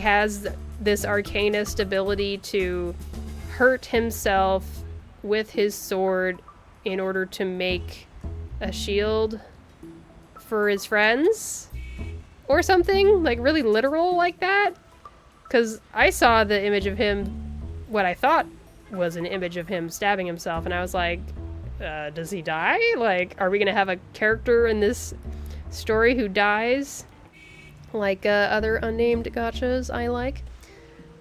has this arcanist ability to hurt himself with his sword in order to make a shield for his friends? Or something? Like, really literal like that? Because I saw the image of him, what I thought was an image of him stabbing himself, and I was like, does he die? Like, are we gonna have a character in this story who dies? Like other unnamed gachas I like.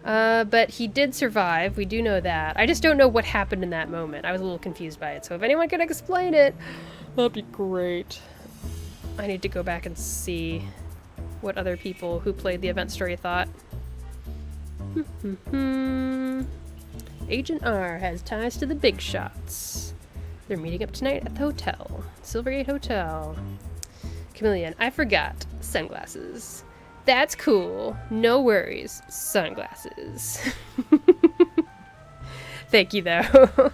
But he did survive, we do know that. I just don't know what happened in that moment. I was a little confused by it, so if anyone could explain it, that'd be great. I need to go back and see what other people who played the event story thought. Agent R has ties to the big shots. They're meeting up tonight at the hotel. Silvergate Hotel. Chameleon, I forgot. Sunglasses. That's cool. No worries. Sunglasses. Thank you, though.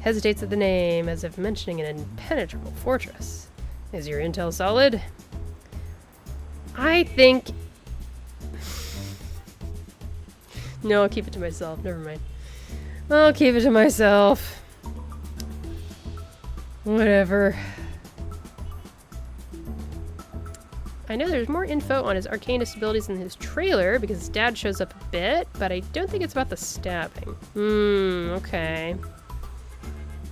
Hesitates at the name, as if mentioning an impenetrable fortress. Is your intel solid? I think... No, I'll keep it to myself. Never mind. I'll keep it to myself. Whatever. I know there's more info on his arcanist abilities in his trailer, because his dad shows up bit, but I don't think it's about the stabbing. Okay.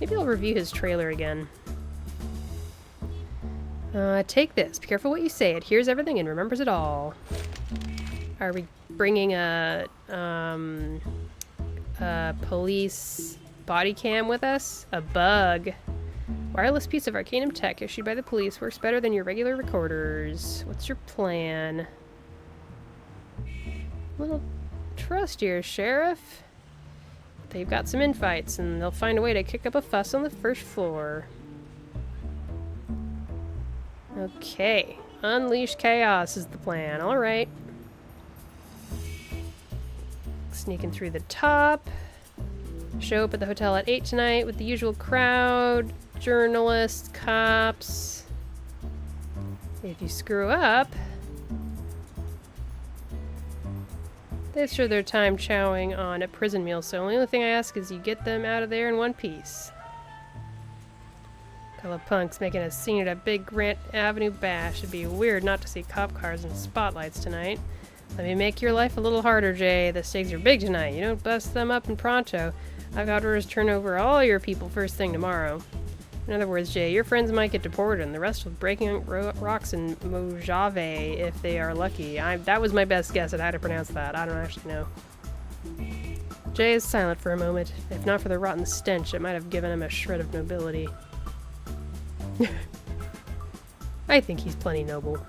Maybe I'll review his trailer again. Take this. Be careful what you say. It hears everything and remembers it all. Are we bringing a police body cam with us? A bug. Wireless piece of arcanum tech issued by the police works better than your regular recorders. What's your plan? Little trustier, Sheriff. They've got some infights, and they'll find a way to kick up a fuss on the first floor. Okay. Unleash chaos is the plan. Alright. Sneaking through the top. Show up at the hotel at 8 tonight with the usual crowd. Journalists, cops. If you screw up, they've sure their time chowing on a prison meal, so the only thing I ask is you get them out of there in one piece. Couple of punks making a scene at a big Grant Avenue bash. It'd be weird not to see cop cars and spotlights tonight. Let me make your life a little harder, Jay. The stakes are big tonight. You don't bust them up in pronto. I've got orders to turn over all your people first thing tomorrow. In other words, Jay, your friends might get deported, and the rest will breaking rocks in Mojave if they are lucky. That was my best guess at how to pronounce that. I don't actually know. Jay is silent for a moment. If not for the rotten stench, it might have given him a shred of nobility. I think he's plenty noble.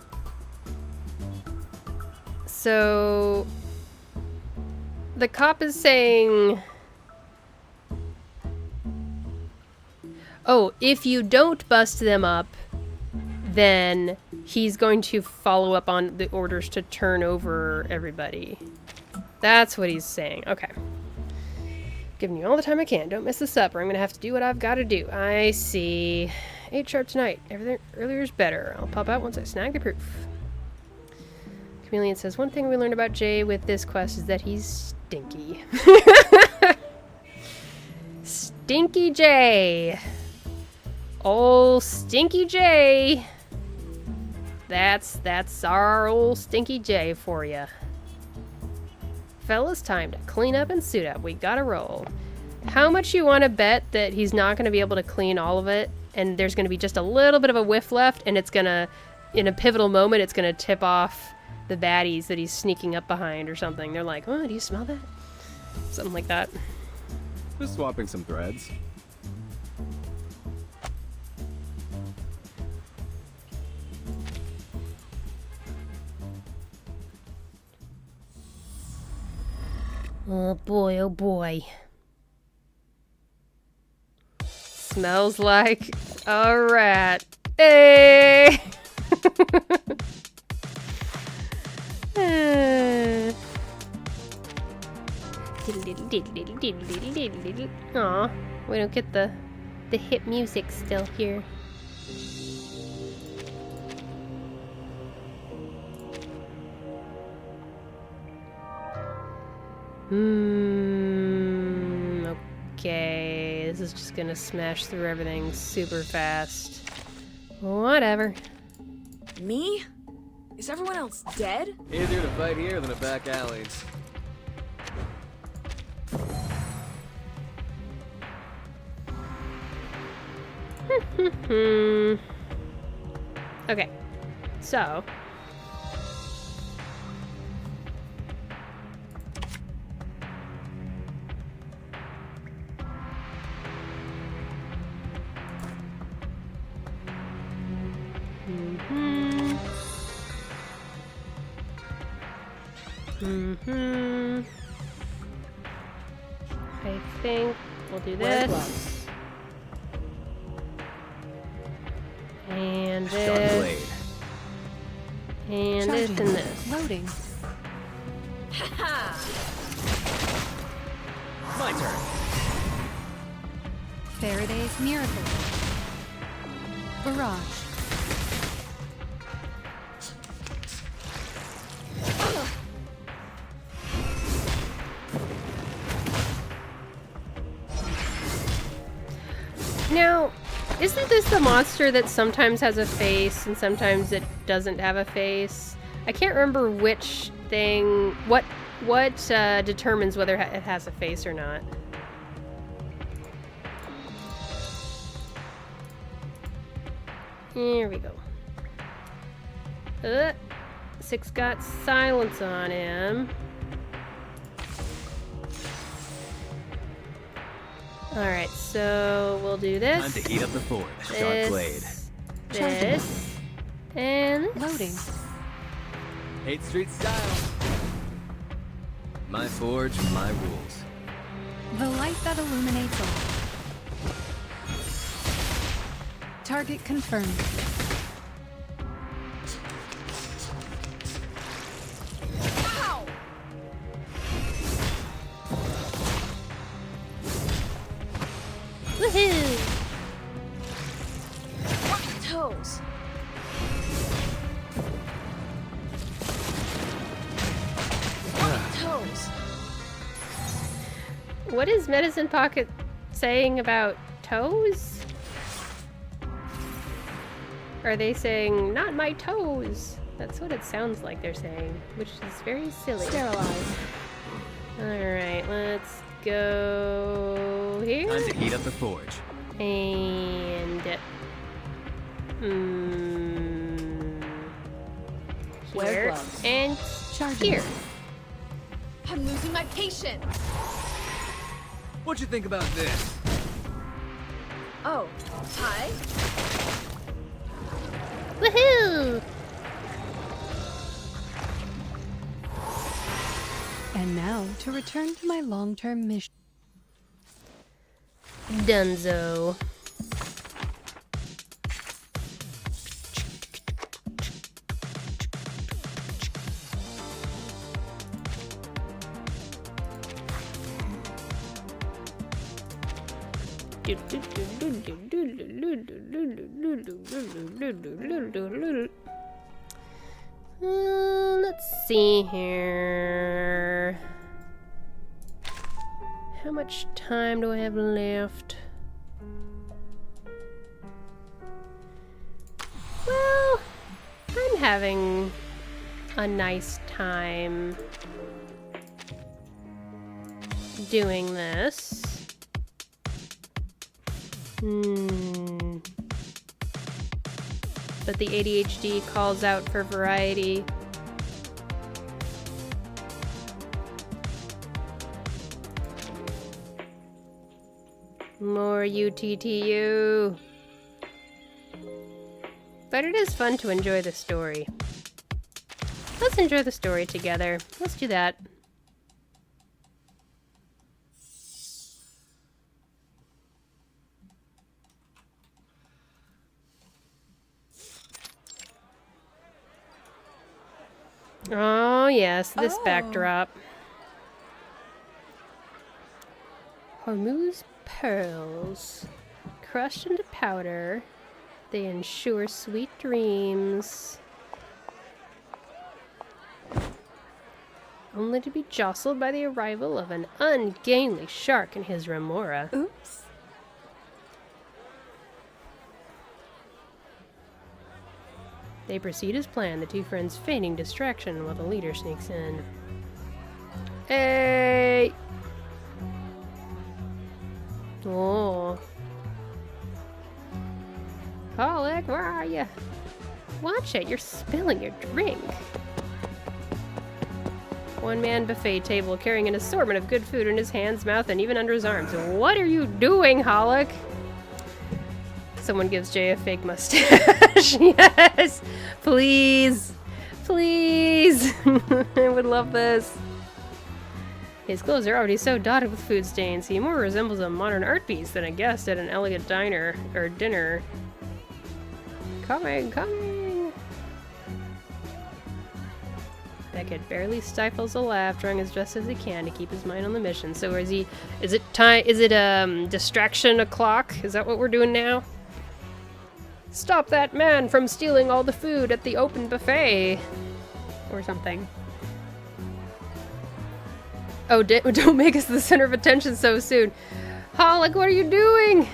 So the cop is saying, oh, if you don't bust them up, then he's going to follow up on the orders to turn over everybody. That's what he's saying. Okay. Giving you all the time I can. Don't mess this up, or I'm going to have to do what I've got to do. I see. 8 sharp tonight. Everything earlier is better. I'll pop out once I snag the proof. Chameleon says, one thing we learned about Jay with this quest is that he's stinky. Stinky Jay. Old Stinky Jay. That's our old Stinky Jay for you. Fellas, time to clean up and suit up. We gotta roll. How much you want to bet that he's not going to be able to clean all of it, and there's going to be just a little bit of a whiff left, and it's going to, in a pivotal moment, it's going to tip off the baddies that he's sneaking up behind or something. They're like, oh, do you smell that? Something like that. Just swapping some threads. Oh boy, oh boy. Smells like a rat. Hey! Aw, we don't get the hip music still here. Okay, this is just gonna smash through everything super fast. Whatever. Me? Is everyone else dead? Easier to fight here than a back alleys. Okay, so I think we'll do this. And this. And this and this. Loading. My turn. Faraday's Miracle. Barrage. Now, isn't this the monster that sometimes has a face and sometimes it doesn't have a face? I can't remember which thing, what What determines whether it has a face or not? Here we go. 6 got silence on him. Alright, so we'll do this. Time to heat up the forge. Sharp blade. This. And loading. 8th Street style. My forge, my rules. The light that illuminates all. Target confirmed. Ow! woohoo! Toes. Toes. What is Medicine Pocket saying about toes? Are they saying, not my toes? That's what it sounds like they're saying, which is very silly. Sterilize. Alright, let's go here. Time to heat up the forge. And... Wear here. gloves. And here. I'm losing my patience. What'd you think about this? Oh, hi. Woohoo! And now to return to my long-term mission. Dunzo. Let's see here. How much time do I have left? Well, I'm having a nice time doing this. But the ADHD calls out for variety. More UTTU. But it is fun to enjoy the story. Let's enjoy the story together. Let's do that. Oh yes, this backdrop. Hormuz pearls. Crushed into powder, they ensure sweet dreams. Only to be jostled by the arrival of an ungainly shark and his remora. Oops. They proceed as planned, the two friends feigning distraction while the leader sneaks in. Hey! Oh. Alec, where are you? Watch it, you're spilling your drink. One-man buffet table carrying an assortment of good food in his hands, mouth, and even under his arms. What are you doing, Hollick? Someone gives Jay a fake mustache. Yes! Please! Please! I would love this. His clothes are already so dotted with food stains, he more resembles a modern art piece than a guest at an elegant diner or dinner. Coming, coming! Beckett barely stifles a laugh, trying as best as he can to keep his mind on the mission. So is it time, distraction o'clock? Is that what we're doing now? Stop that man from stealing all the food at the open buffet! Or something. Oh, don't make us the center of attention so soon. Hollick, what are you doing?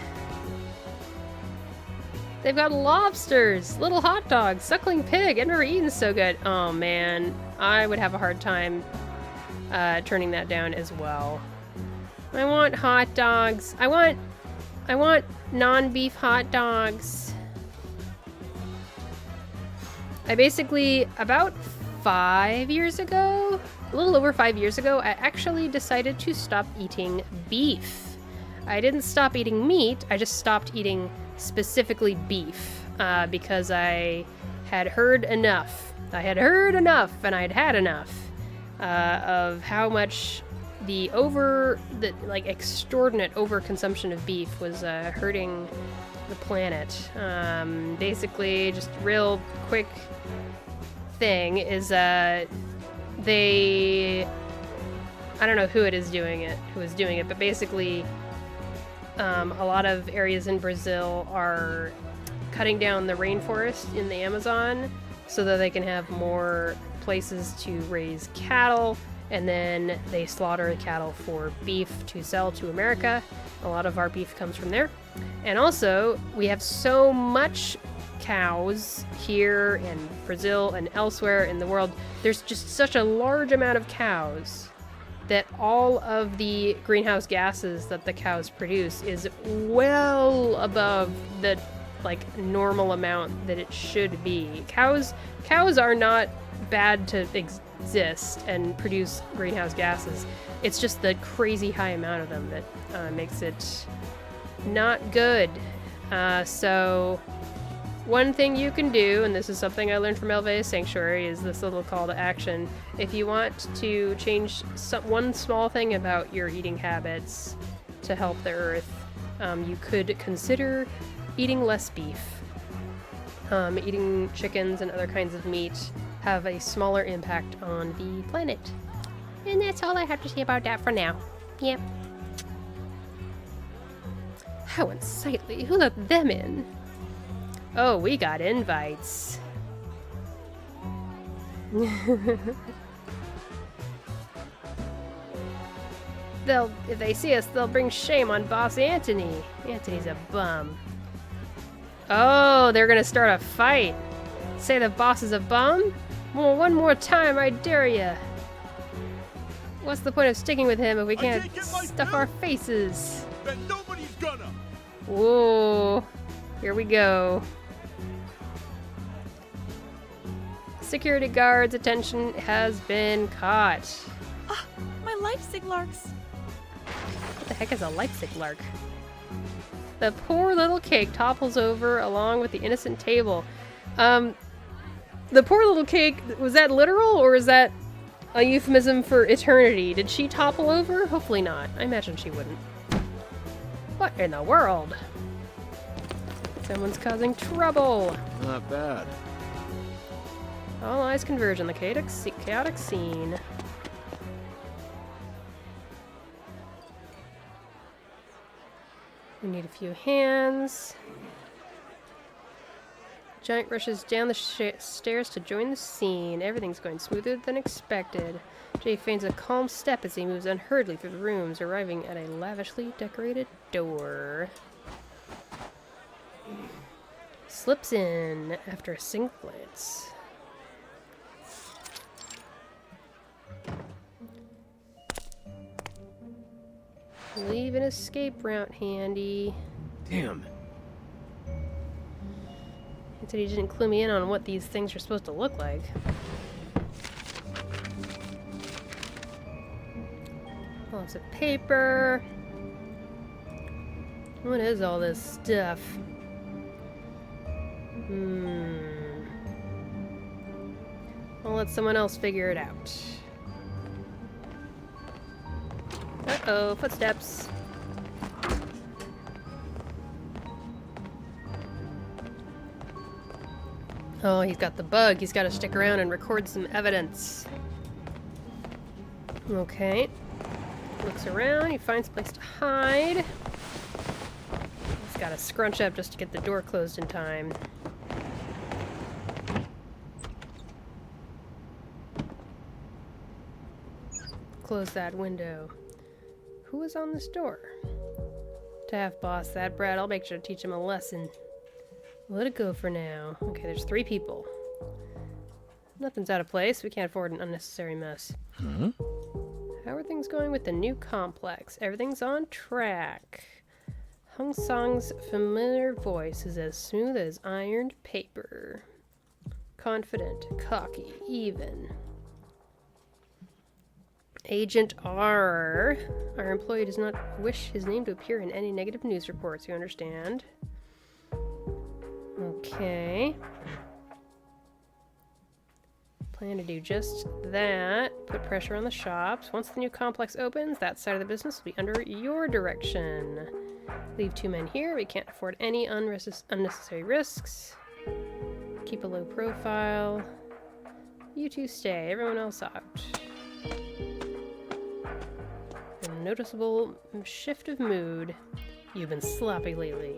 They've got lobsters, little hot dogs, suckling pig. I've never eaten so good. Oh man, I would have a hard time. turning that down as well. I want hot dogs. I want non-beef hot dogs. I basically, about 5 years ago, a little over 5 years ago, I actually decided to stop eating beef. I didn't stop eating meat, I just stopped eating specifically beef because I had heard enough. I had heard enough and I'd had enough of how much the extraordinate overconsumption of beef was hurting the planet. Basically, just real quick thing is I don't know who is doing it, but basically a lot of areas in Brazil are cutting down the rainforest in the Amazon so that they can have more places to raise cattle, and then they slaughter the cattle for beef to sell to America. A lot of our beef comes from there. And also, we have so much cows here in Brazil and elsewhere in the world. There's just such a large amount of cows that all of the greenhouse gases that the cows produce is well above the normal amount that it should be. Cows are not bad to exist and produce greenhouse gases. It's just the crazy high amount of them that makes it not good. So one thing you can do, and this is something I learned from Elve's Sanctuary, is this little call to action. If you want to change one small thing about your eating habits to help the earth, you could consider eating less beef. Eating chickens and other kinds of meat have a smaller impact on the planet. And that's all I have to say about that for now. Yep. How unsightly. Who let them in? Oh, we got invites. If they see us, they'll bring shame on Boss Anthony. Anthony's a bum. Oh, they're gonna start a fight. Say the boss is a bum? Well, one more time, I dare ya. What's the point of sticking with him if we can't stuff our faces? Then nobody's gonna. Whoa. Here we go. Security guard's attention has been caught. Ah, my Leipzig larks. What the heck is a Leipzig lark? The poor little cake topples over along with the innocent table. The poor little cake, was that literal or is that a euphemism for eternity? Did she topple over? Hopefully not. I imagine she wouldn't. What in the world? Someone's causing trouble. Not bad. All eyes converge on the chaotic scene. We need a few hands. Giant rushes down the stairs to join the scene. Everything's going smoother than expected. Jay feigns a calm step as he moves unhurriedly through the rooms, arriving at a lavishly decorated door. Slips in after a single glance. Leave an escape route handy. Damn. Anthony didn't clue me in on what these things are supposed to look like. Lots of paper. What is all this stuff? I'll let someone else figure it out. Uh-oh, footsteps. Oh, he's got the bug. He's got to stick around and record some evidence. Okay. Looks around. He finds a place to hide. He's got to scrunch up just to get the door closed in time. Close that window. Who is on this door? To have boss that brat, I'll make sure to teach him a lesson. Let it go for now. Okay, there's 3 people. Nothing's out of place. We can't afford an unnecessary mess. How are things going with the new complex? Everything's on track. Hung Song's familiar voice is as smooth as ironed paper. Confident, cocky, even. Agent R. Our employee does not wish his name to appear in any negative news reports, you understand? Okay. Plan to do just that. Put pressure on the shops. Once the new complex opens, that side of the business will be under your direction. Leave 2 men here. We can't afford any unnecessary risks. Keep a low profile. You two stay. Everyone else out. A noticeable shift of mood. You've been sloppy lately.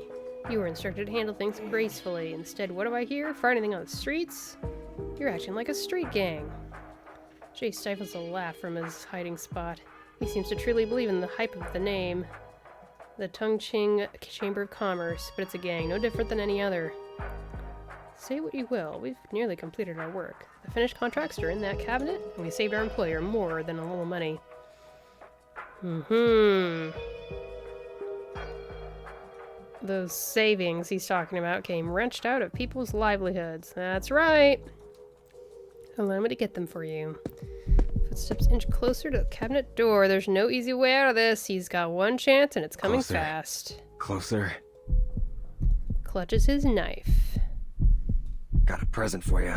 You were instructed to handle things gracefully. Instead, what do I hear? Fighting on the streets? You're acting like a street gang. Jay stifles a laugh from his hiding spot. He seems to truly believe in the hype of the name. The Tongqing Chamber of Commerce, but it's a gang, no different than any other. Say what you will, we've nearly completed our work. The finished contracts are in that cabinet, and we saved our employer more than a little money. Those savings he's talking about came wrenched out of people's livelihoods. That's right. Allow me to get them for you. Footsteps inch closer to the cabinet door. There's no easy way out of this. He's got one chance, and it's coming fast. Closer. Clutches his knife. Got a present for you.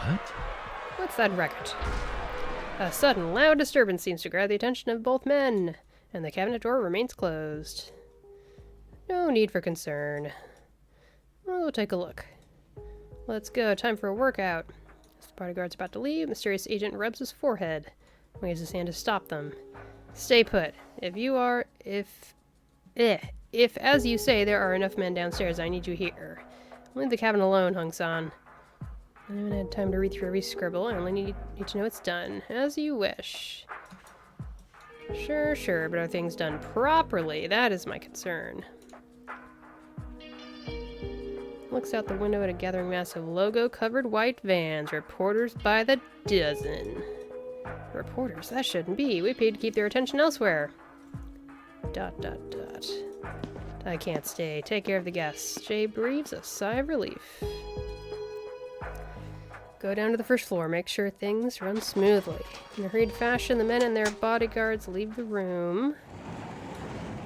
What? What's that racket? A sudden, loud disturbance seems to grab the attention of both men, and the cabinet door remains closed. No need for concern. We'll take a look. Let's go. Time for a workout. As the bodyguard's about to leave, mysterious agent rubs his forehead, waves his hand to stop them. Stay put. If as you say there are enough men downstairs, I need you here. Leave the cabin alone, Hung-san. I haven't had time to read through every scribble. I only need to know it's done. As you wish. Sure, but are things done properly? That is my concern. Looks out the window at a gathering mass of logo-covered white vans. Reporters by the dozen. Reporters? That shouldn't be. We paid to keep their attention elsewhere. ... I can't stay. Take care of the guests. Jay breathes a sigh of relief. Go down to the first floor. Make sure things run smoothly. In a hurried fashion, the men and their bodyguards leave the room.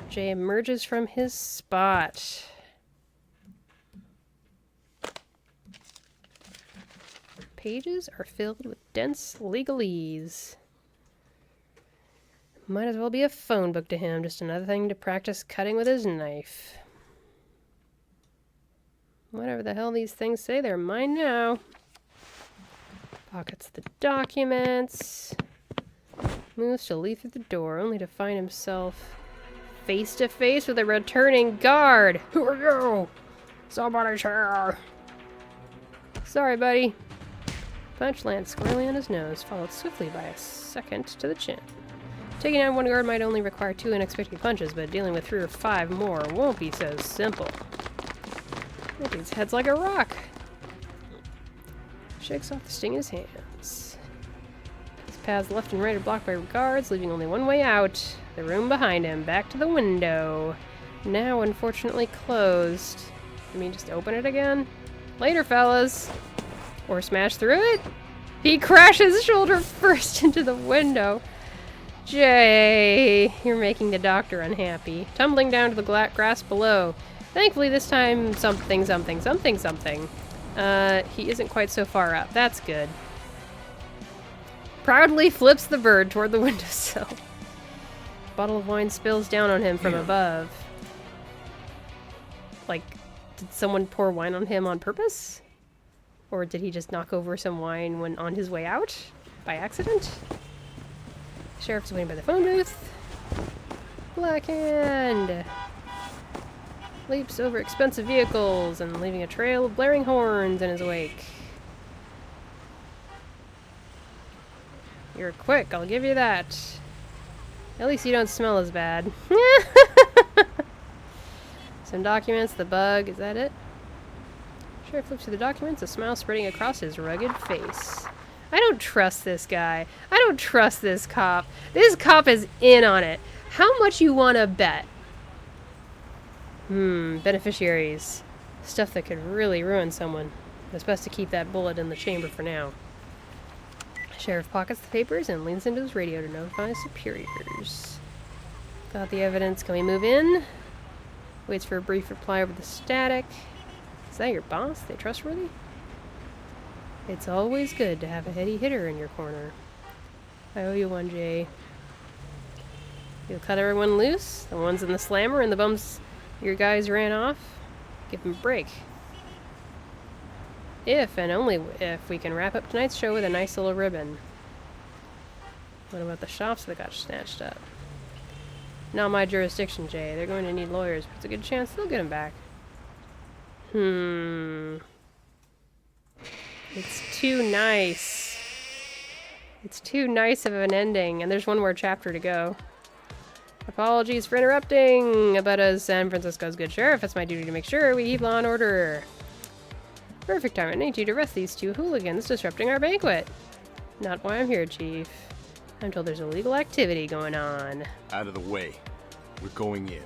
Jay emerges from his spot. Pages are filled with dense legalese. Might as well be a phone book to him, just another thing to practice cutting with his knife. Whatever the hell these things say, they're mine now. Pockets the documents. Moves to leave through the door, only to find himself face to face with a returning guard. Who are you? Somebody's here. Sorry, buddy. Punch lands squarely on his nose, followed swiftly by a second to the chin. Taking out one guard might only require 2 unexpected punches, but dealing with 3 or 5 more won't be so simple. That dude's head's like a rock. Shakes off the sting in his hands. His paths left and right are blocked by guards, leaving only one way out. The room behind him, back to the window. Now, unfortunately, closed. I mean, just open it again? Later, fellas. Or smash through it? He crashes shoulder first into the window. Jay, you're making the doctor unhappy. Tumbling down to the grass below. Thankfully, this time, something. He isn't quite so far up. That's good. Proudly flips the bird toward the windowsill. Bottle of wine spills down on him from above. Like, did someone pour wine on him on purpose? Or did he just knock over some wine when on his way out? By accident? Sheriff's waiting by the phone booth. Black Hand! Leaps over expensive vehicles and leaving a trail of blaring horns in his wake. You're quick, I'll give you that. At least you don't smell as bad. Some documents, the bug, is that it? Sheriff flips through the documents, a smile spreading across his rugged face. I don't trust this guy. I don't trust this cop. This cop is in on it. How much you want to bet? Beneficiaries. Stuff that could really ruin someone. It's best to keep that bullet in the chamber for now. Sheriff pockets the papers and leans into his radio to notify his superiors. Got the evidence. Can we move in? Waits for a brief reply over the static. Is that your boss? They trustworthy? It's always good to have a heady hitter in your corner. I owe you one, Jay. You'll cut everyone loose? The ones in the slammer and the bums your guys ran off? Give them a break. If and only if we can wrap up tonight's show with a nice little ribbon. What about the shops that got snatched up? Not my jurisdiction, Jay. They're going to need lawyers, but it's a good chance they'll get them back. It's too nice. It's too nice of an ending, and there's one more chapter to go. Apologies for interrupting, but as San Francisco's good sheriff, it's my duty to make sure we keep law and order. Perfect time. I need you to arrest these two hooligans disrupting our banquet. Not why I'm here, Chief. I'm told there's illegal activity going on. Out of the way. We're going in.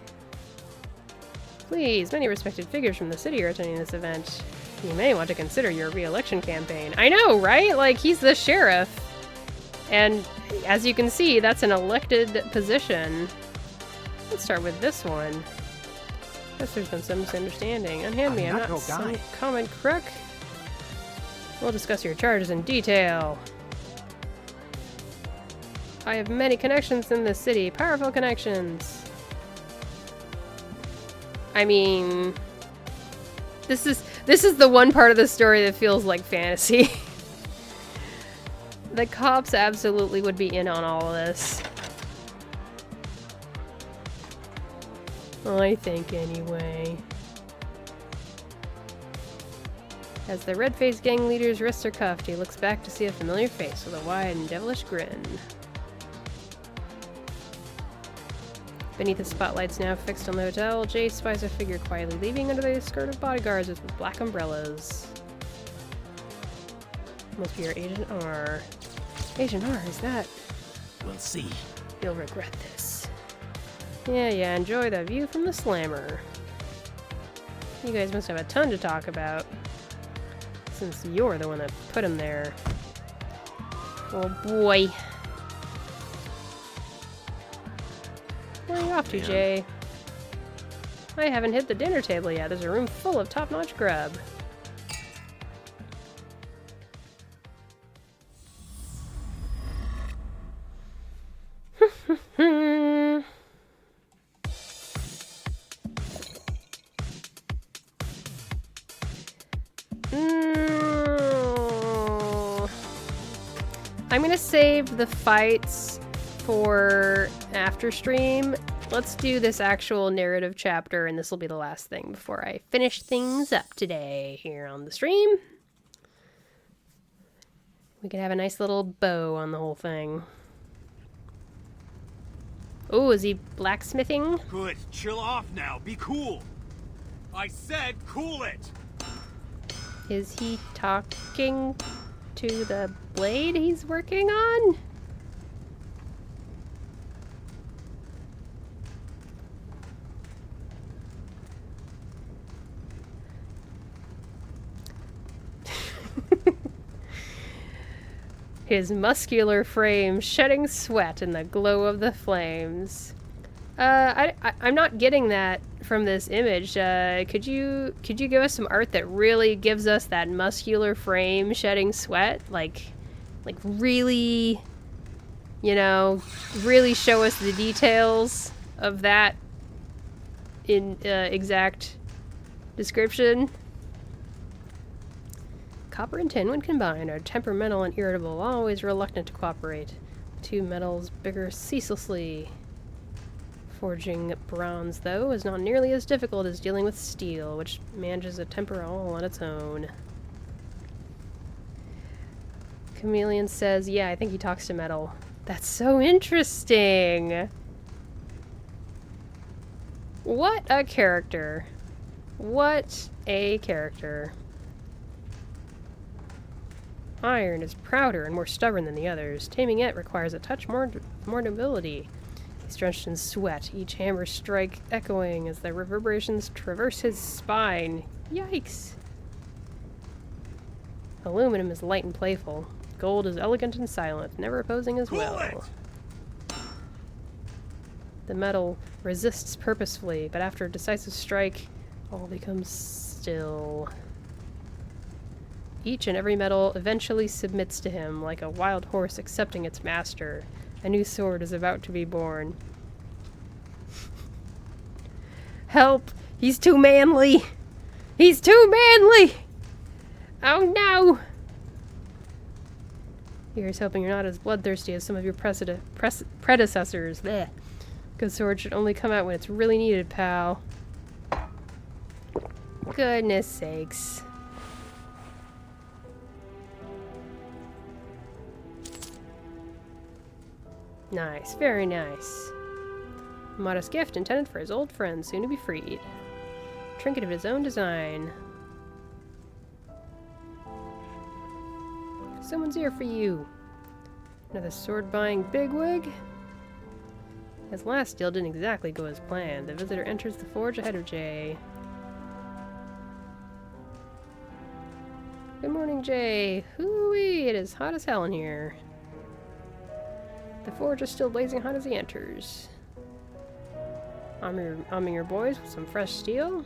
Please, many respected figures from the city are attending this event. You may want to consider your re-election campaign. I know, right? Like, he's the sheriff. And as you can see, that's an elected position. Let's start with this one. Guess there's been some misunderstanding. Unhand me, I'm not some common crook. We'll discuss your charges in detail. I have many connections in this city. Powerful connections. I mean, this is the one part of the story that feels like fantasy. The cops absolutely would be in on all of this. I think, anyway. As the red-faced gang leader's wrists are cuffed, he looks back to see a familiar face with a wide and devilish grin. Beneath the spotlights now fixed on the hotel, Jay spies a figure quietly leaving under the escort of bodyguards with black umbrellas. Must be our Agent R. Agent R, is that? We'll see. You'll regret this. Yeah, enjoy the view from the slammer. You guys must have a ton to talk about. Since you're the one that put him there. Oh boy. Where are you off to, Jay? I haven't hit the dinner table yet. There's a room full of top-notch grub. I'm gonna save the fights for after stream. Let's do this actual narrative chapter, and this will be the last thing before I finish things up today here on the stream. We could have a nice little bow on the whole thing. Oh, is he blacksmithing? Good. Chill off now. Be cool. I said cool it. Is he talking to the blade he's working on? His muscular frame shedding sweat in the glow of the flames. I'm not getting that from this image. Could you give us some art that really gives us that muscular frame shedding sweat? Like really, you know, really show us the details of that in exact description. Copper and tin, when combined, are temperamental and irritable, always reluctant to cooperate. Two metals bicker ceaselessly. Forging bronze, though, is not nearly as difficult as dealing with steel, which manages a temper all on its own. Chameleon says, yeah, I think he talks to metal. That's so interesting! What a character. What a character. iron is prouder and more stubborn than the others. Taming it requires a touch more nobility. He's drenched in sweat, each hammer strike echoing as the reverberations traverse his spine. Yikes! Aluminum is light and playful. Gold is elegant and silent, never opposing his will. The metal resists purposefully, but after a decisive strike, all becomes still. Each and every metal eventually submits to him, like a wild horse accepting its master. A new sword is about to be born. Help! He's too manly! He's too manly! Oh no! Here's hoping you're not as bloodthirsty as some of your predecessors. Blech. Good sword should only come out when it's really needed, pal. Goodness sakes. Nice, very nice. A modest gift intended for his old friend, soon to be freed. Trinket of his own design. Someone's here for you. Another sword-buying bigwig? His last deal didn't exactly go as planned. The visitor enters the forge ahead of Jay. Good morning, Jay. Hoo-wee, it is hot as hell in here. The forge is still blazing hot as he enters. Arming your boys with some fresh steel?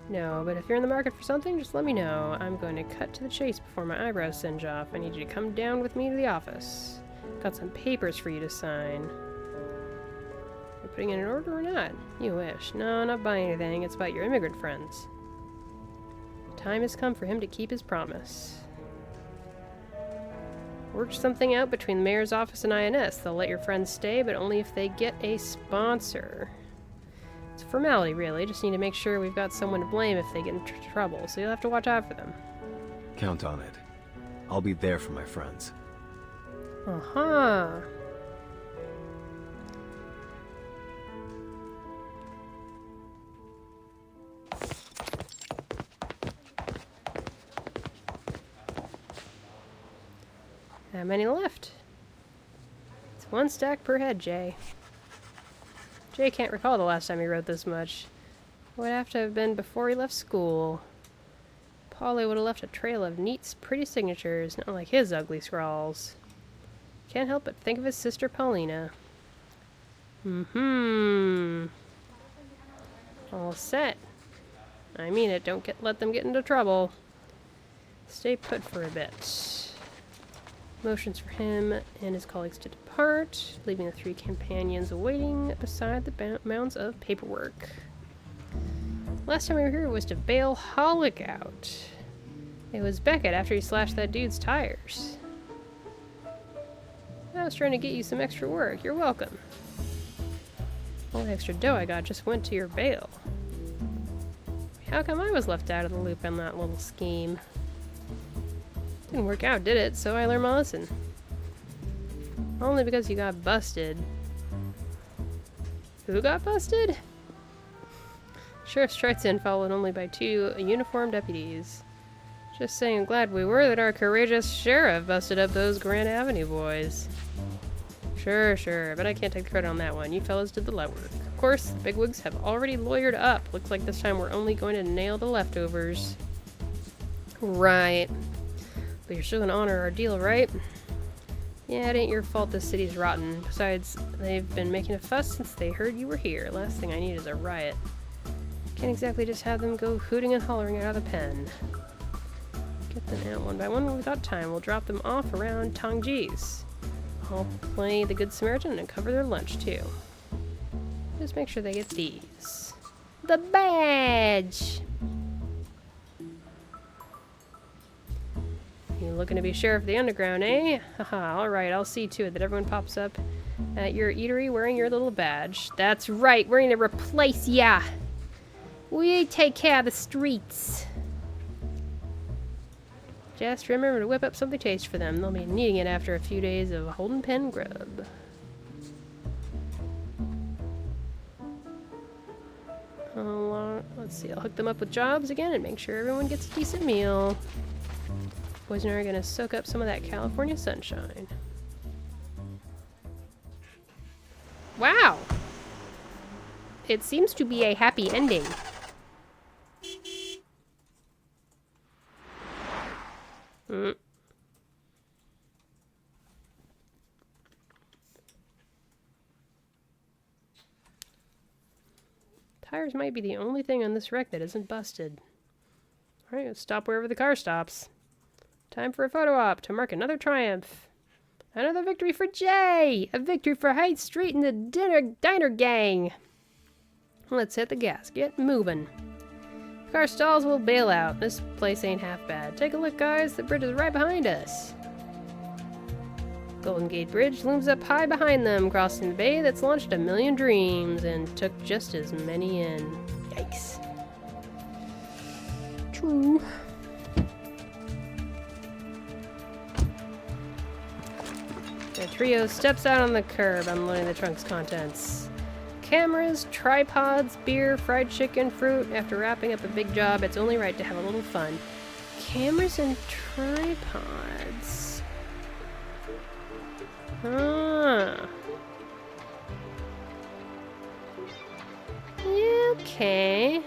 No, but if you're in the market for something, just let me know. I'm going to cut to the chase before my eyebrows singe off. I need you to come down with me to the office. Got some papers for you to sign. You're putting in an order or not? You wish. No, not buying anything. It's about your immigrant friends. The time has come for him to keep his promise. Work something out between the mayor's office and INS. They'll let your friends stay, but only if they get a sponsor. It's a formality, really. Just need to make sure we've got someone to blame if they get into trouble, so you'll have to watch out for them. Count on it. I'll be there for my friends. Uh-huh. How many left? It's 1 stack per head, Jay. Jay can't recall the last time he wrote this much. It would have to have been before he left school. Polly would have left a trail of neat, pretty signatures, not like his ugly scrawls. Can't help but think of his sister Paulina. All set. I mean it, don't let them get into trouble. Stay put for a bit. Motions for him and his colleagues to depart, leaving the 3 companions waiting beside the mounds of paperwork. Last time we were here was to bail Holic out. It was Beckett after he slashed that dude's tires. I was trying to get you some extra work. You're welcome. All the extra dough I got just went to your bail. How come I was left out of the loop on that little scheme? Didn't work out, did it? So I learned my lesson. Only because you got busted. Who got busted? Sheriff strikes in, followed only by 2 uniformed deputies. Just saying, I'm glad we were that our courageous sheriff busted up those Grand Avenue boys. Sure, but I can't take credit on that one. You fellas did the legwork. Of course, the bigwigs have already lawyered up. Looks like this time we're only going to nail the leftovers. Right. But you're still gonna honor our deal, right? Yeah, it ain't your fault this city's rotten. Besides, they've been making a fuss since they heard you were here. Last thing I need is a riot. Can't exactly just have them go hooting and hollering out of the pen. Get them out one by one when we've got time. We'll drop them off around Tongji's. I'll play the Good Samaritan and cover their lunch, too. Just make sure they get these. The badge! You looking to be sheriff of the underground, eh? Haha, alright, I'll see to it that everyone pops up at your eatery wearing your little badge. That's right, we're gonna replace ya! We take care of the streets. Just remember to whip up something tasty for them. They'll be needing it after a few days of holding pen grub. Let's see, I'll hook them up with jobs again and make sure everyone gets a decent meal. Boys and I are gonna soak up some of that California sunshine. Wow! It seems to be a happy ending. Tires might be the only thing on this wreck that isn't busted. Alright, let's stop wherever the car stops. Time for a photo op to mark another triumph. Another victory for Jay! A victory for Heights Street and the Diner Gang! Let's hit the gas. Get moving. If car stalls, we'll bail out. This place ain't half bad. Take a look, guys. The bridge is right behind us. Golden Gate Bridge looms up high behind them, crossing the bay that's launched a million dreams and took just as many in. Yikes. True. The trio steps out on the curb, unloading the trunk's contents. Cameras, tripods, beer, fried chicken, fruit. After wrapping up a big job, it's only right to have a little fun. Cameras and tripods. Ah. Okay.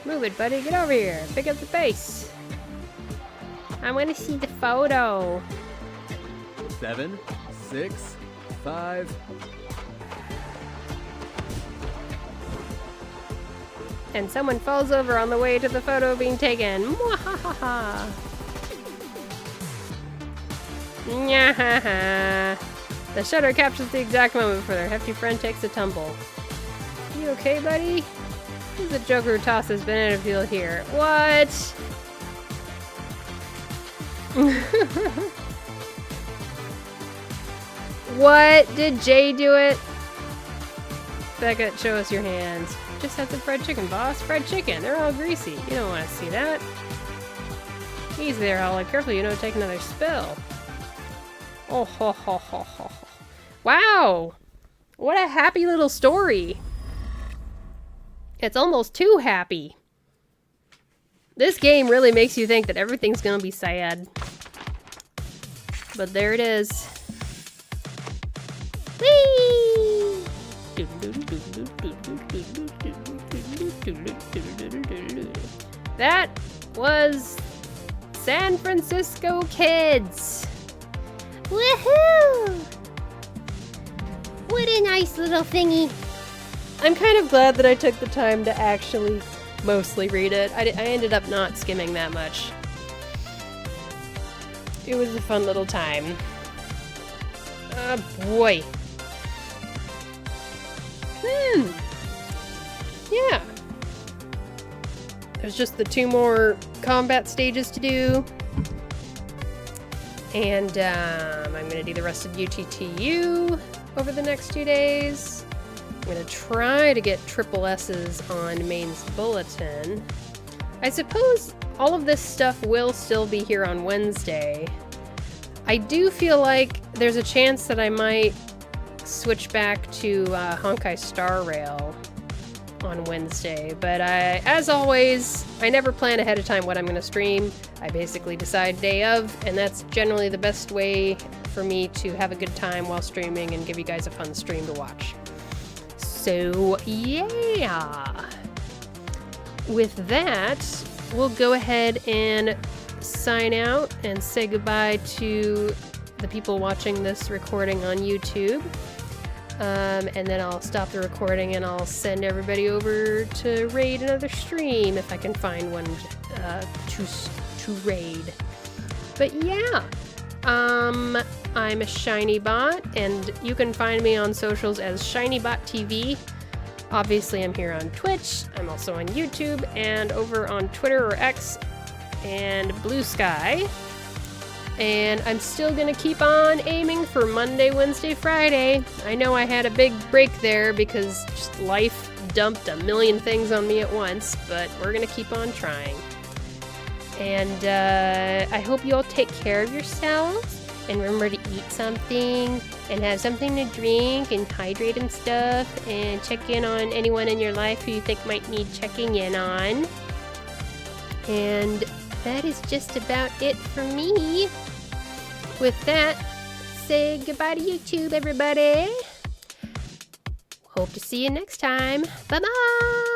Move it, buddy. Get over here. Pick up the pace. I want to see the photo. 7, 6, 5. And someone falls over on the way to the photo being taken. Mwahaha. Nyahaha. The shutter captures the exact moment before their hefty friend takes a tumble. You okay, buddy? Who's the joker who tosses banana peel here? What? What? Did Jay do it? Becca, show us your hands. Just had some fried chicken, boss. Fried chicken. They're all greasy. You don't want to see that. Easy there, Holly. Careful you don't take another spill. Oh, ho, ho, ho, ho. Wow. What a happy little story. It's almost too happy. This game really makes you think that everything's gonna be sad. But there it is. Whee! That was San Francisco Kids. Woohoo! What a nice little thingy. I'm kind of glad that I took the time to actually mostly read it. I ended up not skimming that much. It was a fun little time. Oh boy. Yeah. There's just the 2 more combat stages to do. And I'm gonna do the rest of UTTU over the next 2 days. I'm gonna try to get triple S's on Maine's Bulletin. I suppose all of this stuff will still be here on Wednesday. I do feel like there's a chance that I might switch back to Honkai Star Rail on Wednesday, but as always, I never plan ahead of time what I'm going to stream. I basically decide day of, and that's generally the best way for me to have a good time while streaming and give you guys a fun stream to watch. So, yeah! With that, we'll go ahead and sign out and say goodbye to the people watching this recording on YouTube. And then I'll stop the recording and I'll send everybody over to raid another stream if I can find one to raid. But yeah, I'm a ShinyBot, and you can find me on socials as ShinyBotTV. Obviously, I'm here on Twitch. I'm also on YouTube and over on Twitter or X and Blue Sky. And I'm still gonna keep on aiming for Monday, Wednesday, Friday. I know I had a big break there because just life dumped a million things on me at once, but we're gonna keep on trying. And I hope you all take care of yourselves. and remember to eat something and have something to drink and hydrate and stuff, and check in on anyone in your life who you think might need checking in on. And that is just about it for me. With that, say goodbye to YouTube, everybody. Hope to see you next time. Bye-bye!